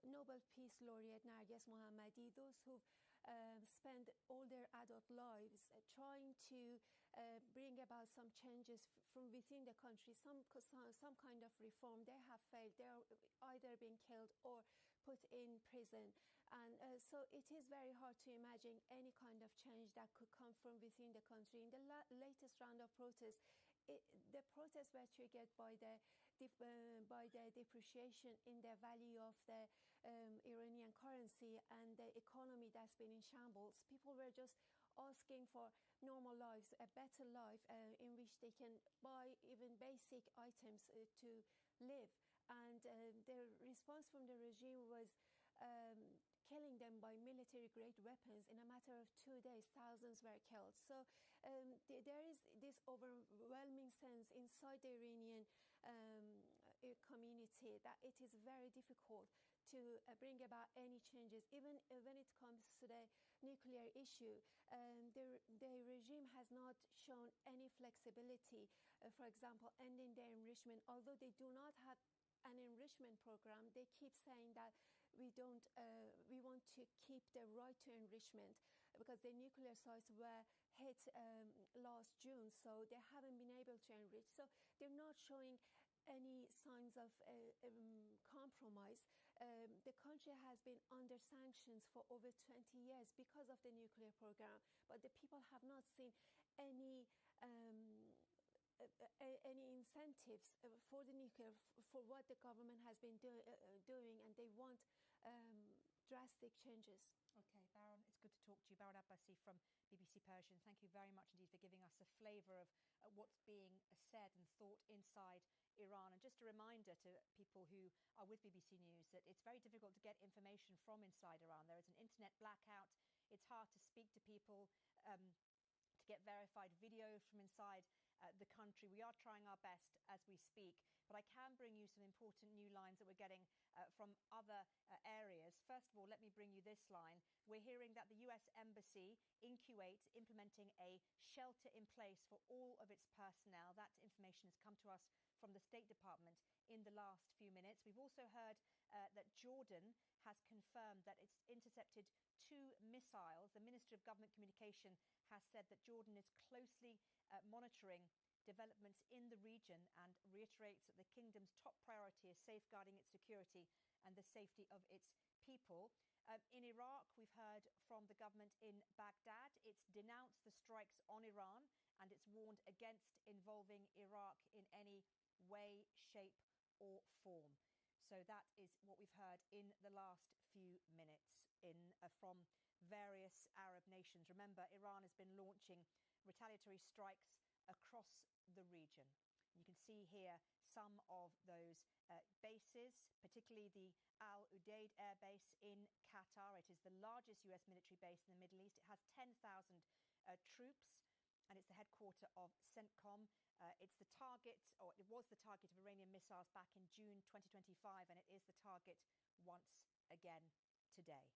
Nobel Peace Laureate Narges Mohammadi, those who've spent all their adult lives trying to bring about some changes from within the country, some kind of reform, they have failed. They are either being killed or put in prison. And so it is very hard to imagine any kind of change that could come from within the country. In the latest round of protests, the protests were triggered by the depreciation in the value of the Iranian currency and the economy that's been in shambles. People were just asking for normal lives, a better life in which they can buy even basic items to live. And the response from the regime was killing them by military-grade weapons. In a matter of 2 days, thousands were killed. So there is this overwhelming sense inside the Iranian community that it is very difficult to bring about any changes, even when it comes to the nuclear issue. The regime has not shown any flexibility, for example, ending their enrichment. Although they do not have an enrichment program, they keep saying that we want to keep the right to enrichment because the nuclear sites were hit last June, so they haven't been able to enrich. So they're not showing any signs of compromise. The country has been under sanctions for over 20 years because of the nuclear program, but the people have not seen any incentives for the nuclear, for what the government has been doing, and they want drastic changes. Okay, Baron, it's good to talk to you. Baron Abbasi from BBC Persian. Thank you very much indeed for giving us a flavour of what's being said and thought inside Iran. And just a reminder to people who are with BBC News that it's very difficult to get information from inside Iran. There is an internet blackout. It's hard to speak to people, to get verified video from inside the country. We are trying our best as we speak, but I can bring you some important new lines that we're getting from other areas. First of all, let me bring you this line. We're hearing that the US Embassy in Kuwait is implementing a shelter in place for all of its personnel. That information has come to us from the State Department in the last few minutes. We've also heard that Jordan has confirmed that it's intercepted 2 missiles. The Minister of Government Communication has said that Jordan is closely monitoring developments in the region and reiterates that the kingdom's top priority is safeguarding its security and the safety of its people. In Iraq, we've heard from the government in Baghdad. It's denounced the strikes on Iran and it's warned against involving Iraq in any way, shape or form. So that is what we've heard in the last few minutes from various Arab nations. Remember, Iran has been launching retaliatory strikes across the region. You can see here some of those bases, particularly the Al Udeid Air Base in Qatar. It is the largest US military base in the Middle East. It has 10,000 troops, and it's the headquarter of CENTCOM. It's the target, or it was the target of Iranian missiles back in June 2025, and it is the target once again today.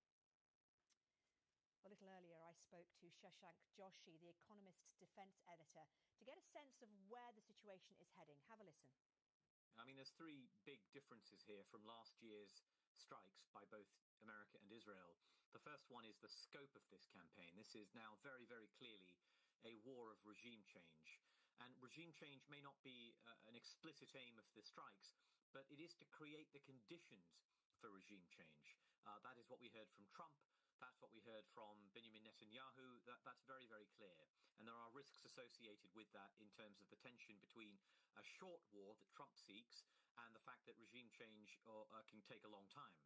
A little earlier, I spoke to Shashank Joshi, the Economist's defense editor, to get a sense of where the situation is heading. Have a listen. I mean, there's 3 big differences here from last year's strikes by both America and Israel. The first one is the scope of this campaign. This is now very, very clearly a war of regime change. And regime change may not be an explicit aim of the strikes, but it is to create the conditions for regime change. That is what we heard from Trump. That's what we heard from Benjamin Netanyahu. That's very, very clear. And there are risks associated with that in terms of the tension between a short war that Trump seeks and the fact that regime change can take a long time.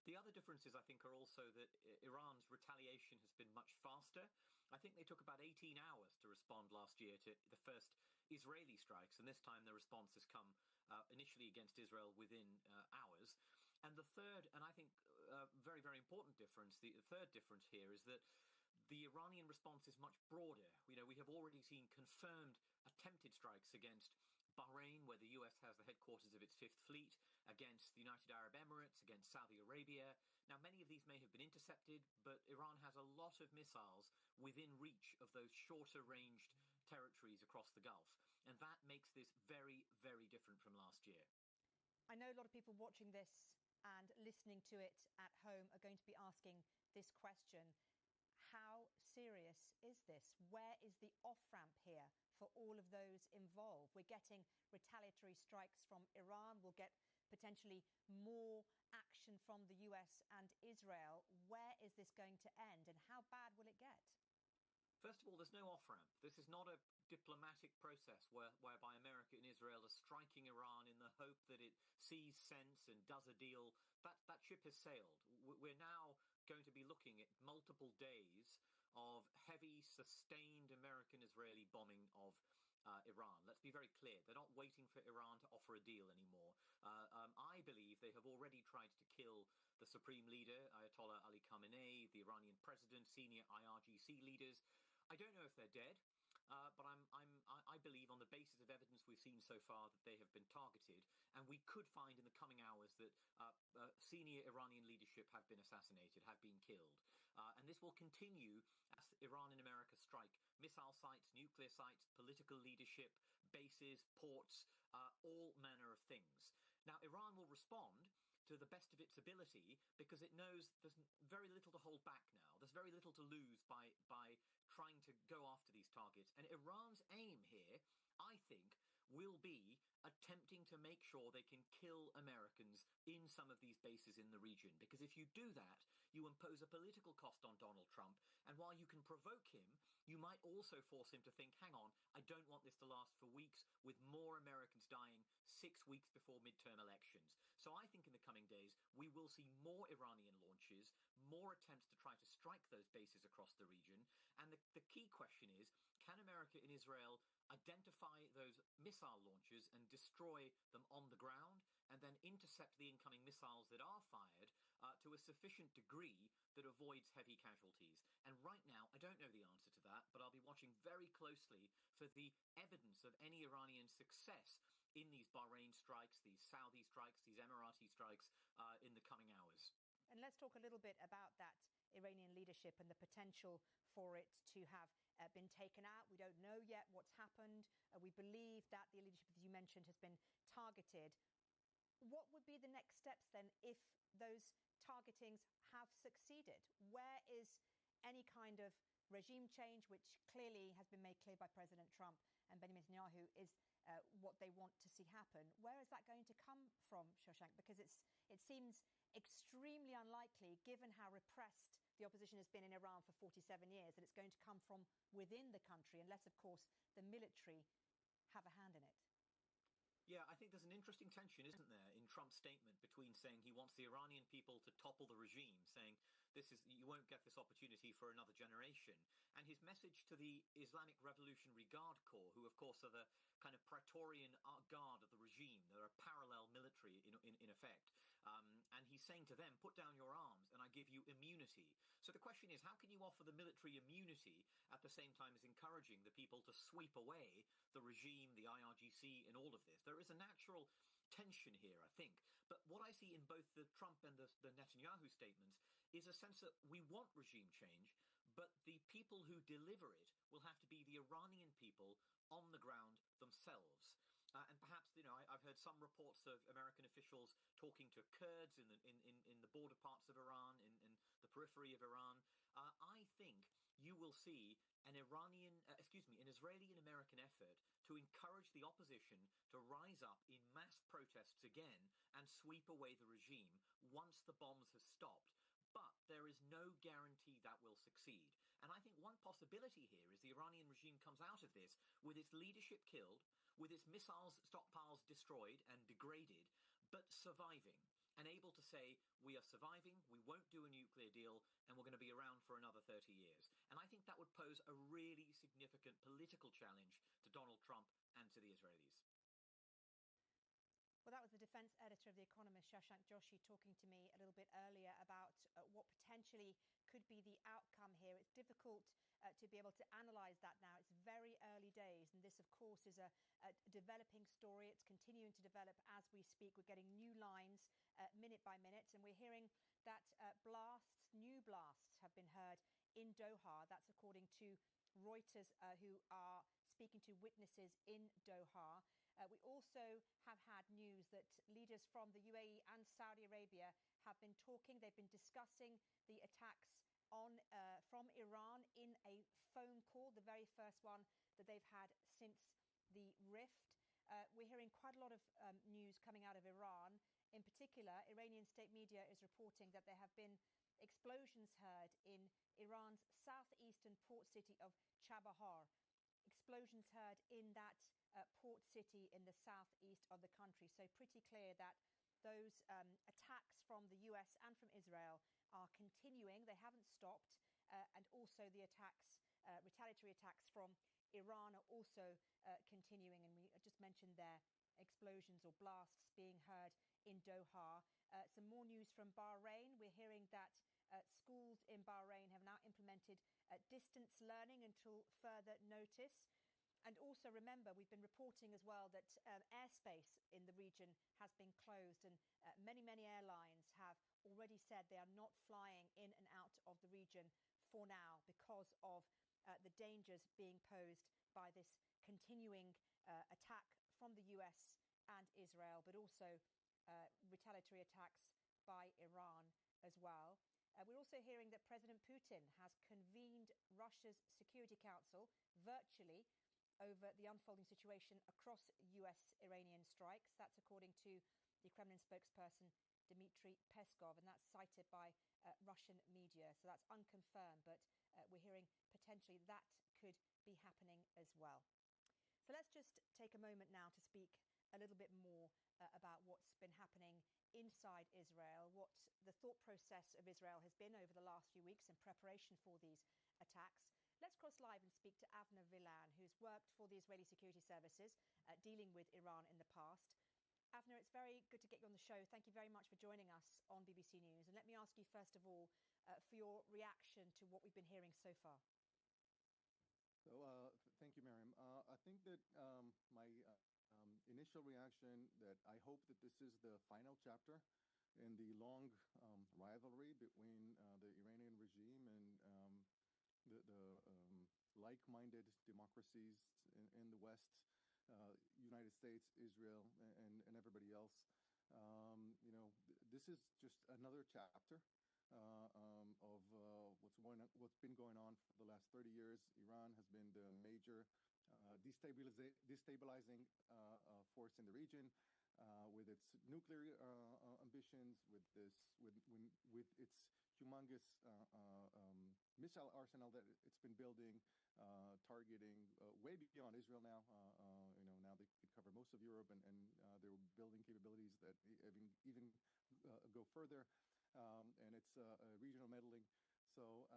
The other differences, I think, are also that Iran's retaliation has been much faster. I think they took about 18 hours to respond last year to the first Israeli strikes, and this time the response has come initially against Israel within hours. And the third, and I think very, very important difference, the third difference here is that the Iranian response is much broader. You know, we have already seen confirmed attempted strikes against Bahrain, where the US has the headquarters of its 5th Fleet, against the United Arab Emirates, against Saudi Arabia. Now, many of these may have been intercepted, but Iran has a lot of missiles within reach of those shorter-ranged territories across the Gulf. And that makes this very, very different from last year. I know a lot of people watching this and listening to it at home are going to be asking this question. How serious is this? Where is the off-ramp here for all of those involved? We're getting retaliatory strikes from Iran. We'll get potentially more action from the US and Israel. Where is this going to end, and how bad will it get? First of all, there's no off-ramp. This is not a diplomatic process whereby America and Israel are striking Iran in the hope that it sees sense and does a deal. That ship has sailed. We're now going to be looking at multiple days of heavy, sustained American-Israeli bombing of Iran. Let's be very clear. They're not waiting for Iran to offer a deal anymore. I believe they have already tried to kill the supreme leader, Ayatollah Ali Khamenei, the Iranian president, senior IRGC leaders. I don't know if they're dead. but I believe on the basis of evidence we've seen so far that they have been targeted, and we could find in the coming hours that senior Iranian leadership have been assassinated, have been killed. And this will continue as Iran and America strike missile sites, nuclear sites, political leadership, bases, ports, all manner of things. Now, Iran will respond to the best of its ability because it knows there's very little to hold back now. There's very little to lose by trying to go after these targets. And Iran's aim here, I think, will be attempting to make sure they can kill Americans in some of these bases in the region. Because if you do that, you impose a political cost on Donald Trump. And while you can provoke him, you might also force him to think, hang on, I don't want this to last for weeks with more Americans dying 6 weeks before midterm elections. So I think in the coming days, we will see more Iranian launches, more attempts to try to strike those bases across the region. And the key question is, can America and Israel identify those missile launches and destroy them on the ground, and then intercept the incoming missiles that are fired to a sufficient degree that avoids heavy casualties? And right now, I don't know the answer to that, but I'll be watching very closely for the evidence of any Iranian success in these Bahrain strikes, these Saudi strikes, these Emirati strikes in the coming hours. And let's talk a little bit about that Iranian leadership and the potential for it to have been taken out. We don't know yet what's happened. We believe that the leadership, as you mentioned, has been targeted. What would be the next steps then if those targetings have succeeded? Where is any kind of regime change, which clearly has been made clear by President Trump and Benjamin Netanyahu is what they want to see happen? Where is that going to come from, Shashank? Because it seems extremely unlikely, given how repressed the opposition has been in Iran for 47 years, that it's going to come from within the country, unless, of course, the military have a hand in it. Yeah, I think there's an interesting tension, isn't there, in Trump's statement between saying he wants the Iranian people to topple the regime, saying you won't get this opportunity for another generation, and his message to the Islamic Revolutionary Guard Corps, who of course are the kind of Praetorian guard of the regime. They're a parallel military in effect. And he's saying to them, put down your arms and I give you immunity. So the question is, how can you offer the military immunity at the same time as encouraging the people to sweep away the regime, the IRGC, and all of this? There is a natural tension here, I think. But what I see in both the Trump and the Netanyahu statements is a sense that we want regime change, but the people who deliver it will have to be the Iranian people on the ground themselves. And perhaps, I've heard some reports of American officials talking to Kurds in the border parts of Iran, in the periphery of Iran. I think you will see an Israeli and American effort to encourage the opposition to rise up in mass protests again and sweep away the regime once the bombs have stopped. But there is no guarantee that will succeed. And I think one possibility here is the Iranian regime comes out of this with its leadership killed, with its missiles stockpiles destroyed and degraded, but surviving and able to say, we are surviving, we won't do a nuclear deal, and we're going to be around for another 30 years. And I think that would pose a really significant political challenge to Donald Trump and to the Israelis. Well, that was the defense editor of The Economist, Shashank Joshi, talking to me a little bit earlier about what potentially could be the outcome here. It's difficult to be able to analyse that now. It's very early days, and this, of course, is a developing story. It's continuing to develop as we speak. We're getting new lines minute by minute, and we're hearing that new blasts have been heard in Doha. That's according to Reuters, who are speaking to witnesses in Doha. We also have had news that leaders from the UAE and Saudi Arabia have been talking. They've been discussing the attacks from Iran in a phone call, the very first one that they've had since the rift. We're hearing quite a lot of news coming out of Iran. In particular, Iranian state media is reporting that there have been explosions heard in Iran's southeastern port city of Chabahar. Explosions heard in that port city in the southeast of the country. So pretty clear that those attacks from the US and from Israel are continuing. They haven't stopped. And also the retaliatory attacks from Iran are also continuing. And we just mentioned there explosions or blasts being heard in Doha. Some more news from Bahrain. We're hearing that schools in Bahrain have now implemented distance learning until further notice. And also remember, we've been reporting as well that airspace in the region has been closed, and many airlines have already said they are not flying in and out of the region for now because of the dangers being posed by this continuing attack from the US and Israel, but also retaliatory attacks by Iran as well. We're also hearing that President Putin has convened Russia's Security Council virtually over the unfolding situation across US-Iranian strikes. That's according to the Kremlin spokesperson Dmitry Peskov, and that's cited by Russian media. So that's unconfirmed, but we're hearing potentially that could be happening as well. So let's just take a moment now to speak a little bit more about what's been happening inside Israel, what the thought process of Israel has been over the last few weeks in preparation for these attacks. Let's cross live and speak to Avner Vilan, who's worked for the Israeli security services dealing with Iran in the past. Avner, it's very good to get you on the show. Thank you very much for joining us on BBC News. And let me ask you, first of all, for your reaction to what we've been hearing so far. So, thank you, Miriam. I think that my initial reaction that I hope that this is the final chapter in the long rivalry between the Iranian regime and the like-minded democracies in the West, United States, Israel, and everybody else. This is just another chapter of what's been going on for the last 30 years. Iran has been the major destabilizing force in the region, with its nuclear ambitions, with its humongous missile arsenal that it's been building, targeting way beyond Israel now. Now they could cover most of Europe, and they're building capabilities that even go further. And it's regional meddling. So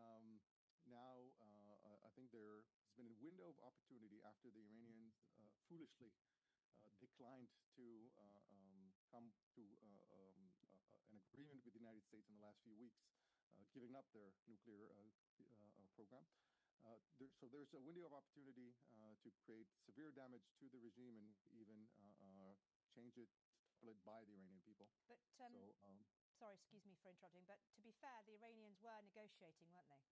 now I think there's been a window of opportunity after the Iranians foolishly declined to come to an agreement with the United States in the last few weeks, giving up their nuclear program. So there's a window of opportunity to create severe damage to the regime and even change it, topple it by the Iranian people. But sorry, excuse me for interrupting, but to be fair, the Iranians were negotiating, weren't they?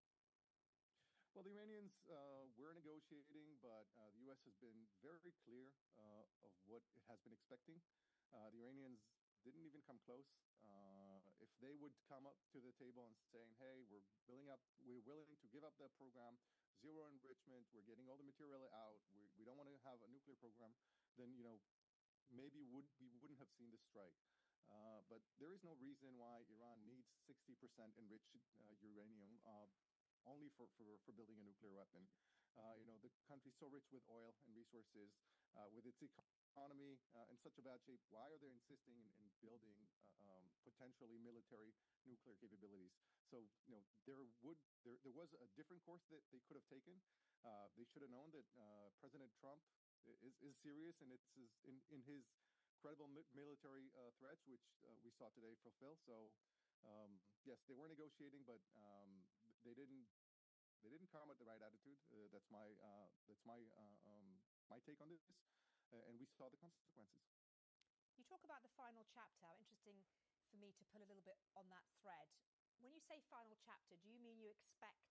Well, the Iranians were negotiating, but the U.S. has been very clear of what it has been expecting. The Iranians didn't even come close. If they would come up to the table and saying, hey, we're willing to give up that program, zero enrichment, we're getting all the material out, we don't want to have a nuclear program, then, maybe we wouldn't have seen this strike. But there is no reason why Iran needs 60% enriched uranium only for building a nuclear weapon. The country's so rich with oil and resources, with its economy in such a bad shape. Why are they insisting in building potentially military nuclear capabilities? So there was a different course that they could have taken. They should have known that President Trump is serious, and it's in his credible military threats, which we saw today fulfill. So yes, they were negotiating, but they didn't come with the right attitude. That's my take on this, and we saw the consequences. You talk about the final chapter. Interesting for me to pull a little bit on that thread. When you say final chapter, do you mean you expect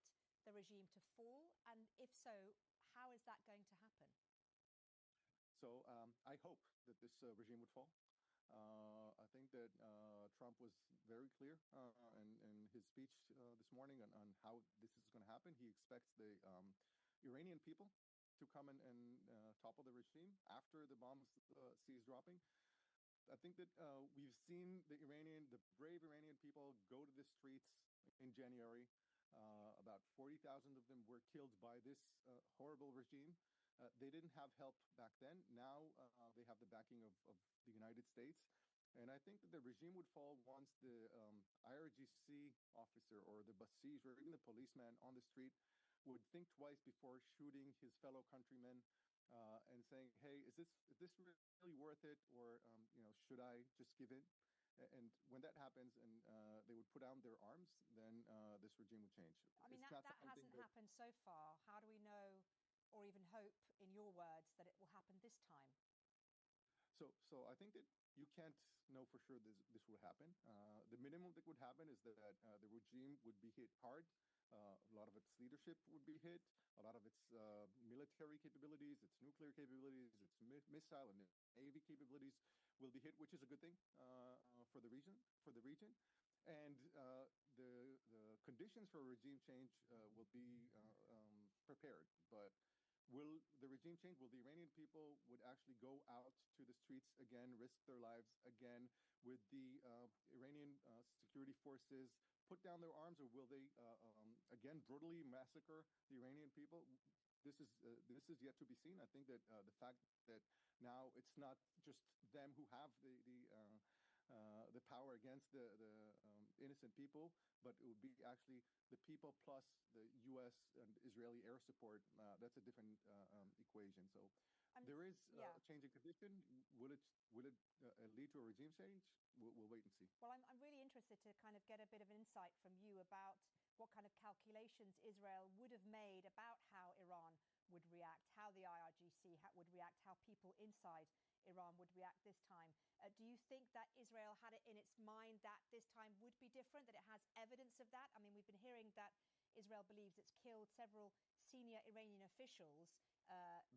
the regime to fall? And if so, how is that going to happen? So I hope that this regime would fall. I think that Trump was very clear in his speech this morning on how this is going to happen. He expects the Iranian people to come and topple the regime after the bombs cease dropping. I think that we've seen the brave Iranian people go to the streets in January. About 40,000 of them were killed by this horrible regime. They didn't have help back then. Now they have the backing of the United States. And I think that the regime would fall once the IRGC officer or the basij or even the policeman on the street would think twice before shooting his fellow countrymen and saying, hey, is this really worth it? Or, should I just give in? And when that happens and they would put down their arms, then the this regime would change. I mean, It's that not something hasn't happened so far. How do we know, or even hope, in your words, that it will happen this time? So I think that you can't know for sure this will happen. The minimum that would happen is that the regime would be hit hard. A lot of its leadership would be hit. A lot of its military capabilities, its nuclear capabilities, its missile and navy capabilities will be hit, which is a good thing for the region. And the conditions for a regime change will be prepared. But will the regime change? Will the Iranian people would actually go out to the streets again, risk their lives again? Would the Iranian security forces put down their arms, or will they again brutally massacre the Iranian people? This is yet to be seen. I think that the fact that now it's not just them who have the power against the innocent people, but it would be actually the people plus the U.S. and Israeli air support. That's a different equation. So there is a change in condition. Will it lead to a regime change? We'll wait and see. Well, I'm really interested to kind of get a bit of insight from you about what kind of calculations Israel would have made about how Iran would react, how the IRGC would react, how people inside Iran would react this time. Do you think that Israel had it in its mind that this time would be different, that it has evidence of that? I mean, we've been hearing that Israel believes it's killed several senior Iranian officials.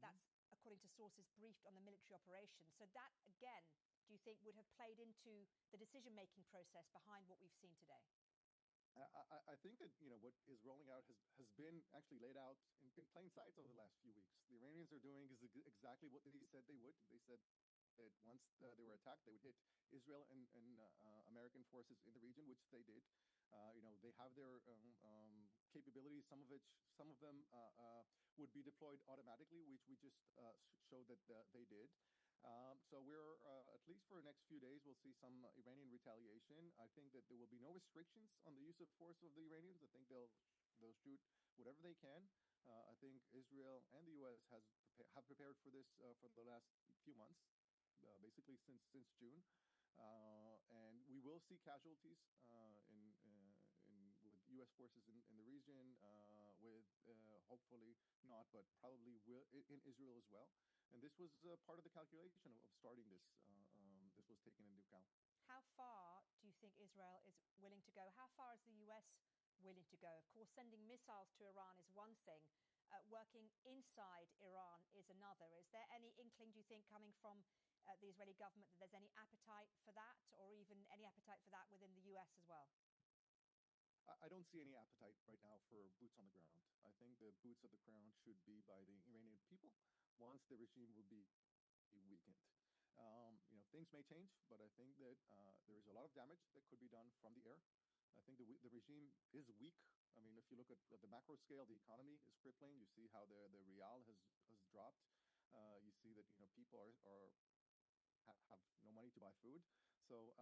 That's according to sources briefed on the military operation. So that, again, do you think would have played into the decision-making process behind what we've seen today? I think that what is rolling out has been actually laid out in plain sight over the last few weeks. The Iranians are doing exactly what they said they would. They said that once they were attacked, they would hit Israel and American forces in the region, which they did. They have their capabilities. Some of them would be deployed automatically, which we just showed that they did. So we're, at least for the next few days, we'll see some Iranian retaliation. I think that there will be no restrictions on the use of force of the Iranians. I think they'll shoot whatever they can. I think Israel and the U.S. have prepared for this for the last few months, basically since June. And we will see casualties with U.S. forces in the region, with hopefully not, but probably will in Israel as well. And this was part of the calculation of starting this. This was taken into account. How far do you think Israel is willing to go? How far is the U.S. willing to go? Of course, sending missiles to Iran is one thing. Working inside Iran is another. Is there any inkling, do you think, coming from the Israeli government that there's any appetite for that, or even any appetite for that within the U.S. as well? I don't see any appetite right now for boots on the ground. I think the boots on the ground should be by the Iranian people once the regime will be weakened. Things may change, but I think that there is a lot of damage that could be done from the air. I think the regime is weak. I mean, if you look at the macro scale, the economy is crippling. You see how the rial has dropped. You see that people have no money to buy food. So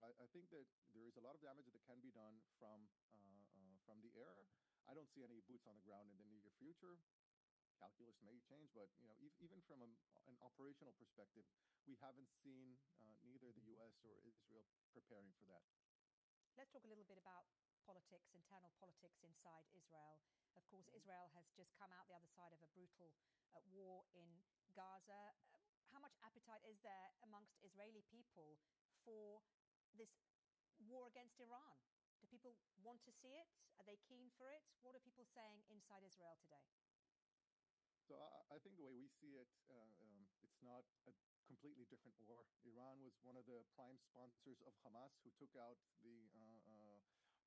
I think that there is a lot of damage that can be done from the air. I don't see any boots on the ground in the near future. Calculus may change, but even from an operational perspective, we haven't seen neither the U.S. or Israel preparing for that. Let's talk a little bit about politics, internal politics inside Israel. Of course, Israel has just come out the other side of a brutal war in Gaza. How much appetite is there amongst Israeli people for this war against Iran? Do people want to see it? Are they keen for it? What are people saying inside Israel today? So I think the way we see it, it's not a completely different war. Iran was one of the prime sponsors of Hamas, who took out the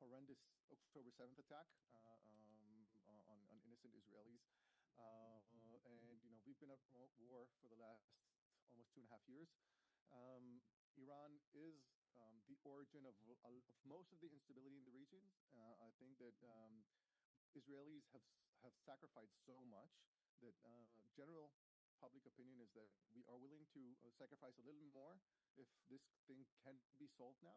horrendous October 7th attack on innocent Israelis. And we've been at war for the last almost 2.5 years. Iran is the origin of most of the instability in the region. I think that Israelis have sacrificed so much that general public opinion is that we are willing to sacrifice a little more if this thing can be solved now.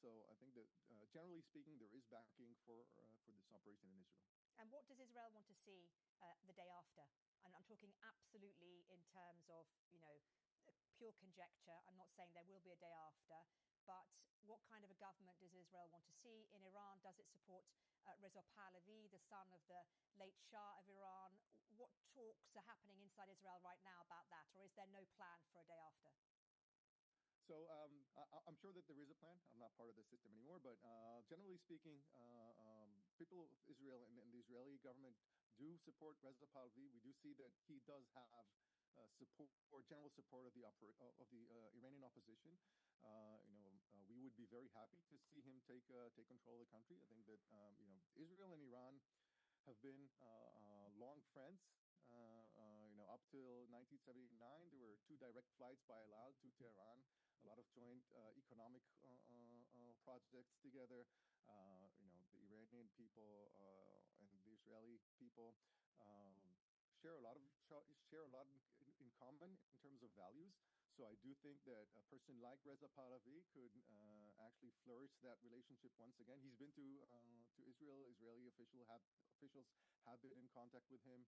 So I think that generally speaking, there is backing for this operation in Israel. And what does Israel want to see the day after? And I'm talking absolutely in terms of, pure conjecture. I'm not saying there will be a day after. but what kind of a government does Israel want to see in Iran? Does it support Reza Pahlavi, the son of the late Shah of Iran? What talks are happening inside Israel right now about that, or is there no plan for a day after? So I'm sure that there is a plan. I'm not part of the system anymore, but generally speaking, people of Israel and the Israeli government do support Reza Pahlavi. We do see that he does have support, or general support of the Iranian opposition. We would be very happy to see him take control of the country. I think that Israel and Iran have been long friends. Up till 1979, there were 2 direct flights by El Al to Tehran, a lot of joint economic projects together. The Iranian people and the Israeli people share a lot in common in terms of values. So I do think that a person like Reza Pahlavi could actually flourish that relationship once again. He's been to Israel. Israeli officials have been in contact with him,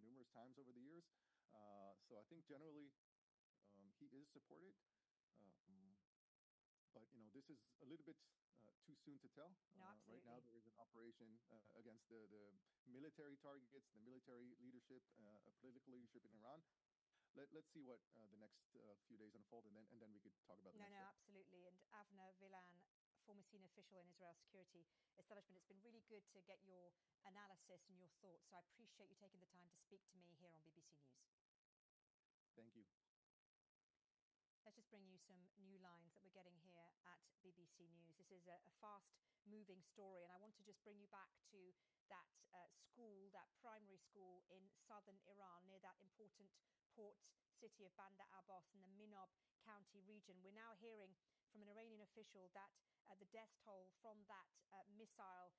numerous times over the years. So I think generally he is supported. But this is a little bit too soon to tell. No, right now there is an operation against the military targets, the military leadership, political leadership in Iran. Let's see what the next few days unfold, and then we could talk about the next step. Absolutely. And Avner Vilan, former senior official in Israel's security establishment, it's been really good to get your analysis and your thoughts. So I appreciate you taking the time to speak to me here on BBC News. Thank you. Let's just bring you some new lines that we're getting here at BBC News. This is a fast-moving story, and I want to just bring you back to that school, that primary school in southern Iran, near that important port city of Bandar Abbas in the Minob County region. We're now hearing from an Iranian official that the death toll from that missile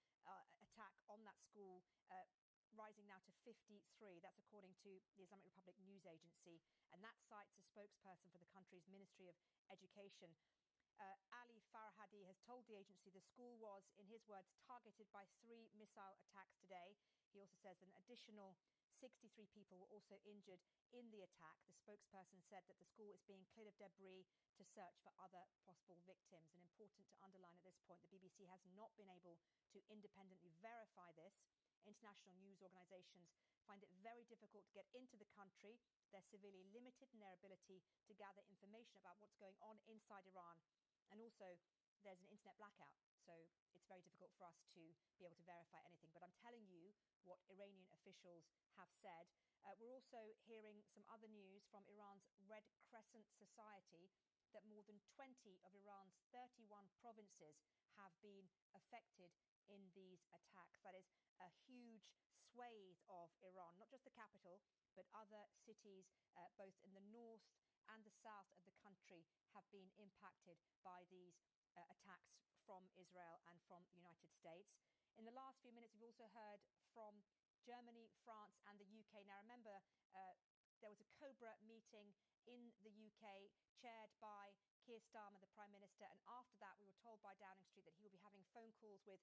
attack on that school rising now to 53. That's according to the Islamic Republic News Agency. And that cites a spokesperson for the country's Ministry of Education. Ali Farhadi has told the agency the school was, in his words, targeted by 3 missile attacks today. He also says an additional 63 people were also injured in the attack. The spokesperson said that the school is being cleared of debris to search for other possible victims. And important to underline at this point, the BBC has not been able to independently verify this. International news organisations find it very difficult to get into the country. They're severely limited in their ability to gather information about what's going on inside Iran. And also, there's an internet blackout, so it's very difficult for us to be able to verify anything. But I'm telling you what Iranian officials have said. We're also hearing some other news from Iran's Red Crescent Society that more than 20 of Iran's 31 provinces have been affected in these attacks. That is a huge swathe of Iran, not just the capital, but other cities, both in the north and the south of the country, have been impacted by these attacks from Israel and from the United States. In the last few minutes, we've also heard from Germany, France, and the UK. Now, remember, there was a Cobra meeting in the UK chaired by Keir Starmer, the Prime Minister, and after that, we were told by Downing Street that he will be having phone calls with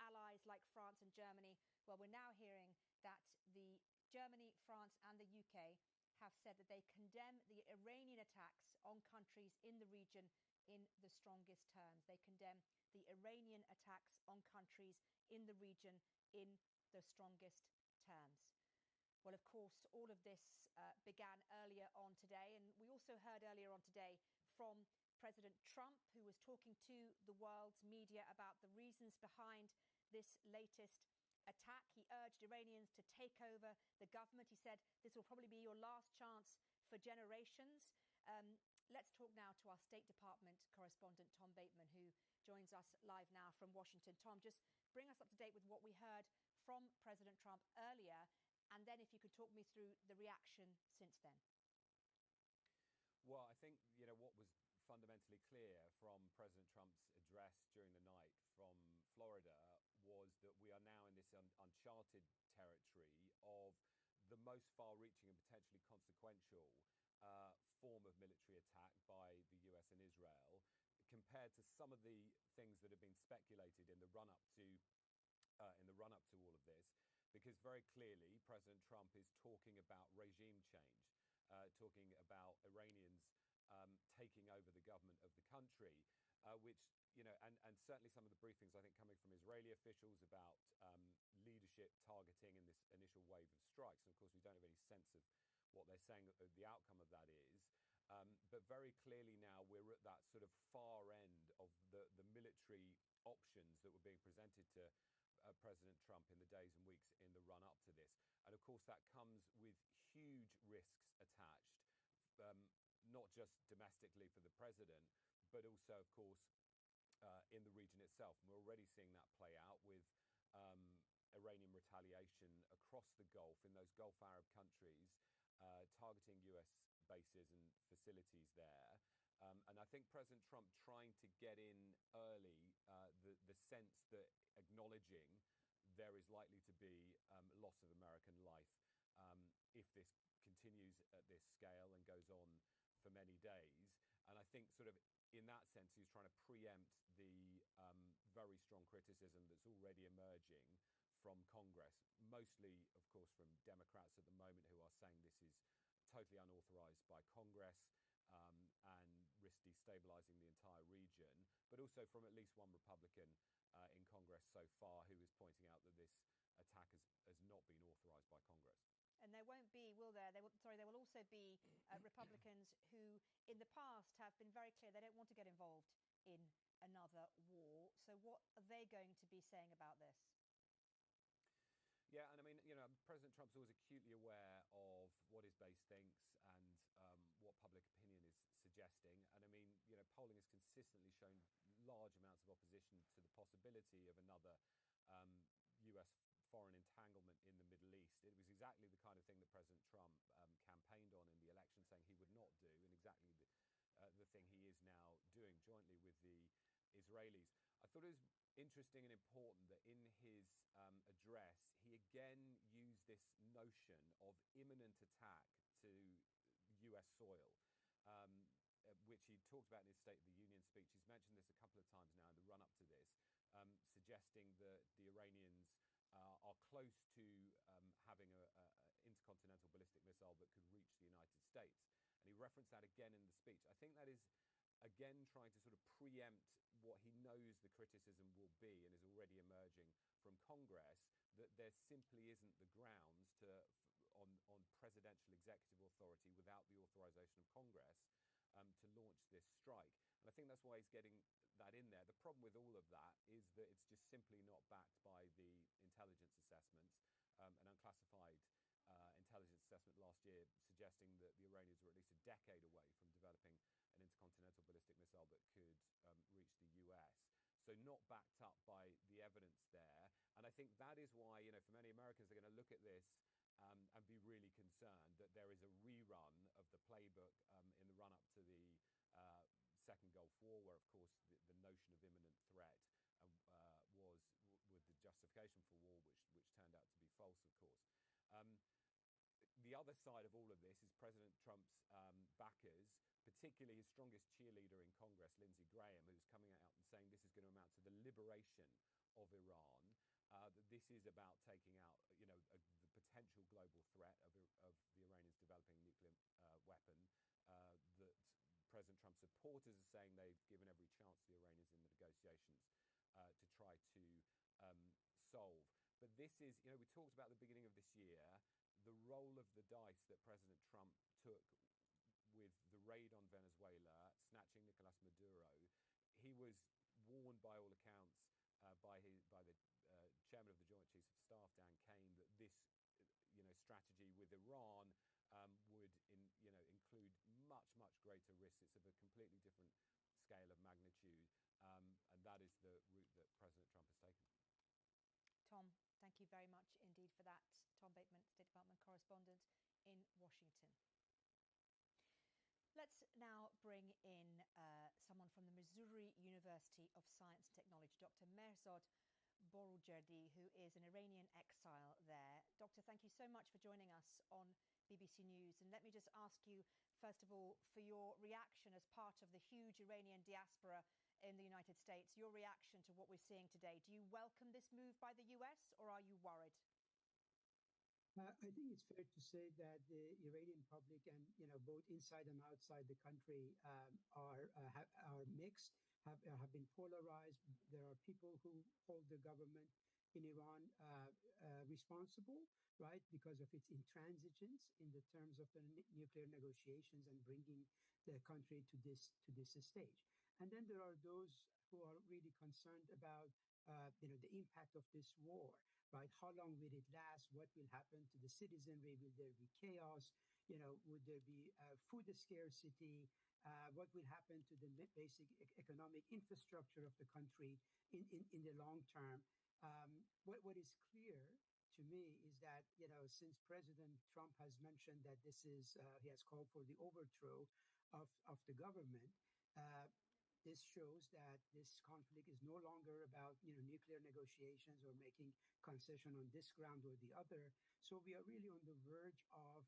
allies like France and Germany. Well, we're now hearing that the Germany, France, and the UK have said that they condemn the Iranian attacks on countries in the region in the strongest terms. They condemn the Iranian attacks on countries in the region in the strongest terms. Well, of course, all of this began earlier on today, and we also heard earlier on today from President Trump, who was talking to the world's media about the reasons behind this latest attack. He urged Iranians to take over the government. He said this will probably be your last chance for generations. Let's talk now to our State Department correspondent, Tom Bateman, who joins us live now from Washington. Tom, just bring us up to date with what we heard from President Trump earlier, and then if you could talk me through the reaction since then. Well, I think, what was fundamentally clear from President Trump's address during the night from Florida was that we are now in this uncharted territory of the most far-reaching and potentially consequential form of military attack by the US and Israel, compared to some of the things that have been speculated in the run-up to all of this, because very clearly President Trump is talking about regime change, talking about Iranians taking over the government of the country, which, and certainly some of the briefings, I think, coming from Israeli officials about leadership targeting in this initial wave of strikes. And of course, we don't have any sense of what they're saying the outcome of that is. But very clearly now we're at that sort of far end of the military options that were being presented to President Trump in the days and weeks in the run-up to this. And of course, that comes with huge risks attached, not just domestically for the president, but also, of course, in the region itself. And we're already seeing that play out with Iranian retaliation across the Gulf, in those Gulf Arab countries, targeting US bases and facilities there. And I think President Trump trying to get in early, the sense that acknowledging there is likely to be loss of American life if this continues at this scale and goes on for many days. And I think sort of in that sense, he's trying to preempt the very strong criticism that's already emerging from Congress, mostly, of course, from Democrats at the moment, who are saying this is totally unauthorized by Congress and risk destabilizing the entire region, but also from at least one Republican in Congress so far, who is pointing out that this attack has not been authorized by Congress. And there won't be, will there? There will also be Republicans who, in the past, have been very clear they don't want to get involved in another war. So what are they going to be saying about this? Yeah, and I mean, President Trump's always acutely aware of what his base thinks and what public opinion is suggesting. And I mean, polling has consistently shown large amounts of opposition to the possibility of another US foreign entanglement in the Middle East. It was exactly the kind of thing that President Trump campaigned on in the election, saying he would not do, and exactly the thing he is now doing jointly with the Israelis. I thought it was interesting and important that in his address, he again used this notion of imminent attack to US soil, which he talked about in his State of the Union speech. He's mentioned this a couple of times now in the run-up to this, suggesting that the Iranians are close to having an intercontinental ballistic missile that could reach the United States. And he referenced that again in the speech. I think that is, again, trying to sort of preempt what he knows the criticism will be, and is already emerging from Congress, that there simply isn't the grounds on presidential executive authority without the authorization of Congress to launch this strike. And I think that's why he's getting that in there. The problem with all of that is that it's just simply not backed by the intelligence assessments. An unclassified intelligence assessment last year suggesting that the Iranians were at least a decade away from developing an intercontinental ballistic missile that could reach the US. So not backed up by the evidence there. And I think that is why, for many Americans, they're going to look at this and be really concerned that there is a rerun of the playbook in the run-up to the Second Gulf War, where, of course, the notion of imminent threat was with the justification for war, which turned out to be false, of course. The other side of all of this is President Trump's backers, particularly his strongest cheerleader in Congress, Lindsey Graham, who's coming out and saying this is going to amount to the liberation of Iran, that this is about taking out, the potential global threat of the Iranians developing a nuclear weapon, that President Trump's supporters are saying they've given every chance to the Iranians in the negotiations to try to solve. But this is, we talked about at the beginning of this year, the roll of the dice that President Trump took with the raid on Venezuela, snatching Nicolas Maduro. He was warned by all accounts by the chairman of the Joint Chiefs of Staff, Dan Kane, that this strategy with Iran would include much greater risks. It's of a completely different scale of magnitude, and that is the route that President Trump has taken. Tom, thank you very much indeed for that. Tom Bateman, State Department correspondent in Washington. Let's now bring in someone from the Missouri University of Science and Technology, Dr. Mehrzad Boroujerdi, who is an Iranian exile there. Doctor, thank you so much for joining us on BBC News. And let me just ask you, first of all, for your reaction as part of the huge Iranian diaspora in the United States, your reaction to what we're seeing today. Do you welcome this move by the US, or are you worried? I think it's fair to say that the Iranian public and both inside and outside the country are mixed, have been polarized. There are people who hold the government in Iran responsible, right, because of its intransigence in the terms of the nuclear negotiations and bringing the country to this stage. And then there are those who are really concerned about the impact of this war. Right? How long will it last? What will happen to the citizenry? Will there be chaos? Would there be food scarcity? What will happen to the basic economic infrastructure of the country in the long term? What is clear to me is that, since President Trump has mentioned that he has called for the overthrow of the government, this shows that this conflict is no longer about nuclear negotiations or making concession on this ground or the other. So we are really on the verge of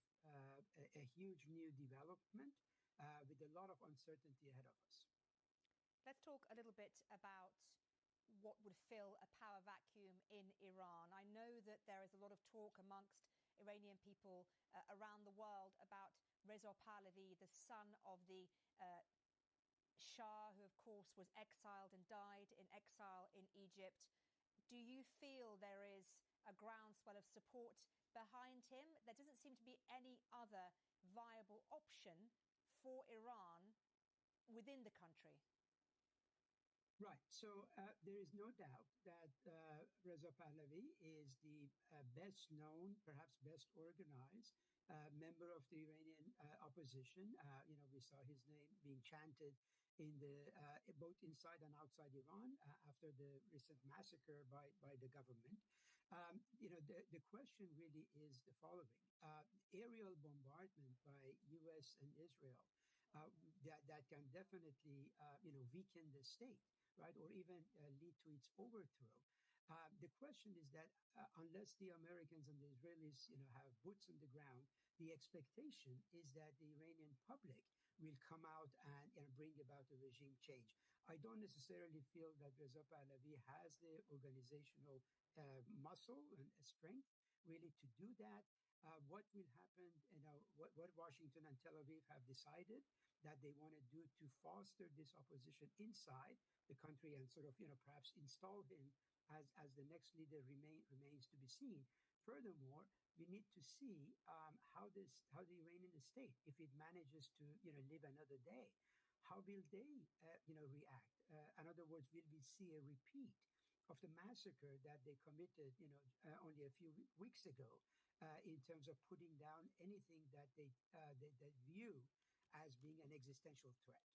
a huge new development with a lot of uncertainty ahead of us. Let's talk a little bit about what would fill a power vacuum in Iran. I know that there is a lot of talk amongst Iranian people around the world about Reza Pahlavi, the son of the Shah, who of course was exiled and died in exile in Egypt. Do you feel there is a groundswell of support behind him? There doesn't seem to be any other viable option for Iran within the country. Right. So there is no doubt that Reza Pahlavi is the best known, perhaps best organized member of the Iranian opposition. We saw his name being chanted in both inside and outside Iran after the recent massacre by the government. The question really is the following. Aerial bombardment by U.S. and Israel that can definitely weaken the state, right, or even lead to its overthrow. The question is that unless the Americans and the Israelis have boots on the ground, the expectation is that the Iranian public will come out and bring about a regime change. I don't necessarily feel that Reza Pahlavi has the organizational muscle and strength really to do that. What will happen, what Washington and Tel Aviv have decided that they want to do to foster this opposition inside the country and sort of, perhaps install him as the next leader remains to be seen. Furthermore, we need to see how the Iranian state, if it manages to live another day, how will they react? In other words, will we see a repeat of the massacre that they committed only a few weeks ago in terms of putting down anything that they view as being an existential threat?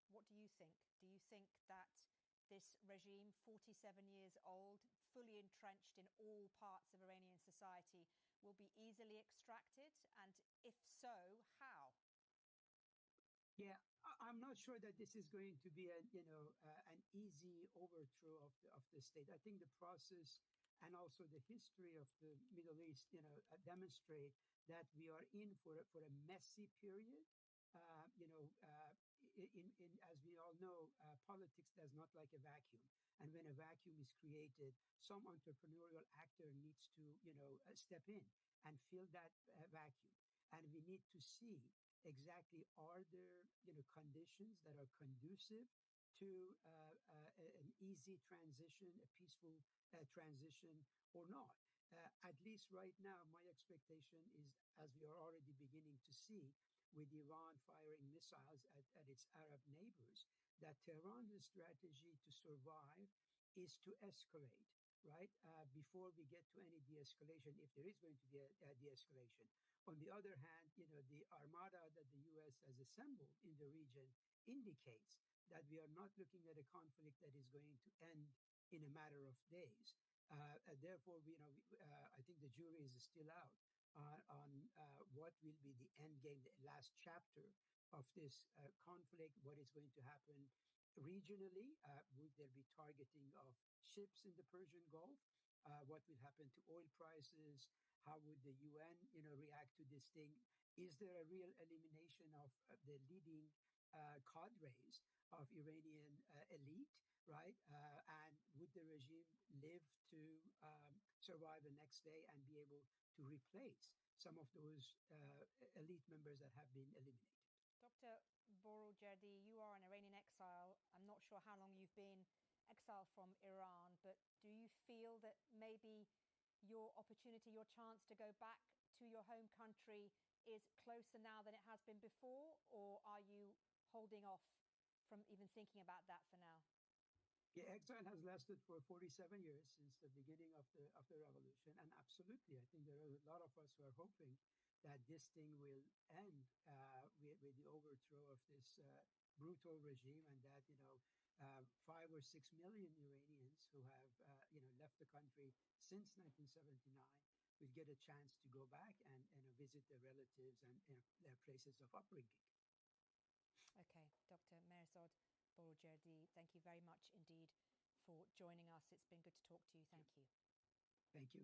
What do you think? Do you think that this regime, 47 years old, fully entrenched in all parts of Iranian society, will be easily extracted? And if so, how? Yeah, I'm not sure that this is going to be an easy overthrow of the state. I think the process and also the history of the Middle East, demonstrate that we are in for a messy period. As we all know, politics does not like a vacuum. And when a vacuum is created, some entrepreneurial actor needs to, step in and fill that vacuum. And we need to see exactly, are there, conditions that are conducive to an easy transition, a peaceful transition or not. At least right now, my expectation is, as we are already beginning to see with Iran firing missiles at its Arab neighbors, that Tehran's strategy to survive is to escalate, right? Before we get to any de-escalation, if there is going to be a de-escalation. On the other hand, the armada that the U.S. has assembled in the region indicates that we are not looking at a conflict that is going to end in a matter of days. Therefore, I think the jury is still out on what will be the end game, the last chapter of this conflict, what is going to happen regionally. Would there be targeting of ships in the Persian Gulf? What will happen to oil prices? How would the UN, react to this thing? Is there a real elimination of the leading cadres of Iranian elite, right? And would the regime live to survive the next day and be able to to replace some of those elite members that have been eliminated. Dr. Borojerdi, you are an Iranian exile. I'm not sure how long you've been exiled from Iran, but do you feel that maybe your opportunity, your chance to go back to your home country is closer now than it has been before, or are you holding off from even thinking about that for now? The exile has lasted for 47 years since the beginning of the revolution, and absolutely, I think there are a lot of us who are hoping that this thing will end with the overthrow of this brutal regime, and that 5 or 6 million Iranians who have left the country since 1979 will get a chance to go back and visit their relatives and their places of upbringing. Okay, Dr. Mehrzad Borojerdi, thank you very much indeed for joining us. It's been good to talk to you. Thank you. Thank you.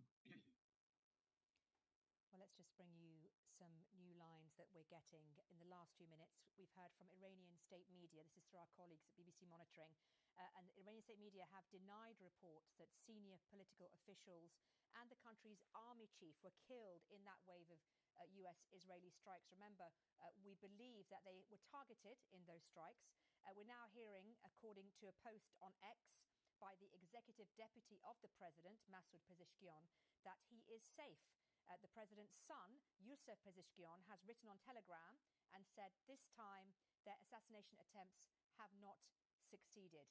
Well, let's just bring you some new lines that we're getting. In the last few minutes, we've heard from Iranian state media. This is through our colleagues at BBC Monitoring. And Iranian state media have denied reports that senior political officials and the country's army chief were killed in that wave of US-Israeli strikes. Remember, we believe that they were targeted in those strikes. We're now hearing, according to a post on X by the executive deputy of the president, Masoud Pezeshkian, that he is safe. The president's son, Youssef Pezeshkian, has written on Telegram and said this time their assassination attempts have not succeeded.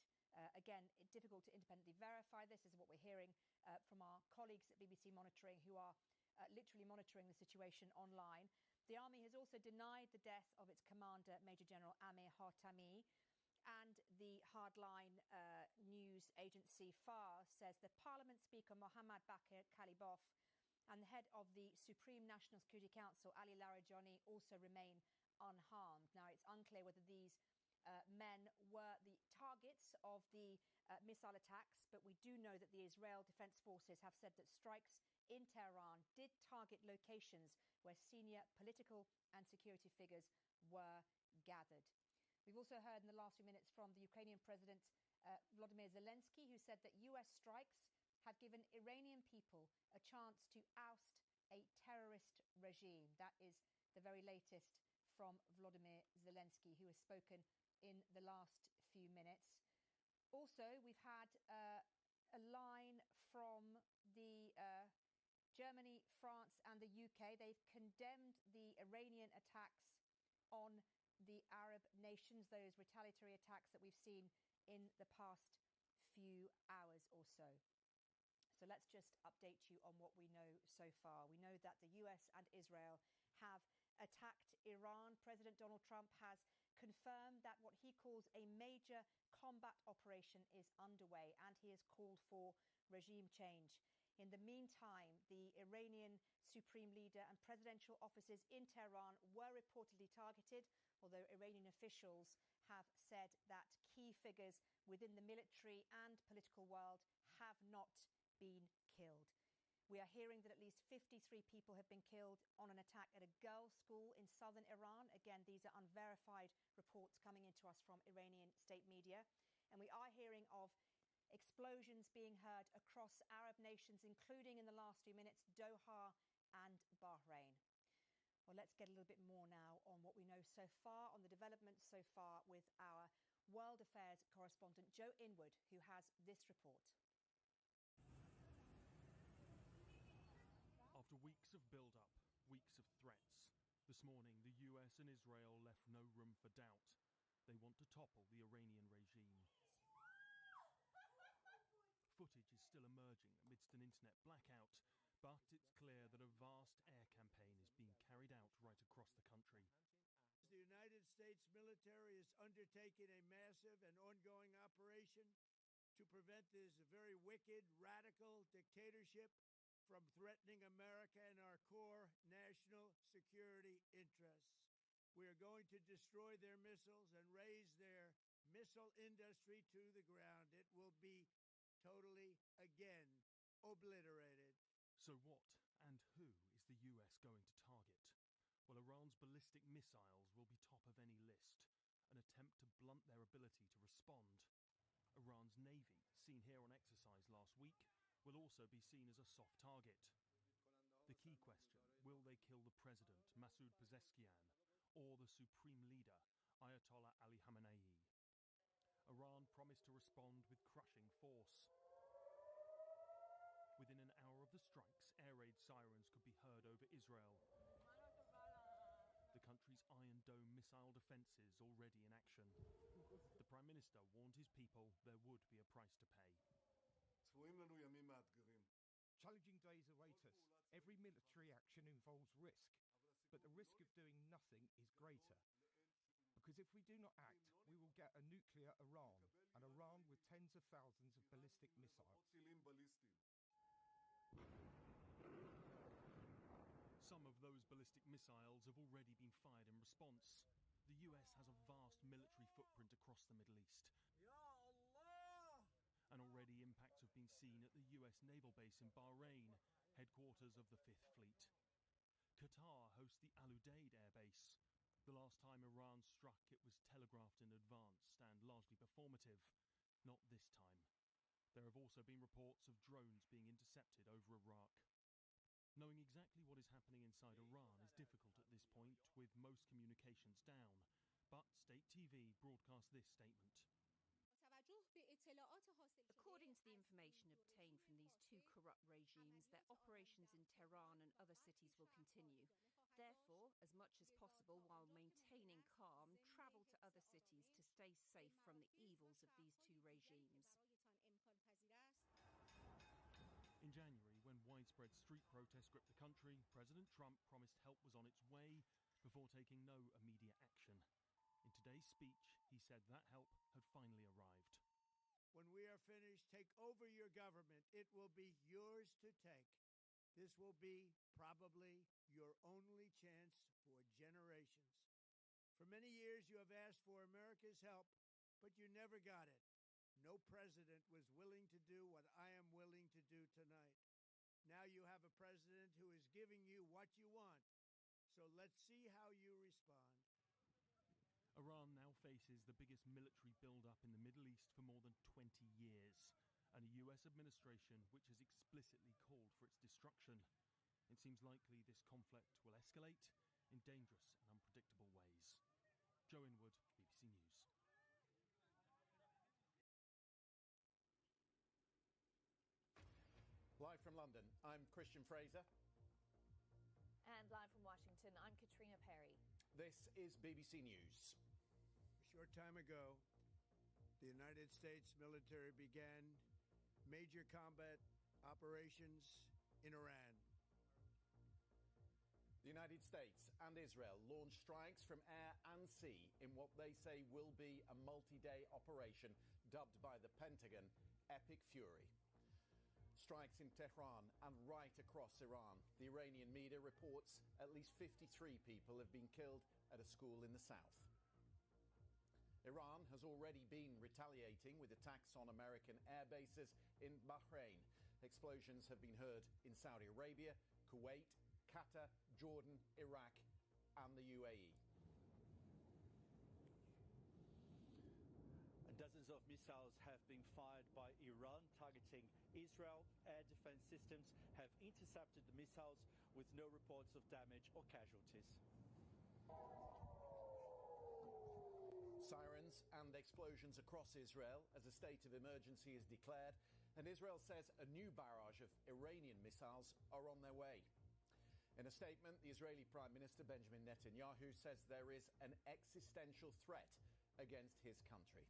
Again, difficult to independently verify this. This is what we're hearing from our colleagues at BBC Monitoring, who are literally monitoring the situation online. The army has also denied the death of its commander, Major General Amir Hatami. And the hardline news agency FAR says that Parliament Speaker Mohammad Bakir Kalibaf and the head of the Supreme National Security Council, Ali Larijani, also remain unharmed. Now, it's unclear whether these men were the targets of the missile attacks, but we do know that the Israel Defense Forces have said that strikes in Tehran did target locations where senior political and security figures were gathered. We've also heard in the last few minutes from the Ukrainian President Volodymyr Zelensky, who said that US strikes have given Iranian people a chance to oust a terrorist regime. That is the very latest from Volodymyr Zelensky, who has spoken in the last few minutes. Also, we've had a line from the Germany, France and the UK. They've condemned the Iranian attacks on the Arab nations, those retaliatory attacks that we've seen in the past few hours or so. So let's just update you on what we know so far. We know that the US and Israel have attacked Iran. President Donald Trump has confirmed that what he calls a major combat operation is underway, and he has called for regime change. In the meantime, the Iranian supreme leader and presidential offices in Tehran were reportedly targeted, although Iranian officials have said that key figures within the military and political world have not been killed. We are hearing that at least 53 people have been killed on an attack at a girls' school in southern Iran. Again, these are unverified reports coming into us from Iranian state media. And we are hearing of explosions being heard across Arab nations, including in the last few minutes, Doha and Bahrain. Well, let's get a little bit more now on what we know so far, on the developments so far with our World Affairs correspondent, Joe Inwood, who has this report. After weeks of build-up, weeks of threats, this morning the US and Israel left no room for doubt. They want to topple the Iranian regime. Footage is still emerging amidst an internet blackout, but it's clear that a vast air campaign is being carried out right across the country. The United States military is undertaking a massive and ongoing operation to prevent this very wicked, radical dictatorship from threatening America and our core national security interests. We are going to destroy their missiles and raise their missile industry to the ground. It will be totally, again, obliterated. So what and who is the US going to target? Well, Iran's ballistic missiles will be top of any list, an attempt to blunt their ability to respond. Iran's navy, seen here on exercise last week, will also be seen as a soft target. The The key question, will they kill the president, Masoud Pezeshkian, or the supreme leader, Ayatollah Ali Khamenei? Iran promised to respond with crushing force. Within an hour of the strikes, air raid sirens could be heard over Israel. The country's Iron Dome missile defences already in action. The Prime Minister warned his people there would be a price to pay. Challenging days await us. Every military action involves risk, but the risk of doing nothing is greater. Because if we do not act, we will get a nuclear Iran, an Iran with tens of thousands of ballistic missiles. Some of those ballistic missiles have already been fired in response. The US has a vast military footprint across the Middle East. And already impacts have been seen at the US naval base in Bahrain, headquarters of the Fifth Fleet. Qatar hosts the Al Udeid air base. The last time Iran struck, it was telegraphed in advance and largely performative. Not this time. There have also been reports of drones being intercepted over Iraq. Knowing exactly what is happening inside Iran is difficult at this point, with most communications down. But State TV broadcast this statement. According to the information obtained from these two corrupt regimes, their operations in Tehran and other cities will continue. Therefore, as much as possible while maintaining calm, travel to other cities to stay safe from the evils of these two regimes. In January, when widespread street protests gripped the country, President Trump promised help was on its way before taking no immediate action. In today's speech, he said that help had finally arrived. When we are finished, take over your government. It will be yours to take. This will be probably your only chance for generations. For many years, you have asked for America's help, but you never got it. No president was willing to do what I am willing to do tonight. Now you have a president who is giving you what you want. So let's see how you respond. Iran now faces the biggest military build-up in the Middle East for more than 20 years, and a US administration which has explicitly called for its destruction. It seems likely this conflict will escalate in dangerous and unpredictable ways. Joe Inwood, BBC News. Live from London, I'm Christian Fraser. And live from Washington, I'm Katrina Perry. This is BBC News. A short time ago, the United States military began major combat operations in Iran. The United States and Israel launched strikes from air and sea in what they say will be a multi-day operation dubbed by the Pentagon Epic Fury. Strikes in Tehran and right across Iran. The Iranian media reports at least 53 people have been killed at a school in the south. Iran has already been retaliating with attacks on American air bases in Bahrain. Explosions have been heard in Saudi Arabia, Kuwait, Qatar, Jordan, Iraq and the UAE. Dozens of missiles have been fired by Iran targeting Israel. Air defense systems have intercepted the missiles with no reports of damage or casualties. Sirens and explosions across Israel as a state of emergency is declared, and Israel says a new barrage of Iranian missiles are on their way. In a statement, the Israeli Prime Minister Benjamin Netanyahu says there is an existential threat against his country.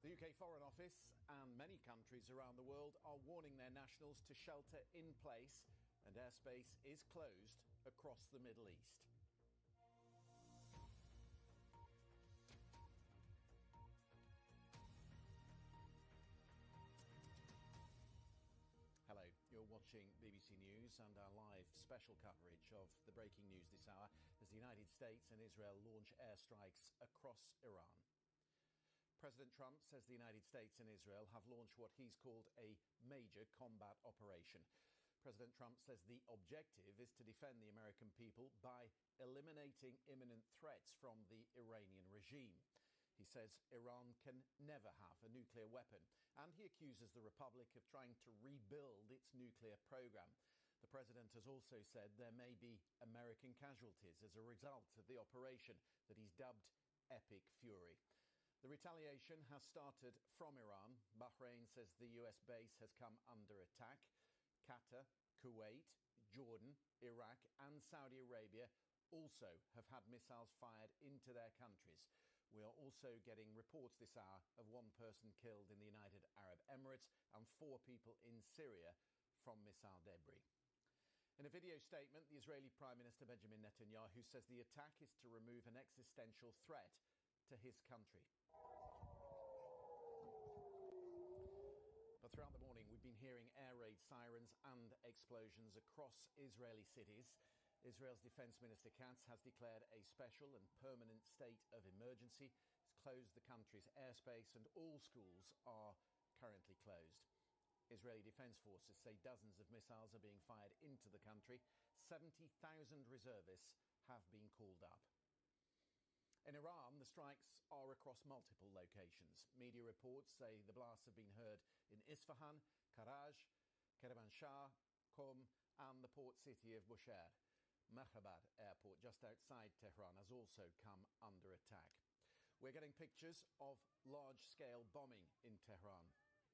The UK Foreign Office and many countries around the world are warning their nationals to shelter in place, and airspace is closed across the Middle East. Hello, you're watching BBC News and our live special coverage of the breaking news this hour as the United States and Israel launch airstrikes across Iran. President Trump says the United States and Israel have launched what he's called a major combat operation. President Trump says the objective is to defend the American people by eliminating imminent threats from the Iranian regime. He says Iran can never have a nuclear weapon, and he accuses the Republic of trying to rebuild its nuclear program. The president has also said there may be American casualties as a result of the operation that he's dubbed Epic Fury. The retaliation has started from Iran. Bahrain says the US base has come under attack. Qatar, Kuwait, Jordan, Iraq and Saudi Arabia also have had missiles fired into their countries. We are also getting reports this hour of one person killed in the United Arab Emirates and 4 people in Syria from missile debris. In a video statement, the Israeli Prime Minister Benjamin Netanyahu says the attack is to remove an existential threat to his country. But throughout the morning, we've been hearing air raid sirens and explosions across Israeli cities. Israel's Defense Minister Katz has declared a special and permanent state of emergency. It's closed the country's airspace and all schools are currently closed. Israeli Defense Forces say dozens of missiles are being fired into the country. 70,000 reservists have been called up. In Iran, the strikes are across multiple locations. Media reports say the blasts have been heard in Isfahan, Karaj, Kermanshah, Qom and the port city of Bushehr. Mehrabad airport just outside Tehran has also come under attack. We're getting pictures of large-scale bombing in Tehran.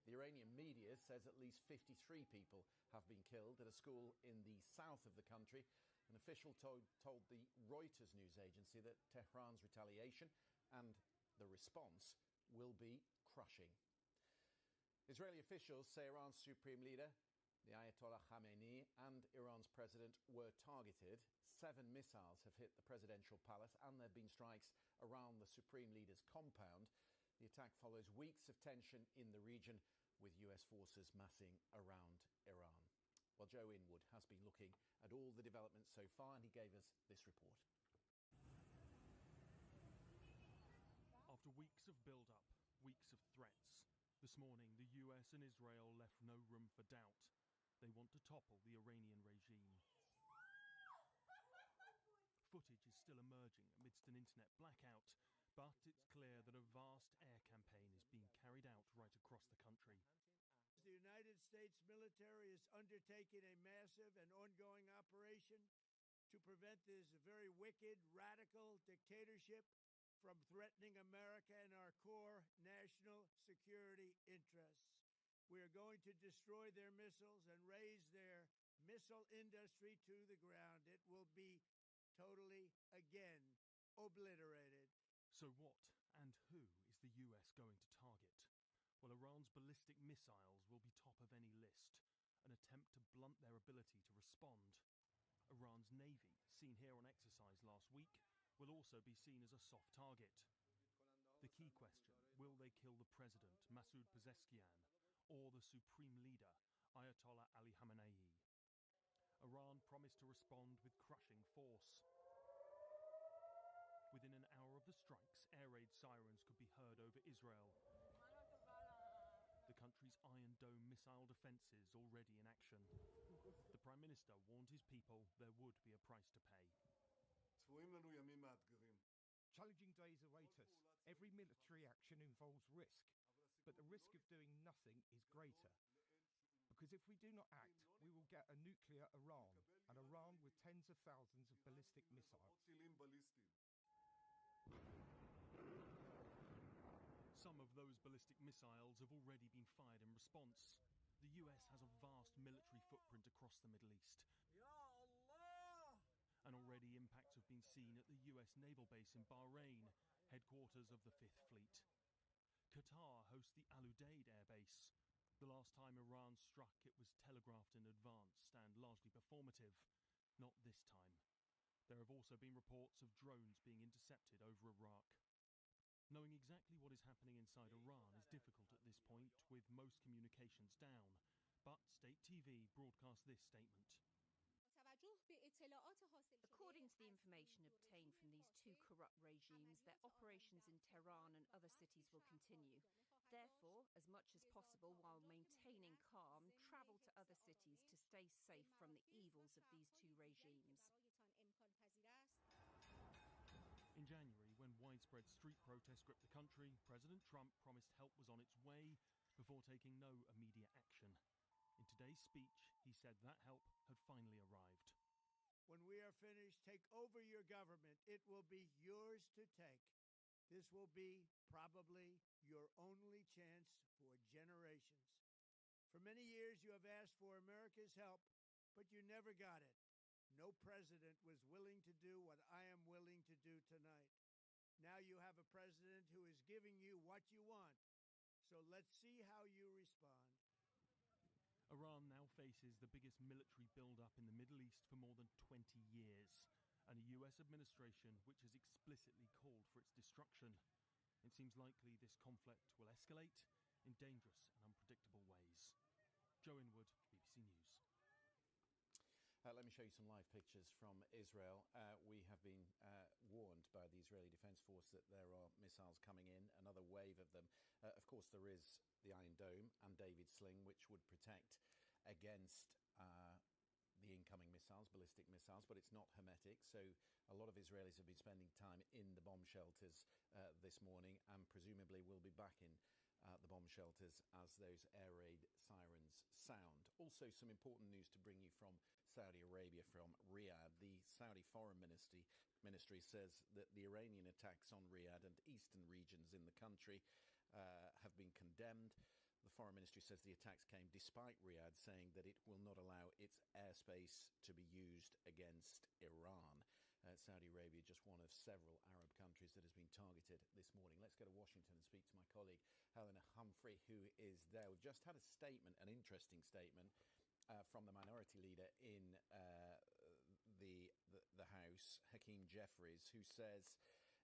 The Iranian media says at least 53 people have been killed at a school in the south of the country. An official told the Reuters news agency that Tehran's retaliation and the response will be crushing. Israeli officials say Iran's supreme leader, the Ayatollah Khamenei, and Iran's president were targeted. 7 missiles have hit the presidential palace and there have been strikes around the supreme leader's compound. The attack follows weeks of tension in the region with US forces massing around Iran. Well, Joe Inwood has been looking at all the developments so far and he gave us this report. After weeks of build-up, weeks of threats, this morning the US and Israel left no room for doubt. They want to topple the Iranian regime. Footage is still emerging amidst an internet blackout, but it's clear that a vast air campaign is being carried out right across the country. The United States military is undertaking a massive and ongoing operation to prevent this very wicked, radical dictatorship from threatening America and our core national security interests. We are going to destroy their missiles and raise their missile industry to the ground. It will be totally, again, obliterated. So what and who is the US going to target? Well, Iran's ballistic missiles will be top of any list, an attempt to blunt their ability to respond. Iran's navy, seen here on exercise last week, will also be seen as a soft target. The key question, will they kill the president, Masoud Pezeshkian, or the supreme leader, Ayatollah Ali Khamenei? Iran promised to respond with crushing force. Within an hour of the strikes, air raid sirens could be heard over Israel. The country's Iron Dome missile defences already in action. The Prime Minister warned his people there would be a price to pay. Challenging days await us. Every military action involves risk, but the risk of doing nothing is greater. Because if we do not act, we will get a nuclear Iran, an Iran with tens of thousands of ballistic missiles. Some of those ballistic missiles have already been fired in response. The US has a vast military footprint across the Middle East. And already impacts have been seen at the US naval base in Bahrain, headquarters of the Fifth Fleet. Qatar hosts the Al Udeid air base. The last time Iran struck, it was telegraphed in advance and largely performative. Not this time. There have also been reports of drones being intercepted over Iraq. Knowing exactly what is happening inside Iran is difficult at this point, with most communications down. But State TV broadcast this statement. According to the information obtained from these 2 corrupt regimes, their operations in Tehran and other cities will continue. Therefore, as much as possible while maintaining calm, travel to other cities to stay safe from the evils of these 2 regimes. In January, when widespread street protests gripped the country, President Trump promised help was on its way before taking no immediate action. In today's speech, he said that help had finally arrived. When we are finished, take over your government. It will be yours to take. This will be probably your only chance for generations. For many years, you have asked for America's help, but you never got it. No president was willing to do what I am willing to do tonight. Now you have a president who is giving you what you want. So let's see how you respond. Iran now faces the biggest military build-up in the Middle East for more than 20 years, and a US administration which has explicitly called for its destruction. It seems likely this conflict will escalate in dangerous and unpredictable ways. Joe Inwood, BBC News. Let me show you some live pictures from Israel. We have been warned by the Israeli Defense Force that there are missiles coming in, another wave of them. Of course, there is the Iron Dome and David Sling, which would protect against the incoming missiles, ballistic missiles, but it's not hermetic. So a lot of Israelis have been spending time in the bomb shelters this morning and presumably will be back in the bomb shelters as those air raid sirens sound. Also, some important news to bring you from Saudi Arabia, from Riyadh. The Saudi Foreign Ministry says that the Iranian attacks on Riyadh and eastern regions in the country have been condemned. The Foreign Ministry says the attacks came despite Riyadh saying that it will not allow its airspace to be used against Iran. Saudi Arabia, just one of several Arab countries that has been targeted this morning. Let's go to Washington and speak to my colleague Helena Humphrey, who is there. We've just had a statement, an interesting statement from the minority leader in the House, Hakeem Jeffries, who says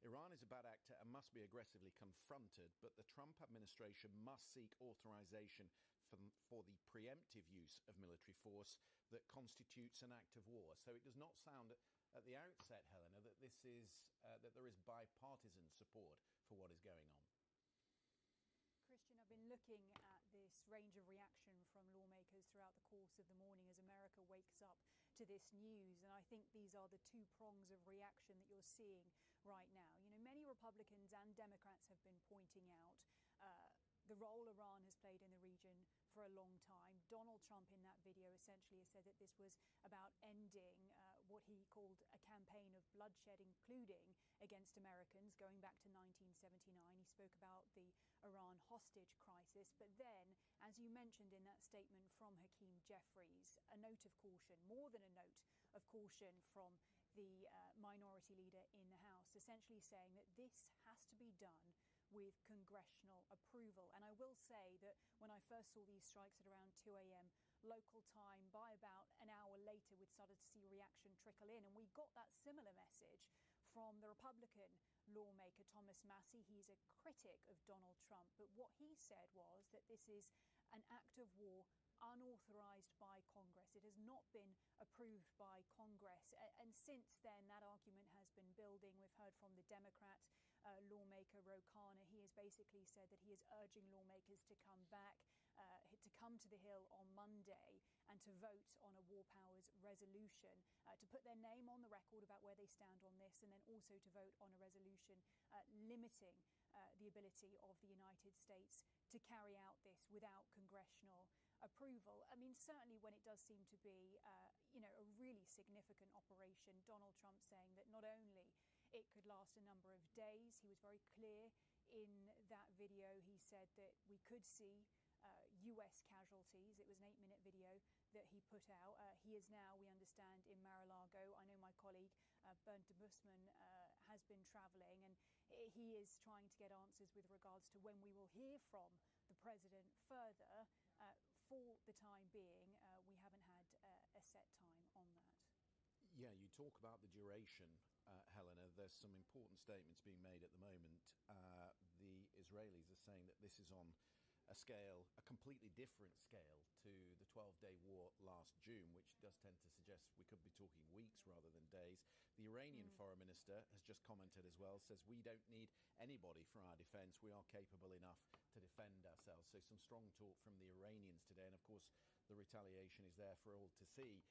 Iran is a bad actor and must be aggressively confronted, but the Trump administration must seek authorization for the preemptive use of military force that constitutes an act of war. So it does not sound at the outset, Helena, that this is that there is bipartisan support for what is going on. Christian, I've been looking at this range of reaction from lawmakers throughout the course of the morning as America wakes up to this news, and I think these are the two prongs of reaction that you're seeing right now. You know, many Republicans and Democrats have been pointing out the role Iran has played in the region for a long time. Donald Trump in that video essentially has said that this was about ending what he called a campaign of bloodshed, including against Americans, going back to 1979. He spoke about the Iran hostage crisis. But then, as you mentioned in that statement from Hakeem Jeffries, a note of caution, more than a note of caution from the minority leader in the House, essentially saying that this has to be done with congressional approval. And I will say that when I first saw these strikes at around 2 a.m. local time, by about an hour later, we'd started to see reaction trickle in. And we got that similar message from the Republican lawmaker Thomas Massie. He's a critic of Donald Trump. But what he said was that this is an act of war unauthorized by Congress. It has not been approved by Congress. And since then, that argument has been building. We've heard from the Democrat lawmaker Ro Khanna. He has basically said that he is urging lawmakers to come back, to come to the Hill on Monday and to vote on a war powers resolution, to put their name on the record about where they stand on this, and then also to vote on a resolution limiting the ability of the United States to carry out this without congressional approval. I mean, certainly when it does seem to be, a really significant operation, Donald Trump saying that not only it could last a number of days, he was very clear in that video. He said that we could see US casualties. It was an 8-minute video that he put out. He is now, we understand, in Mar-a-Lago. I know my colleague Bernd de Busman has been travelling, and he is trying to get answers with regards to when we will hear from the president further. For the time being, we haven't had a set time on that. Yeah, you talk about the duration, Helena. There's some important statements being made at the moment. The Israelis are saying that this is on a scale, a completely different scale to the 12-day war last June, which does tend to suggest we could be talking weeks rather than days. The Iranian foreign minister has just commented as well, says we don't need anybody for our defense. We are capable enough to defend ourselves. So some strong talk from the Iranians today. And of course, the retaliation is there for all to see.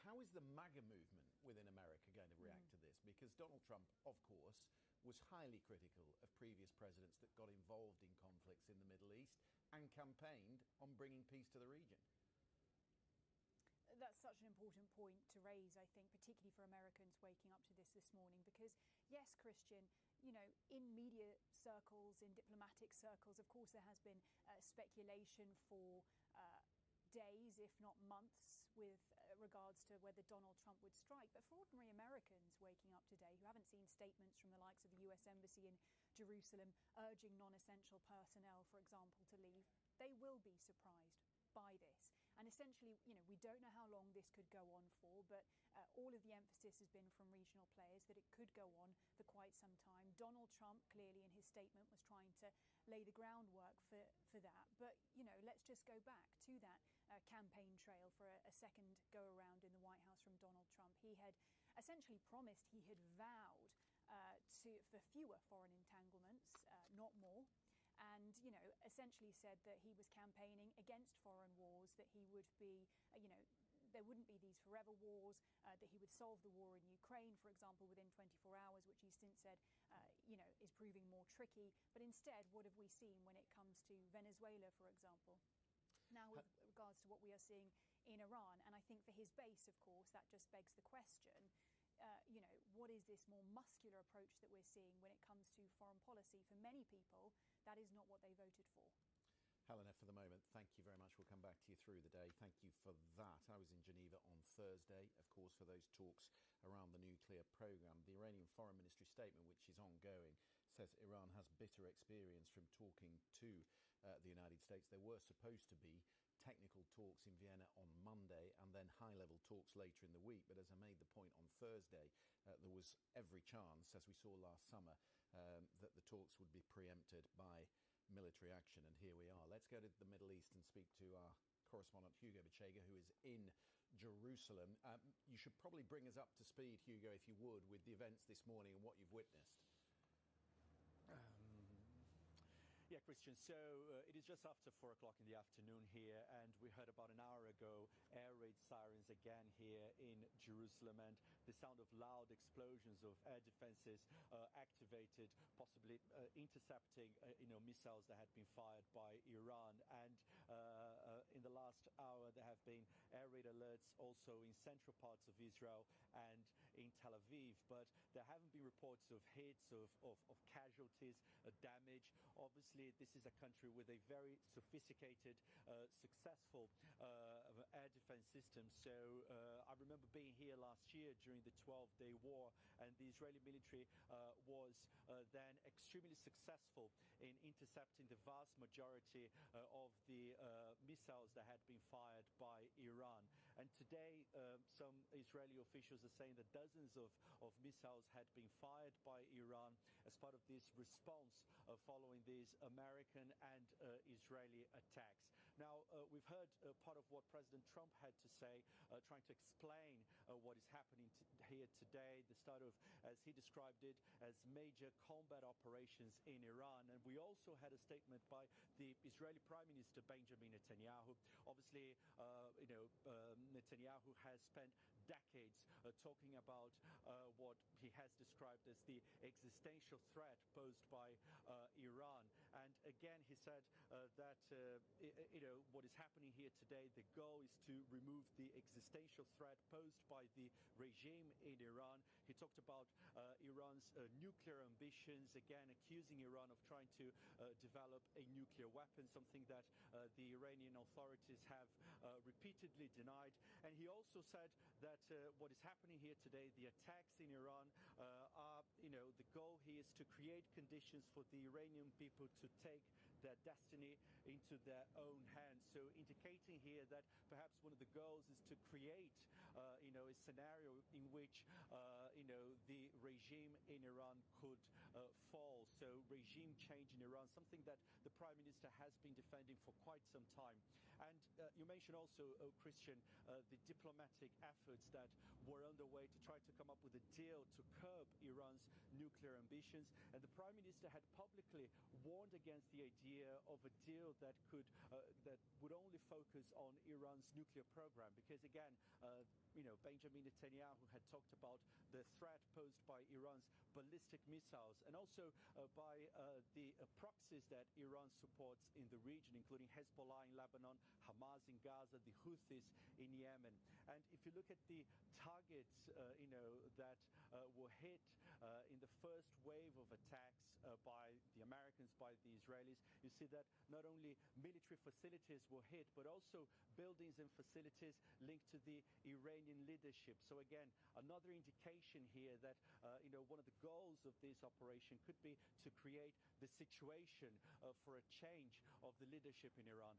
How is the MAGA movement within America going to react to this? Because Donald Trump, of course, was highly critical of previous presidents that got involved in conflicts in the Middle East and campaigned on bringing peace to the region? That's such an important point to raise, I think, particularly for Americans waking up to this morning, because yes, Christian, in media circles, in diplomatic circles, of course, there has been speculation for days, if not months, with regards to whether Donald Trump would strike. But for ordinary Americans waking up today who haven't seen statements from the likes of the US Embassy in Jerusalem urging non-essential personnel, for example, to leave, they will be surprised by this. And essentially, we don't know how long this could go on for, but all of the emphasis has been from regional players that it could go on for quite some time. Donald Trump, clearly in his statement, was trying to lay the groundwork for that. But, let's just go back to that campaign trail for a second go-around in the White House from Donald Trump. He had essentially promised, he had vowed for fewer foreign entanglements, not more. And, essentially said that he was campaigning against foreign wars, that he would be, there wouldn't be these forever wars, that he would solve the war in Ukraine, for example, within 24 hours, which he's since said, is proving more tricky. But instead, what have we seen when it comes to Venezuela, for example? Now, with regards to what we are seeing in Iran, and I think for his base, of course, that just begs the question, what is this more muscular approach that we're seeing when it comes to foreign policy? For many people, that is not what they voted for. Helena, for the moment, thank you very much. We'll come back to you through the day. Thank you for that. I was in Geneva on Thursday, of course, for those talks around the nuclear program. The Iranian Foreign Ministry statement, which is ongoing, says Iran has bitter experience from talking to the United States. There were supposed to be technical talks in Vienna on Monday and then high-level talks later in the week. But as I made the point on Thursday, there was every chance, as we saw last summer, that the talks would be preempted by military action. And here we are. Let's go to the Middle East and speak to our correspondent Hugo Bachega, who is in Jerusalem. You should probably bring us up to speed, Hugo, if you would, with the events this morning and what you've witnessed. Yeah, Christian, so it is just after 4 o'clock in the afternoon here, and we heard about an hour ago air raid sirens again here in Jerusalem, and the sound of loud explosions of air defenses activated, possibly intercepting missiles that had been fired by Iran. And in the last hour, there have been air raid alerts also in central parts of Israel and in Tel Aviv, but there haven't been reports of hits, of casualties, damage. Obviously, this is a country with a very sophisticated, successful air defense system. So I remember being here last year during the 12-day war, and the Israeli military was then extremely successful in intercepting the vast majority of the missiles that had been fired by Iran. And today, some Israeli officials are saying that dozens of missiles had been fired by Iran as part of this response following these American and Israeli attacks. Now, we've heard part of what President Trump had to say, trying to explain what is happening here today, the start of, as he described it, as major combat operations in Iran. And we also had a statement by the Israeli Prime Minister Benjamin Netanyahu. Obviously, Netanyahu has spent decades talking about what he has described as the existential threat posed by Iran. And again, he said that what is happening here today, the goal is to remove the existential threat posed by the regime in Iran. He talked about Iran's nuclear ambitions, again accusing Iran of trying to develop a nuclear weapon, something that the Iranian authorities have repeatedly denied. And he also said that what is happening here today, the attacks in Iran are, the goal here is to create conditions for the Iranian people to take their destiny into their own hands. So indicating here that perhaps one of the goals is to create, a scenario in which, the regime in Iran could fall. So regime change in Iran, something that the Prime Minister has been defending for quite some time. And you mentioned also, Christian, the diplomatic efforts that were underway to try to come up with a deal to curb Iran's nuclear ambitions. And the Prime Minister had publicly warned against the idea of a deal that would only focus on Iran's nuclear program. Because again, Benjamin Netanyahu had talked about the threat posed by Iran's ballistic missiles and also by the proxies that Iran supports in the region, including Hezbollah in Lebanon Lebanon, Hamas in Gaza, the Houthis in Yemen. And if you look at the targets, that were hit in the first wave of attacks by the Americans, by the Israelis, you see that not only military facilities were hit, but also buildings and facilities linked to the Iranian leadership. So again, another indication here that one of the goals of this operation could be to create the situation for a change of the leadership in Iran.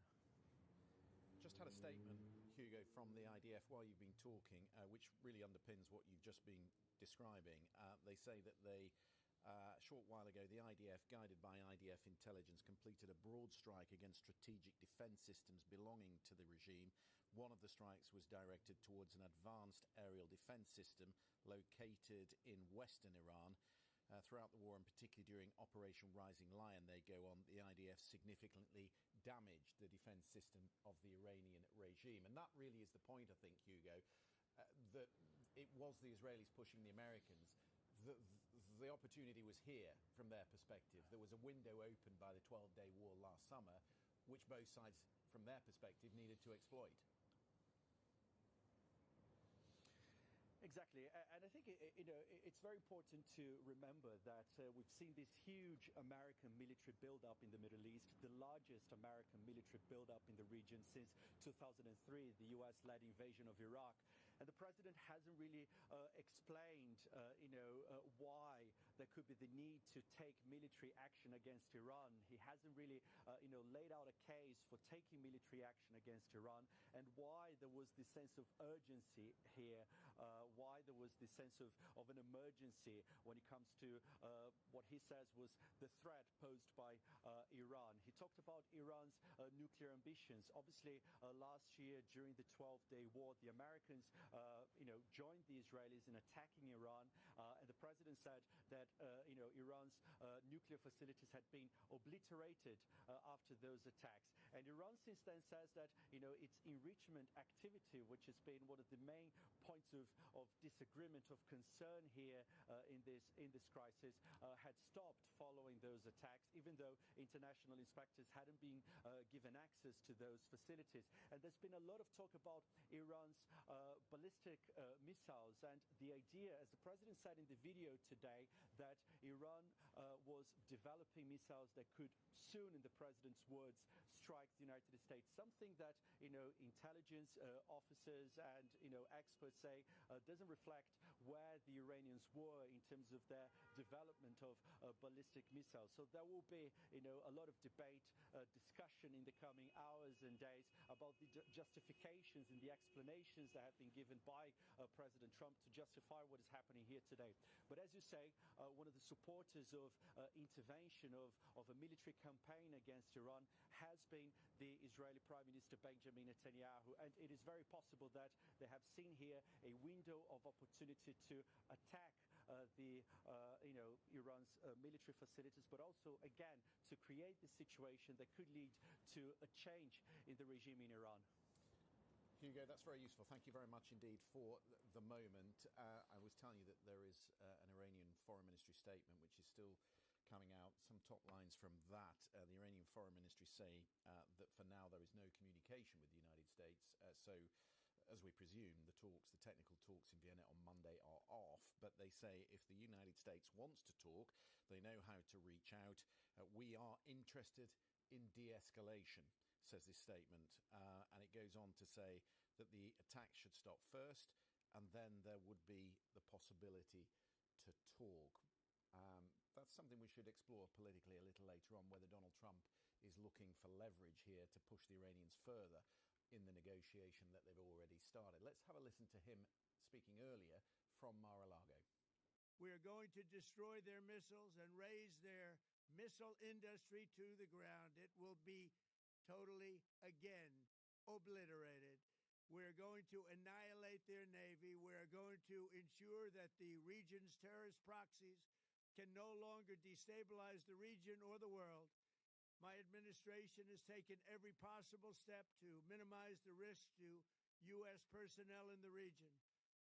Just had a statement, Hugo, from the IDF while you've been talking, which really underpins what you've just been describing. They say that a short while ago, the IDF, guided by IDF intelligence, completed a broad strike against strategic defense systems belonging to the regime. One of the strikes was directed towards an advanced aerial defense system located in western Iran. Throughout the war, and particularly during Operation Rising Lion, they go on, the IDF significantly damaged the defense system of the Iranian regime. And that really is the point, I think, Hugo, that it was the Israelis pushing the Americans. The opportunity was here from their perspective. There was a window opened by the 12-day war last summer, which both sides, from their perspective, needed to exploit. Exactly, and I think it's very important to remember that we've seen this huge American military buildup in the Middle East, the largest American military buildup in the region since 2003, the US-led invasion of Iraq. And the president hasn't really explained, why there could be the need to take military action against Iran. He hasn't really, laid out a case for taking military action against Iran, and why there was this sense of urgency here, why there was this sense of an emergency when it comes to what he says was the threat posed by Iran. He talked about Iran's nuclear ambitions. Obviously, last year during the 12-day war, the Americans joined the Israelis in attacking Iran, and the president said that Iran's nuclear facilities had been obliterated after those attacks. And Iran since then says that its enrichment activity, which has been one of the main points of disagreement, of concern here in this crisis, had stopped following those attacks, even though international inspectors hadn't been given access to those facilities. And there's been a lot of talk about Iran's ballistic missiles, and the idea, as the president said in the video today, that Iran was developing missiles that could soon, in the president's words, strike the United States. Something that intelligence officers and experts say doesn't reflect where the Iranians were in terms of their development of ballistic missiles. So there will be a lot of debate, discussion in the coming hours and days about the justifications and the explanations that have been given by President Trump to justify what is happening here today. But as you say, one of the supporters of intervention of a military campaign against Iran has been the Israeli Prime Minister Benjamin Netanyahu, and it is very possible that they have seen here a window of opportunity to attack Iran's military facilities, but also again to create the situation that could lead to a change in the regime in Iran. Hugo, that's very useful. Thank you very much indeed for the moment. I was telling you that there is an Iranian Foreign Ministry statement which is still coming out. Some top lines from that. The Iranian Foreign Ministry say that for now there is no communication with the United States. So, as we presume, the technical talks in Vienna on Monday are off. But they say if the United States wants to talk, they know how to reach out. We are interested in de-escalation, says this statement. And it goes on to say that the attack should stop first, and then there would be the possibility to talk. That's something we should explore politically a little later on, whether Donald Trump is looking for leverage here to push the Iranians further in the negotiation that they've already started. Let's have a listen to him speaking earlier from Mar-a-Lago. We are going to destroy their missiles and raise their missile industry to the ground. It will be totally, again, obliterated. We're going to annihilate their navy. We're going to ensure that the region's terrorist proxies can no longer destabilize the region or the world. My administration has taken every possible step to minimize the risk to U.S. personnel in the region.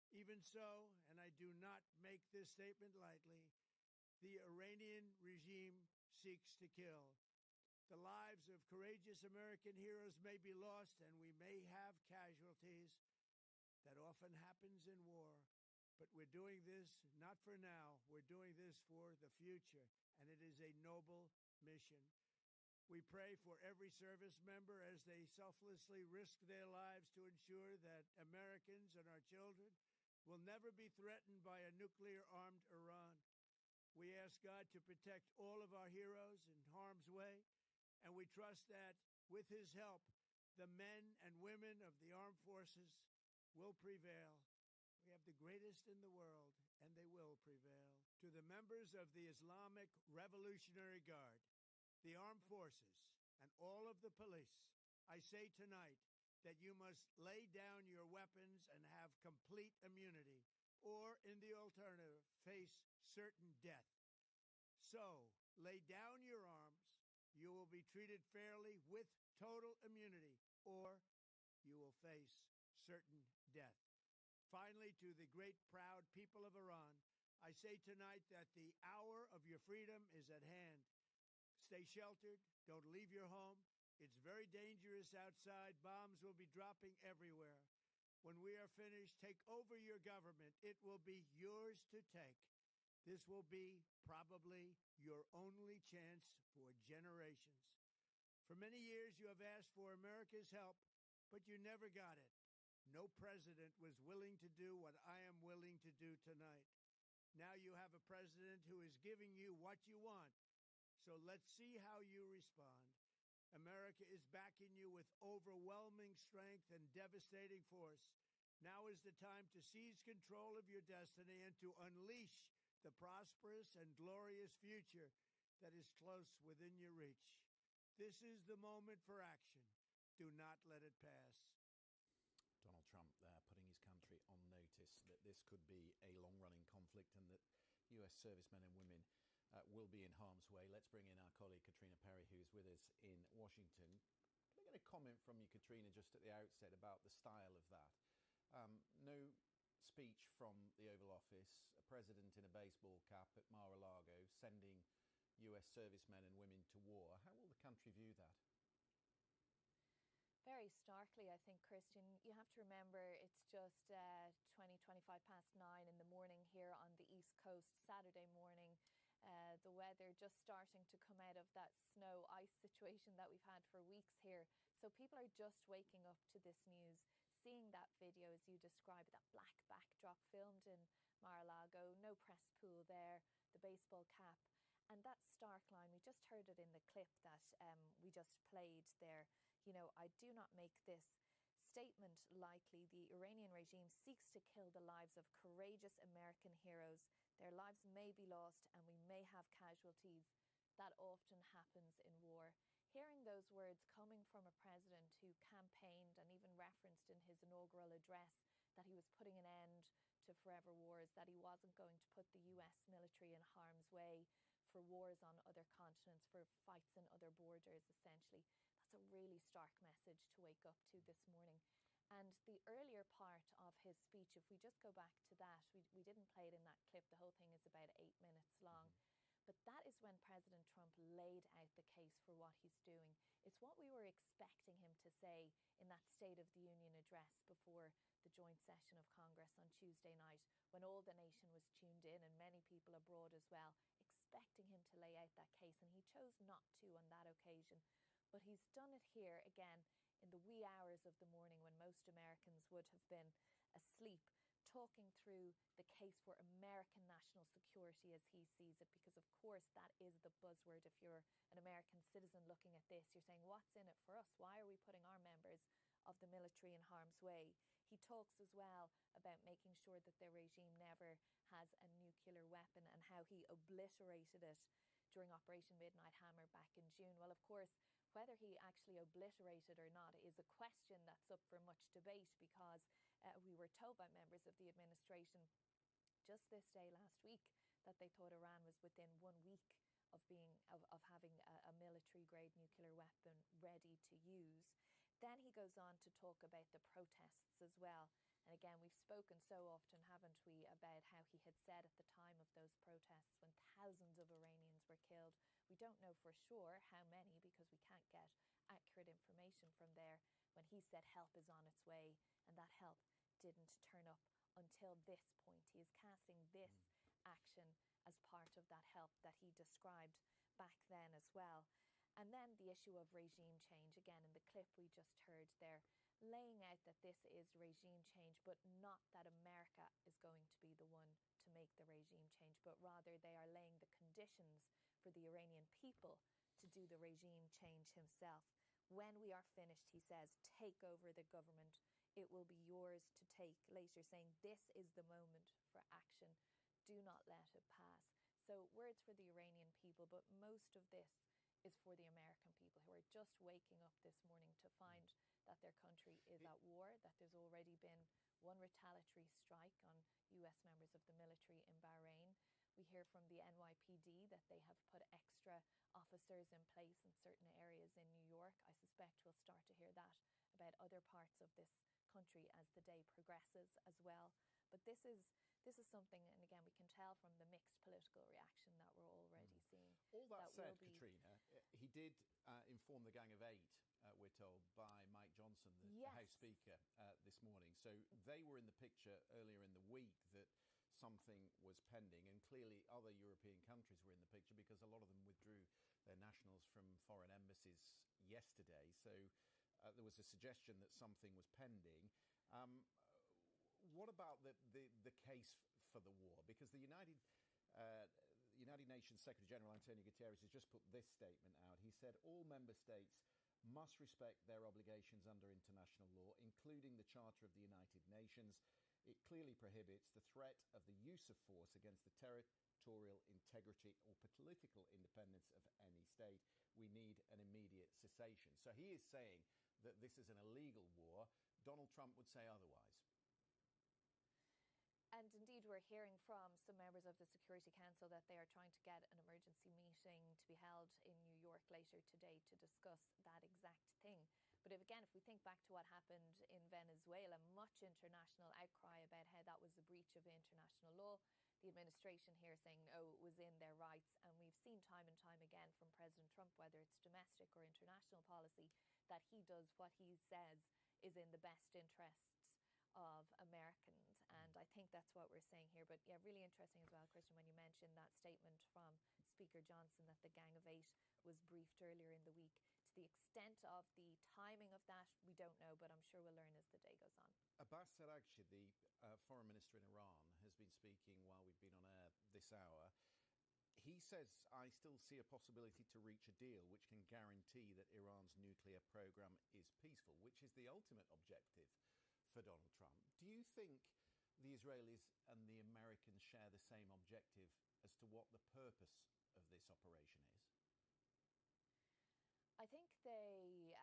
Even so, and I do not make this statement lightly, the Iranian regime seeks to kill. The lives of courageous American heroes may be lost, and we may have casualties. That often happens in war. But we're doing this not for now. We're doing this for the future, and it is a noble mission. We pray for every service member as they selflessly risk their lives to ensure that Americans and our children will never be threatened by a nuclear-armed Iran. We ask God to protect all of our heroes in harm's way, and we trust that with his help, the men and women of the armed forces will prevail. We have the greatest in the world, and they will prevail. To the members of the Islamic Revolutionary Guard, the armed forces, and all of the police, I say tonight that you must lay down your weapons and have complete immunity, or, in the alternative, face certain death. So, lay down your arms. You will be treated fairly with total immunity, or you will face certain death. Finally, to the great proud people of Iran, I say tonight that the hour of your freedom is at hand. Stay sheltered. Don't leave your home. It's very dangerous outside. Bombs will be dropping everywhere. When we are finished, take over your government. It will be yours to take. This will be probably your only chance for generations. For many years, you have asked for America's help, but you never got it. No president was willing to do what I am willing to do tonight. Now you have a president who is giving you what you want. So let's see how you respond. America is backing you with overwhelming strength and devastating force. Now is the time to seize control of your destiny and to unleash the prosperous and glorious future that is close within your reach. This is the moment for action. Do not let it pass. Donald Trump there putting his country on notice that this could be a long-running conflict and that US servicemen and women will be in harm's way. Let's bring in our colleague Katrina Perry, who's with us in Washington. Can I get a comment from you, Katrina, just at the outset about the style of that? No speech from the Oval Office, a president in a baseball cap at Mar-a-Lago sending US servicemen and women to war. How will the country view that? Very starkly, I think, Christian. You have to remember it's just 25 past 9 in the morning here on the East Coast, Saturday morning. The weather just starting to come out of that snow ice situation that we've had for weeks here. So people are just waking up to this news, seeing that video as you described, that black backdrop filmed in Mar-a-Lago, no press pool there, the baseball cap. And that stark line, we just heard it in the clip that we just played there. You know, I do not make this statement lightly. The Iranian regime seeks to kill the lives of courageous American heroes. Their lives may be lost and we may have casualties. That often happens in war. Hearing those words coming from a president who campaigned and even referenced in his inaugural address that he was putting an end to forever wars, that he wasn't going to put the US military in harm's way for wars on other continents, for fights in other borders, essentially. That's a really stark message to wake up to this morning. And the earlier part of his speech, if we just go back to that, we didn't play it in that clip. The whole thing is about 8 minutes long. But that is when President Trump laid out the case for what he's doing. It's what we were expecting him to say in that State of the Union address before the joint session of Congress on Tuesday night, when all the nation was tuned in and many people abroad as well, expecting him to lay out that case. And he chose not to on that occasion. But he's done it here again in the wee hours of the morning when most Americans would have been asleep, talking through the case for American national security as he sees it, because of course that is the buzzword. If you're an American citizen looking at this, you're saying, what's in it for us? Why are we putting our members of the military in harm's way? He talks as well about making sure that the regime never has a nuclear weapon and how he obliterated it during Operation Midnight Hammer back in June. Well, of course, whether he actually obliterated or not is a question that's up for much debate, because we were told by members of the administration just this day last week that they thought Iran was within 1 week of having a military grade nuclear weapon ready to use. Then he goes on to talk about the protests as well. And again, we've spoken so often, haven't we, about how he had said at the time of those protests when thousands of Iranians were killed. We don't know for sure how many because we can't get accurate information from there, when he said help is on its way, and that help didn't turn up until this point. He is casting this action as part of that help that he described back then as well. And then the issue of regime change, again, in the clip we just heard there, laying out that this is regime change, but not that America is going to be the one to make the regime change, but rather they are laying the conditions for the Iranian people to do the regime change himself. When we are finished, he says, take over the government. It will be yours to take. Later saying, this is the moment for action. Do not let it pass. So words for the Iranian people, but most of this is for the American people who are just waking up this morning to find that their country is at war, that there's already been one retaliatory strike on US members of the military in Bahrain. We hear from the NYPD that they have put extra officers in place in certain areas in New York. I suspect we'll start to hear that about other parts of this country as the day progresses as well. But this is something, and again, we can tell from the mixed political reaction that we're already seeing. All that said, Katrina, he did inform the Gang of Eight, we're told, by Mike Johnson, the House Speaker, this morning. So they were in the picture earlier in the week that something was pending, and clearly other European countries were in the picture because a lot of them withdrew their nationals from foreign embassies yesterday. So there was a suggestion that something was pending. What about the case for the war? Because the United Nations Secretary General Antonio Guterres has just put this statement out. He said all member states must respect their obligations under international law, including the Charter of the United Nations. It clearly prohibits the threat of the use of force against the territorial integrity or political independence of any state. We need an immediate cessation. So he is saying that this is an illegal war. Donald Trump would say otherwise. And indeed, we're hearing from some members of the Security Council that they are trying to get an emergency meeting to be held in New York later today to discuss that exact thing. But if we think back to what happened in Venezuela, much international outcry about how that was a breach of international law. The administration here saying, no, it was in their rights. And we've seen time and time again from President Trump, whether it's domestic or international policy, that he does what he says is in the best interests of Americans. And I think that's what we're saying here. But yeah, really interesting as well, Christian, when you mentioned that statement from Speaker Johnson that the Gang of Eight was briefed earlier in the week. To the extent of the timing of that, we don't know, but I'm sure we'll learn as the day goes on. Abbas Araghchi, the foreign minister in Iran, has been speaking while we've been on air this hour. He says, I still see a possibility to reach a deal which can guarantee that Iran's nuclear program is peaceful, which is the ultimate objective for Donald Trump. Do you think the Israelis and the Americans share the same objective as to what the purpose of this operation is? I think they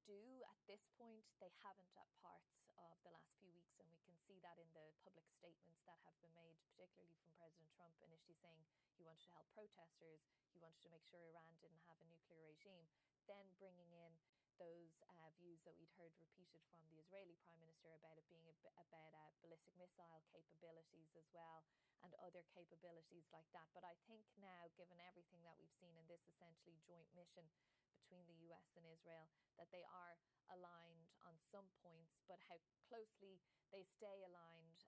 do at this point. They haven't at parts of the last few weeks, and we can see that in the public statements that have been made, particularly from President Trump, initially saying he wanted to help protesters, he wanted to make sure Iran didn't have a nuclear regime, then bringing in those views that we'd heard repeated from the Israeli Prime Minister about it being about ballistic missile capabilities as well and other capabilities like that. But I think now, given everything that we've seen in this essentially joint mission between the US and Israel, that they are aligned on some points, but how closely they stay aligned,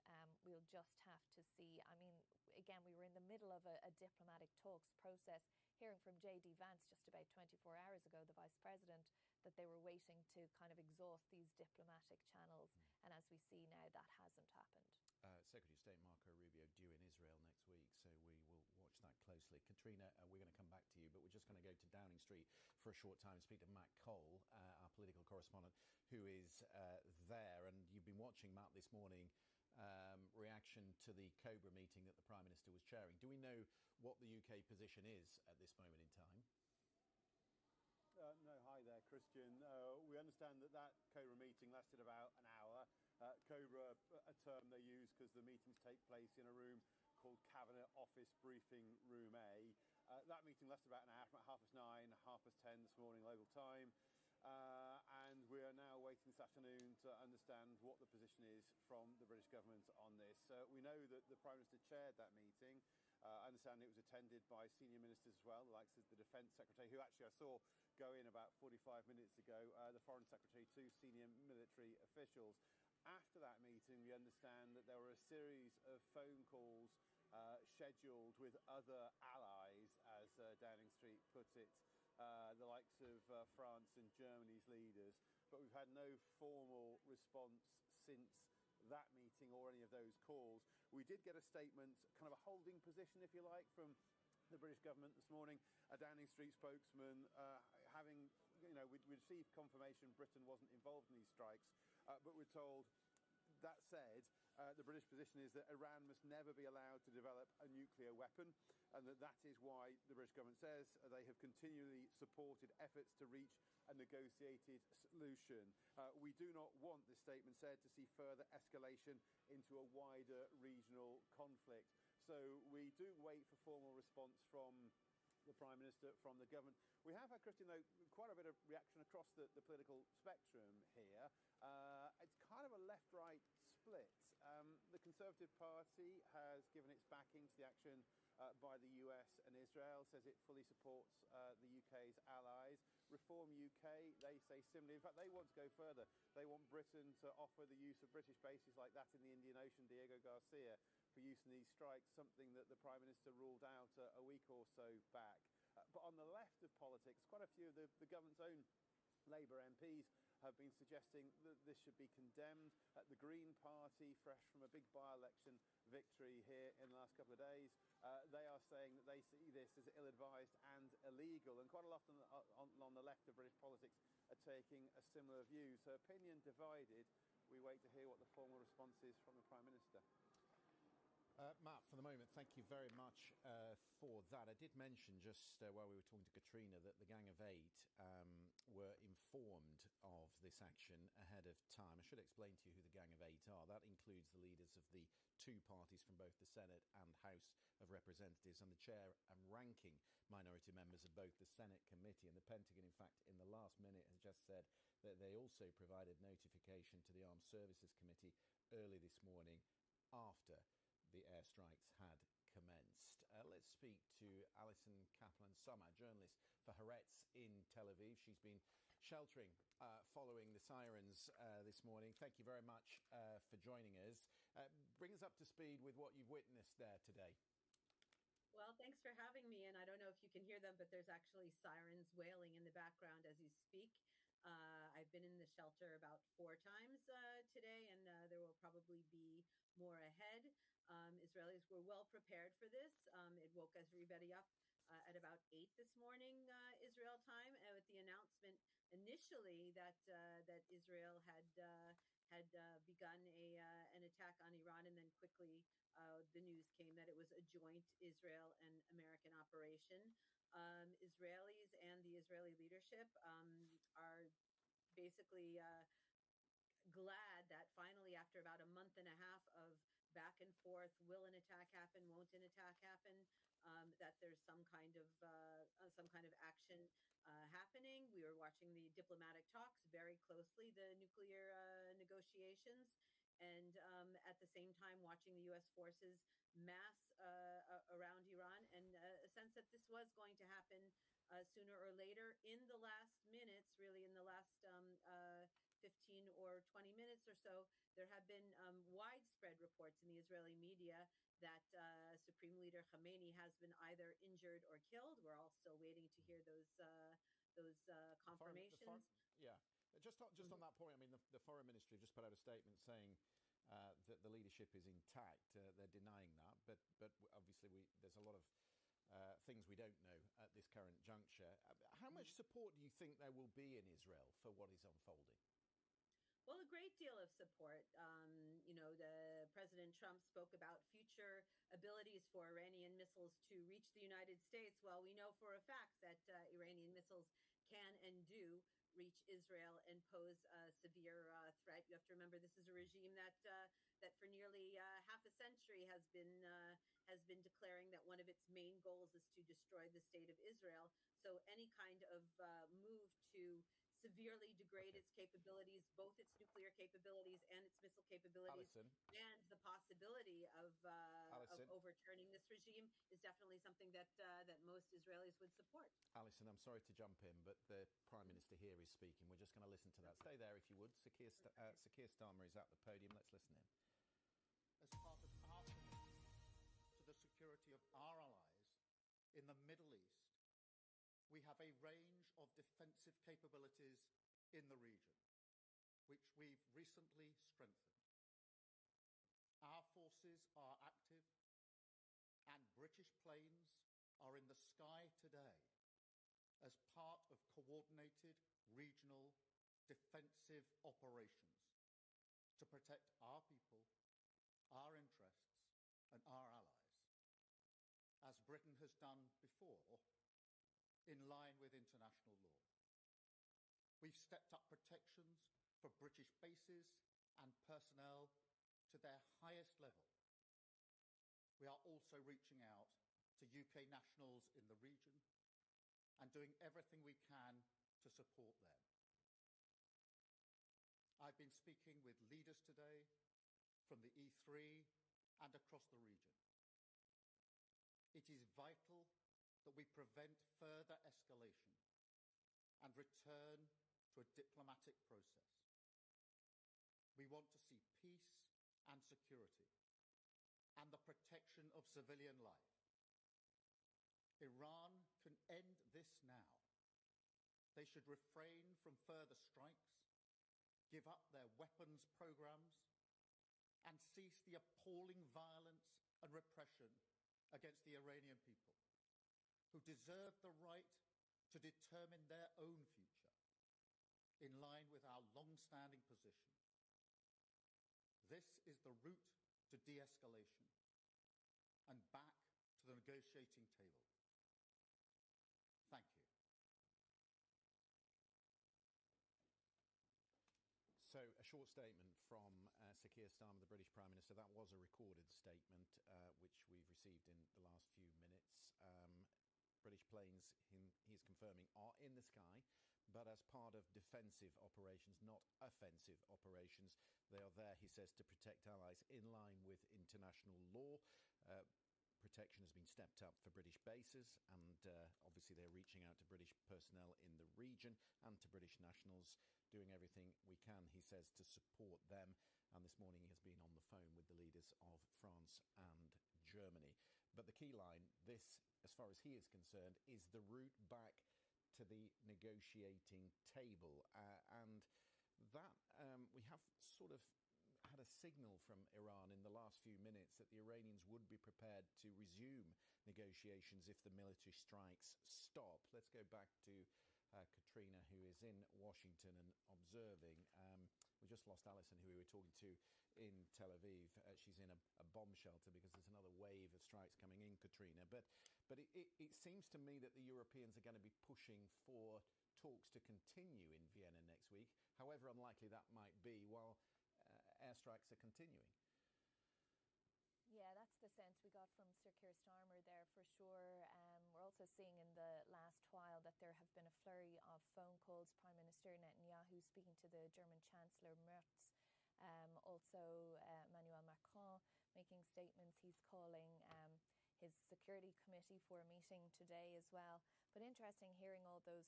we'll just have to see. I mean, again, we were in the middle of a diplomatic talks process, hearing from J.D. Vance just about 24 hours ago, the Vice President, that they were waiting to kind of exhaust these diplomatic channels. And as we see now, that hasn't happened. Secretary of State Marco Rubio due in Israel next week, so we will watch that closely. Katrina, we're going to come back to you, but we're just going to go to Downing Street for a short time and speak to Matt Cole, our political correspondent, who is there. And you've been watching, Matt, this morning, reaction to the Cobra meeting that the Prime Minister was chairing. Do we know what the UK position is at this moment in time? No, hi there, Christian. We understand that Cobra meeting lasted about an hour. Cobra, a term they use because the meetings take place in a room called Cabinet Office Briefing Room A. That meeting lasted about an hour, from about 9:30, 10:30 this morning local time. And we are now waiting waiting this afternoon to understand what the position is from the British government on this. We know that the Prime Minister chaired that meeting. I understand it was attended by senior ministers as well, the likes of the Defence Secretary, who actually I saw go in about 45 minutes ago, the Foreign Secretary, 2 senior military officials. After that meeting, we understand that there were a series of phone calls scheduled with other allies, as Downing Street put it, the likes of France and Germany's leaders, but we've had no formal response since that meeting or any of those calls. We did get a statement, kind of a holding position, if you like, from the British government this morning. A Downing Street spokesman having, we received confirmation Britain wasn't involved in these strikes, but we're told, that said, the British position is that Iran must never be allowed to develop a nuclear weapon, and that is why the British government says they have continually supported efforts to reach a negotiated solution. We do not want, this statement said, to see further escalation into a wider regional conflict. So we do wait for formal response from the Prime Minister, from the government. We have had, Christian, though, quite a bit of reaction across the political spectrum here. It's kind of a left-right split. The Conservative Party has given its backing to the action by the US and Israel, says it fully supports the UK's allies. Reform UK, they say similarly. In fact, they want to go further. They want Britain to offer the use of British bases like that in the Indian Ocean, Diego Garcia, for use in these strikes, something that the Prime Minister ruled out a week or so back. But on the left of politics, quite a few of the government's own Labour MPs have been suggesting that this should be condemned. The Green Party, fresh from a big by-election victory here in the last couple of days, they are saying that they see this as ill-advised and illegal. And quite a lot on the left of British politics are taking a similar view. So opinion divided. We wait to hear what the formal response is from the Prime Minister. Matt, for the moment, thank you very much for that. I did mention just while we were talking to Katrina that the Gang of Eight were informed of this action ahead of time. I should explain to you who the Gang of Eight are. That includes the leaders of the 2 parties from both the Senate and House of Representatives and the chair and ranking minority members of both the Senate committee. And the Pentagon, in fact, in the last minute has just said that they also provided notification to the Armed Services Committee early this morning after the airstrikes had commenced. Let's speak to Alison Kaplan-Summar, journalist for Haaretz in Tel Aviv. She's been sheltering following the sirens this morning. Thank you very much for joining us. Bring us up to speed with what you've witnessed there today. Well, thanks for having me. And I don't know if you can hear them, but there's actually sirens wailing in the background as you speak. I've been in the shelter about 4 times today, and there will probably be more ahead. Israelis were well prepared for this. It woke everybody up at about 8 this morning, Israel time, with the announcement initially that Israel had begun an attack on Iran, and then quickly the news came that it was a joint Israel and American operation. Israelis and the Israeli leadership are basically glad that finally, after about a month and a half of back and forth, will an attack happen, won't an attack happen, that there's some kind of action happening. We were watching the diplomatic talks very closely, the nuclear negotiations, and at the same time watching the U.S. forces mass around Iran, and a sense that this was going to happen sooner or later. In the last minutes, really in the last 15 or 20 minutes or so, there have been widespread reports in the Israeli media that Supreme Leader Khamenei has been either injured or killed. We're all still waiting to hear those confirmations. Just on that point, I mean, the Foreign Ministry just put out a statement saying that the leadership is intact. They're denying that, but obviously there's a lot of things we don't know at this current juncture. How much support do you think there will be in Israel for what is unfolding? Well, a great deal of support. The President Trump spoke about future abilities for Iranian missiles to reach the United States. Well, we know for a fact that Iranian missiles can and do reach Israel and pose a severe threat. You have to remember this is a regime that for nearly half a century has been declaring that one of its main goals is to destroy the state of Israel. So any kind of move to severely degrade its capabilities, both its nuclear capabilities and its missile capabilities. Alison. And the possibility of overturning this regime is definitely something that most Israelis would support. Alison, I'm sorry to jump in, but the Prime Minister here is speaking. We're just going to listen to that. Stay there if you would. Sakir Starmer is at the podium. Let's listen in. As part of our commitment to the security of our allies in the Middle East, we have a range of defensive capabilities in the region, which we've recently strengthened. Our forces are active, and British planes are in the sky today as part of coordinated regional defensive operations to protect our people, our interests, and our allies, as Britain has done before, in line with international law. We've stepped up protections for British bases and personnel to their highest level. We are also reaching out to UK nationals in the region and doing everything we can to support them. I've been speaking with leaders today from the E3 and across the region. It is vital that we prevent further escalation and return to a diplomatic process. We want to see peace and security and the protection of civilian life. Iran can end this now. They should refrain from further strikes, give up their weapons programs, and cease the appalling violence and repression against the Iranian people, who deserve the right to determine their own future, in line with our long-standing position. This is the route to de-escalation and back to the negotiating table. Thank you. So, a short statement from Sakir Starmer, the British Prime Minister. That was a recorded statement, which we've received in the last few minutes. British planes, he's confirming, are in the sky, but as part of defensive operations, not offensive operations. They are there, he says, to protect allies in line with international law. Protection has been stepped up for British bases, and obviously they're reaching out to British personnel in the region and to British nationals, doing everything we can, he says, to support them. And this morning he has been on the phone with the leaders of France and Germany. But the key line, this, as far as he is concerned, is the route back to the negotiating table. And that we have sort of had a signal from Iran in the last few minutes that the Iranians would be prepared to resume negotiations if the military strikes stop. Let's go back to Katrina, who is in Washington and observing. We just lost Alison, who we were talking to in Tel Aviv. She's in a bomb shelter because there's another wave of strikes coming in, Katrina. But it seems to me that the Europeans are going to be pushing for talks to continue in Vienna next week, however unlikely that might be, while airstrikes are continuing. Yeah, that's the sense we got from Sir Keir Starmer there for sure. We're also seeing in the last while that there have been a flurry of phone calls. Prime Minister Netanyahu speaking to the German Chancellor Merz, also Emmanuel Macron making statements. He's calling his security committee for a meeting today as well. But interesting hearing all those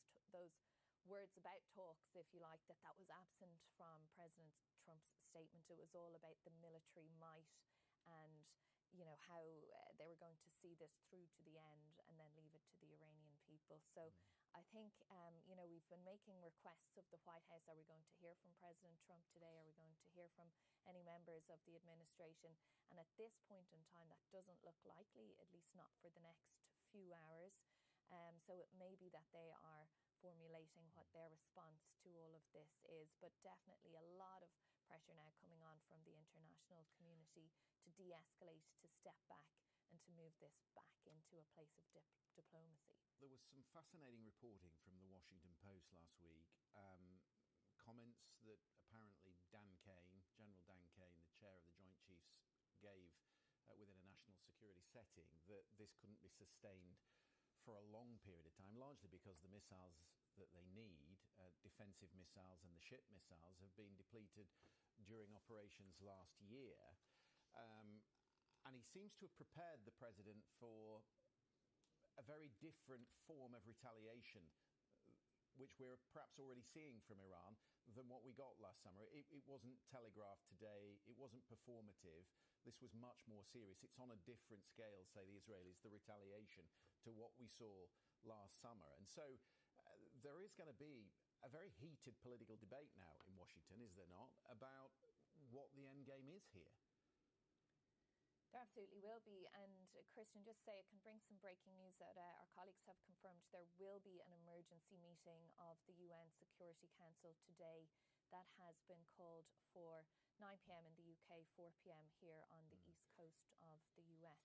words about talks, if you like, that was absent from President Trump's statement. It was all about the military might and, you know, how they were going to see this through to the end and then leave it to the Iranian people. So I think, you know, we've been making requests of the White House. Are we going to hear from President Trump today? Are we going to hear from any members of the administration? And at this point in time, that doesn't look likely, at least not for the next few hours. So it may be that they are formulating what their response to all of this is, but definitely a lot of pressure now coming on from the international community to de-escalate, to step back and to move this back into a place of diplomacy. There was some fascinating reporting from the Washington Post last week. Comments that apparently General Dan Kane, the chair of the Joint Chiefs, gave within a national security setting, that this couldn't be sustained for a long period of time, largely because the missiles that they need, defensive missiles and the ship missiles, have been depleted during operations last year. And he seems to have prepared the president for a very different form of retaliation, which we're perhaps already seeing from Iran, than what we got last summer. It wasn't telegraphed today. It wasn't performative. This was much more serious. It's on a different scale, say the Israelis, the retaliation to what we saw last summer. And so there is going to be a very heated political debate now in Washington, is there not, about what the end game is here? There absolutely will be. And Christian, just say I can bring some breaking news that our colleagues have confirmed. There will be an emergency meeting of the UN Security Council today that has been called for 9 p.m. in the UK, 4 p.m. here on the east coast of the US.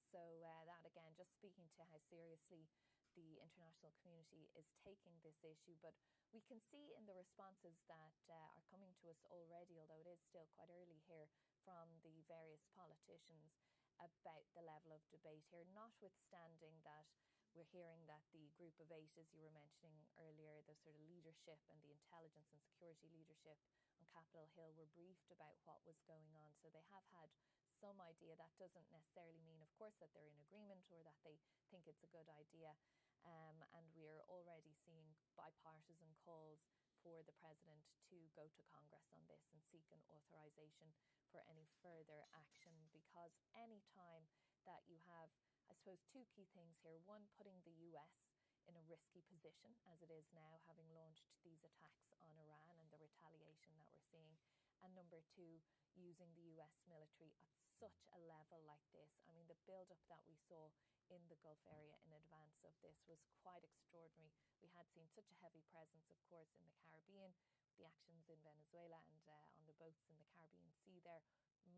So that, again, just speaking to how seriously the international community is taking this issue. But we can see in the responses that are coming to us already, although it is still quite early here, from the various politicians about the level of debate here, notwithstanding that we're hearing that the group of 8, as you were mentioning earlier, the sort of leadership and the intelligence and security leadership on Capitol Hill were briefed about what was going on. So they have had some idea. That doesn't necessarily mean, of course, that they're in agreement or that they think it's a good idea. And we're already seeing bipartisan calls for the president to go to Congress on this and seek an authorization for any further action, because any time that you have, I suppose, two key things here. One, putting the US in a risky position, as it is now, having launched these attacks on Iran and the retaliation that we're seeing. And number two, using the US military at such a level like this. I mean, the build-up that we saw in the Gulf area in advance of this was quite extraordinary. We had seen such a heavy presence, of course, in the Caribbean, the actions in Venezuela and on the boats in the Caribbean Sea there,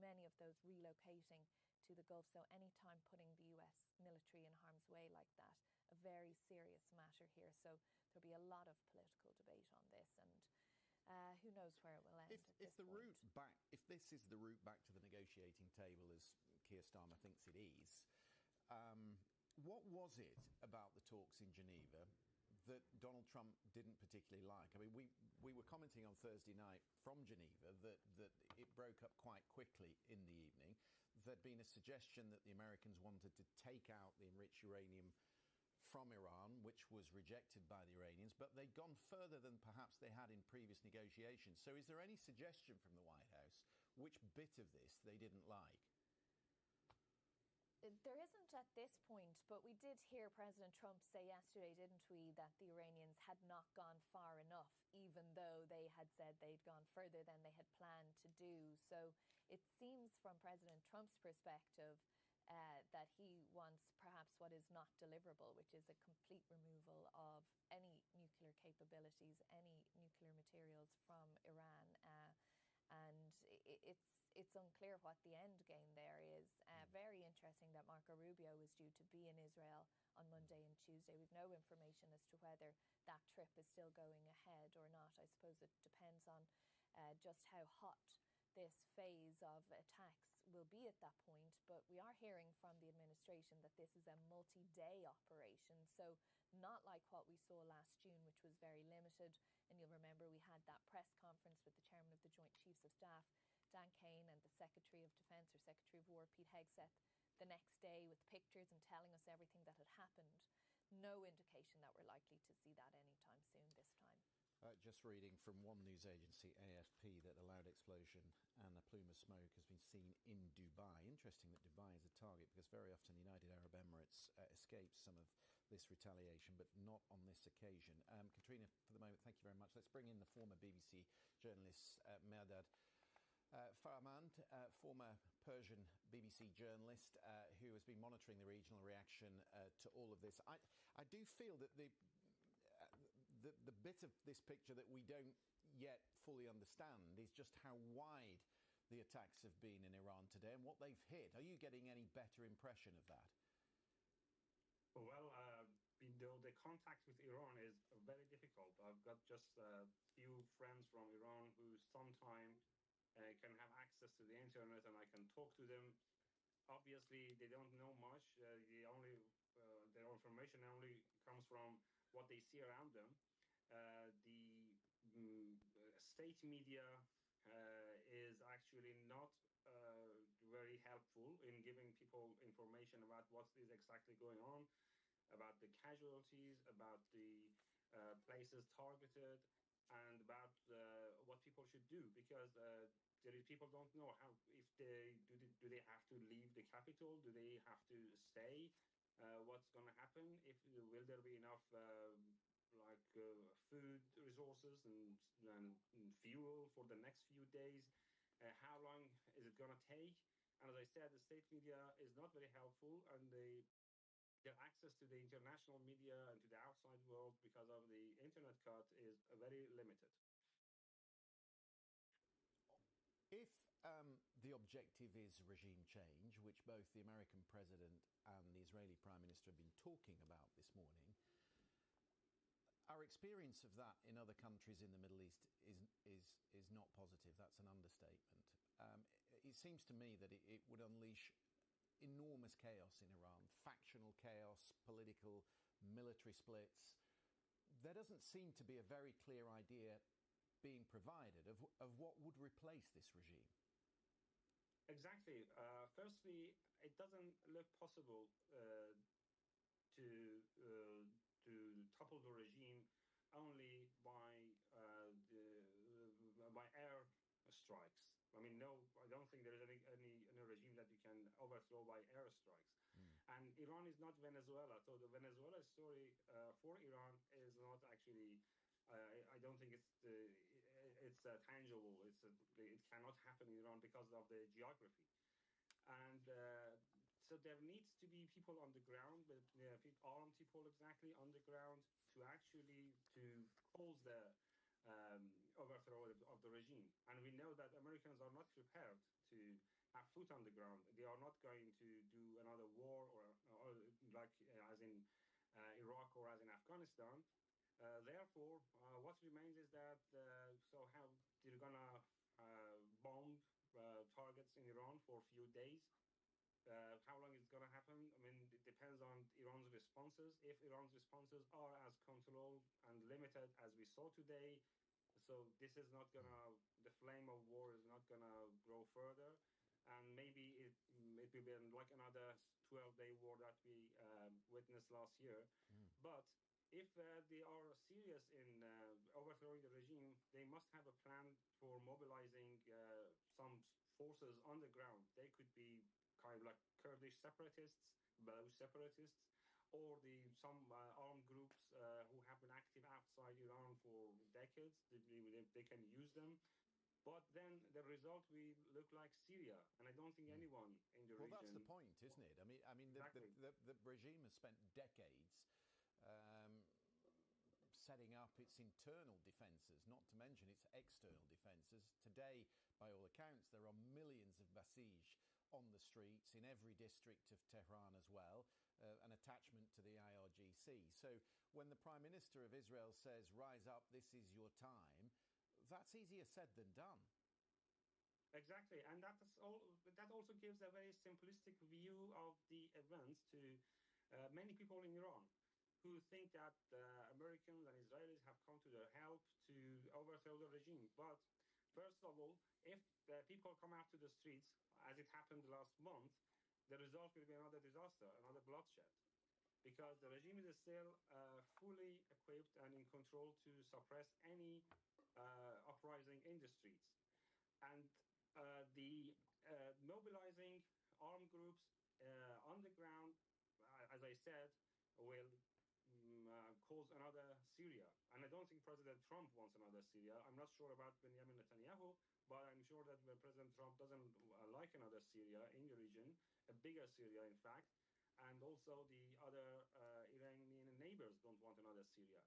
many of those relocating to the Gulf. So any time putting the US military in harm's way like that, a very serious matter here. So there'll be a lot of political debate on this, and who knows where it will end. If this is the route back to the negotiating table, as Keir Starmer thinks it is, what was it about the talks in Geneva that Donald Trump didn't particularly like? I mean, we were commenting on Thursday night from Geneva that it broke up quite quickly in the evening. There'd been a suggestion that the Americans wanted to take out the enriched uranium from Iran, which was rejected by the Iranians, but they'd gone further than perhaps they had in previous negotiations. So is there any suggestion from the White House which bit of this they didn't like? There isn't at this point, but we did hear President Trump say yesterday, didn't we, that the Iranians had not gone far enough, even though they had said they'd gone further than they had planned to do. So it seems from President Trump's perspective that he wants perhaps what is not deliverable, which is a complete removal of any nuclear capabilities, any nuclear materials from Iran. And it's unclear what the end game there is. Very interesting that Marco Rubio was due to be in Israel on Monday and Tuesday. We've no information as to whether that trip is still going ahead or not. I suppose it depends on just how hot this phase of attacks will be at that point. But we are hearing from the administration that this is a multi-day operation. So not like what we saw last June, which was very limited. And you'll remember we had that press conference with the chairman of the Joint Chiefs of Staff, Dan Kane, and the Secretary of Defence or Secretary of War, Pete Hegseth, the next day with pictures and telling us everything that had happened. No indication that we're likely to see that anytime soon this time. Just reading from one news agency, AFP, that a loud explosion and a plume of smoke has been seen in Dubai. Interesting that Dubai is a target, because very often the United Arab Emirates escapes some of this retaliation, but not on this occasion. Katrina, for the moment, thank you very much. Let's bring in the former BBC journalist, Mehrdad Farahmand, former Persian BBC journalist who has been monitoring the regional reaction to all of this. I do feel that the bit of this picture that we don't yet fully understand is just how wide the attacks have been in Iran today and what they've hit. Are you getting any better impression of that? Well, the contact with Iran is very difficult. I've got just a few friends from Iran who sometimes can have access to the internet and I can talk to them. Obviously, they don't know much. Their information only comes from what they see around them. the state media is actually not very helpful in giving people information about what is exactly going on, about the casualties, about the places targeted, and about what people should do, because people don't know how, if they have to leave the capital, do they have to stay, what's going to happen, if will there be enough food resources and fuel for the next few days, how long is it going to take. And as I said, the state media is not very helpful, and their access to the international media and to the outside world because of the internet cut is very limited. If the objective is regime change, which both the American president and the Israeli prime minister have been talking about this morning, our experience of that in other countries in the Middle East is not positive. That's an understatement. It seems to me that it would unleash enormous chaos in Iran, factional chaos, political, military splits. There doesn't seem to be a very clear idea being provided of what would replace this regime. Exactly. Firstly, it doesn't look possible to topple the regime only by air strikes. I mean, no, I don't think there is any regime that you can overthrow by air strikes. And Iran is not Venezuela, so the Venezuela story for Iran is not actually. I don't think it's tangible. It cannot happen in Iran because of the geography, and so there needs to be people on the ground, but armed people exactly on the ground to actually cause the overthrow of the regime. And we know that Americans are not prepared to have foot on the ground. They are not going to do another war or like as in Iraq or as in Afghanistan. Therefore, what remains is that so how they're gonna bomb targets in Iran for a few days. How long it's going to happen? I mean, it depends on Iran's responses. If Iran's responses are as controlled and limited as we saw today, so this is not going to, the flame of war is not going to grow further. And maybe it will be like another 12-day war that we witnessed last year. But if they are serious in overthrowing the regime, they must have a plan for mobilizing some forces on the ground. They could be kind of like Kurdish separatists, Baloch separatists, or some armed groups who have been active outside Iran for decades. They can use them. But then the result will look like Syria, and I don't think anyone in the region. Well, that's the point, isn't it? I mean, exactly. the regime has spent decades setting up its internal defences, not to mention its external defences. Today, by all accounts, there are millions of Basij on the streets in every district of Tehran as well, an attachment to the IRGC. So when the Prime Minister of Israel says, rise up, this is your time, that's easier said than done. Exactly, and that also gives a very simplistic view of the events to many people in Iran, who think that Americans and Israelis have come to their help to overthrow the regime. But first of all, if people come out to the streets, as it happened last month, the result will be another disaster, another bloodshed. Because the regime is still fully equipped and in control to suppress any uprising in the streets. And the mobilizing armed groups on the ground, as I said, will cause another Syria. And I don't think President Trump wants another Syria. I'm not sure about Benjamin Netanyahu, but I'm sure that President Trump doesn't like another Syria in the region, a bigger Syria, in fact. And also the other Iranian neighbors don't want another Syria.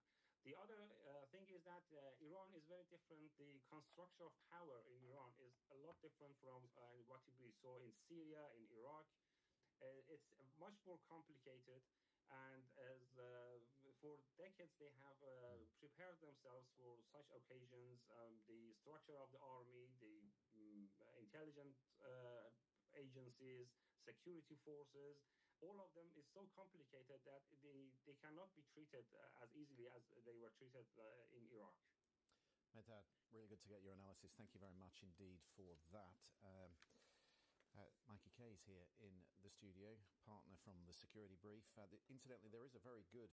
The other thing is that Iran is very different. The construction of power in Iran is a lot different from what we saw in Syria, in Iraq. It's much more complicated. And as for decades, they have prepared themselves for such occasions. The structure of the army, the intelligence agencies, security forces, all of them is so complicated that they cannot be treated as easily as they were treated in Iraq. Medad, really good to get your analysis. Thank you very much indeed for that. Mikey Kay is here in the studio, partner from the Security Brief. Incidentally, there is a very good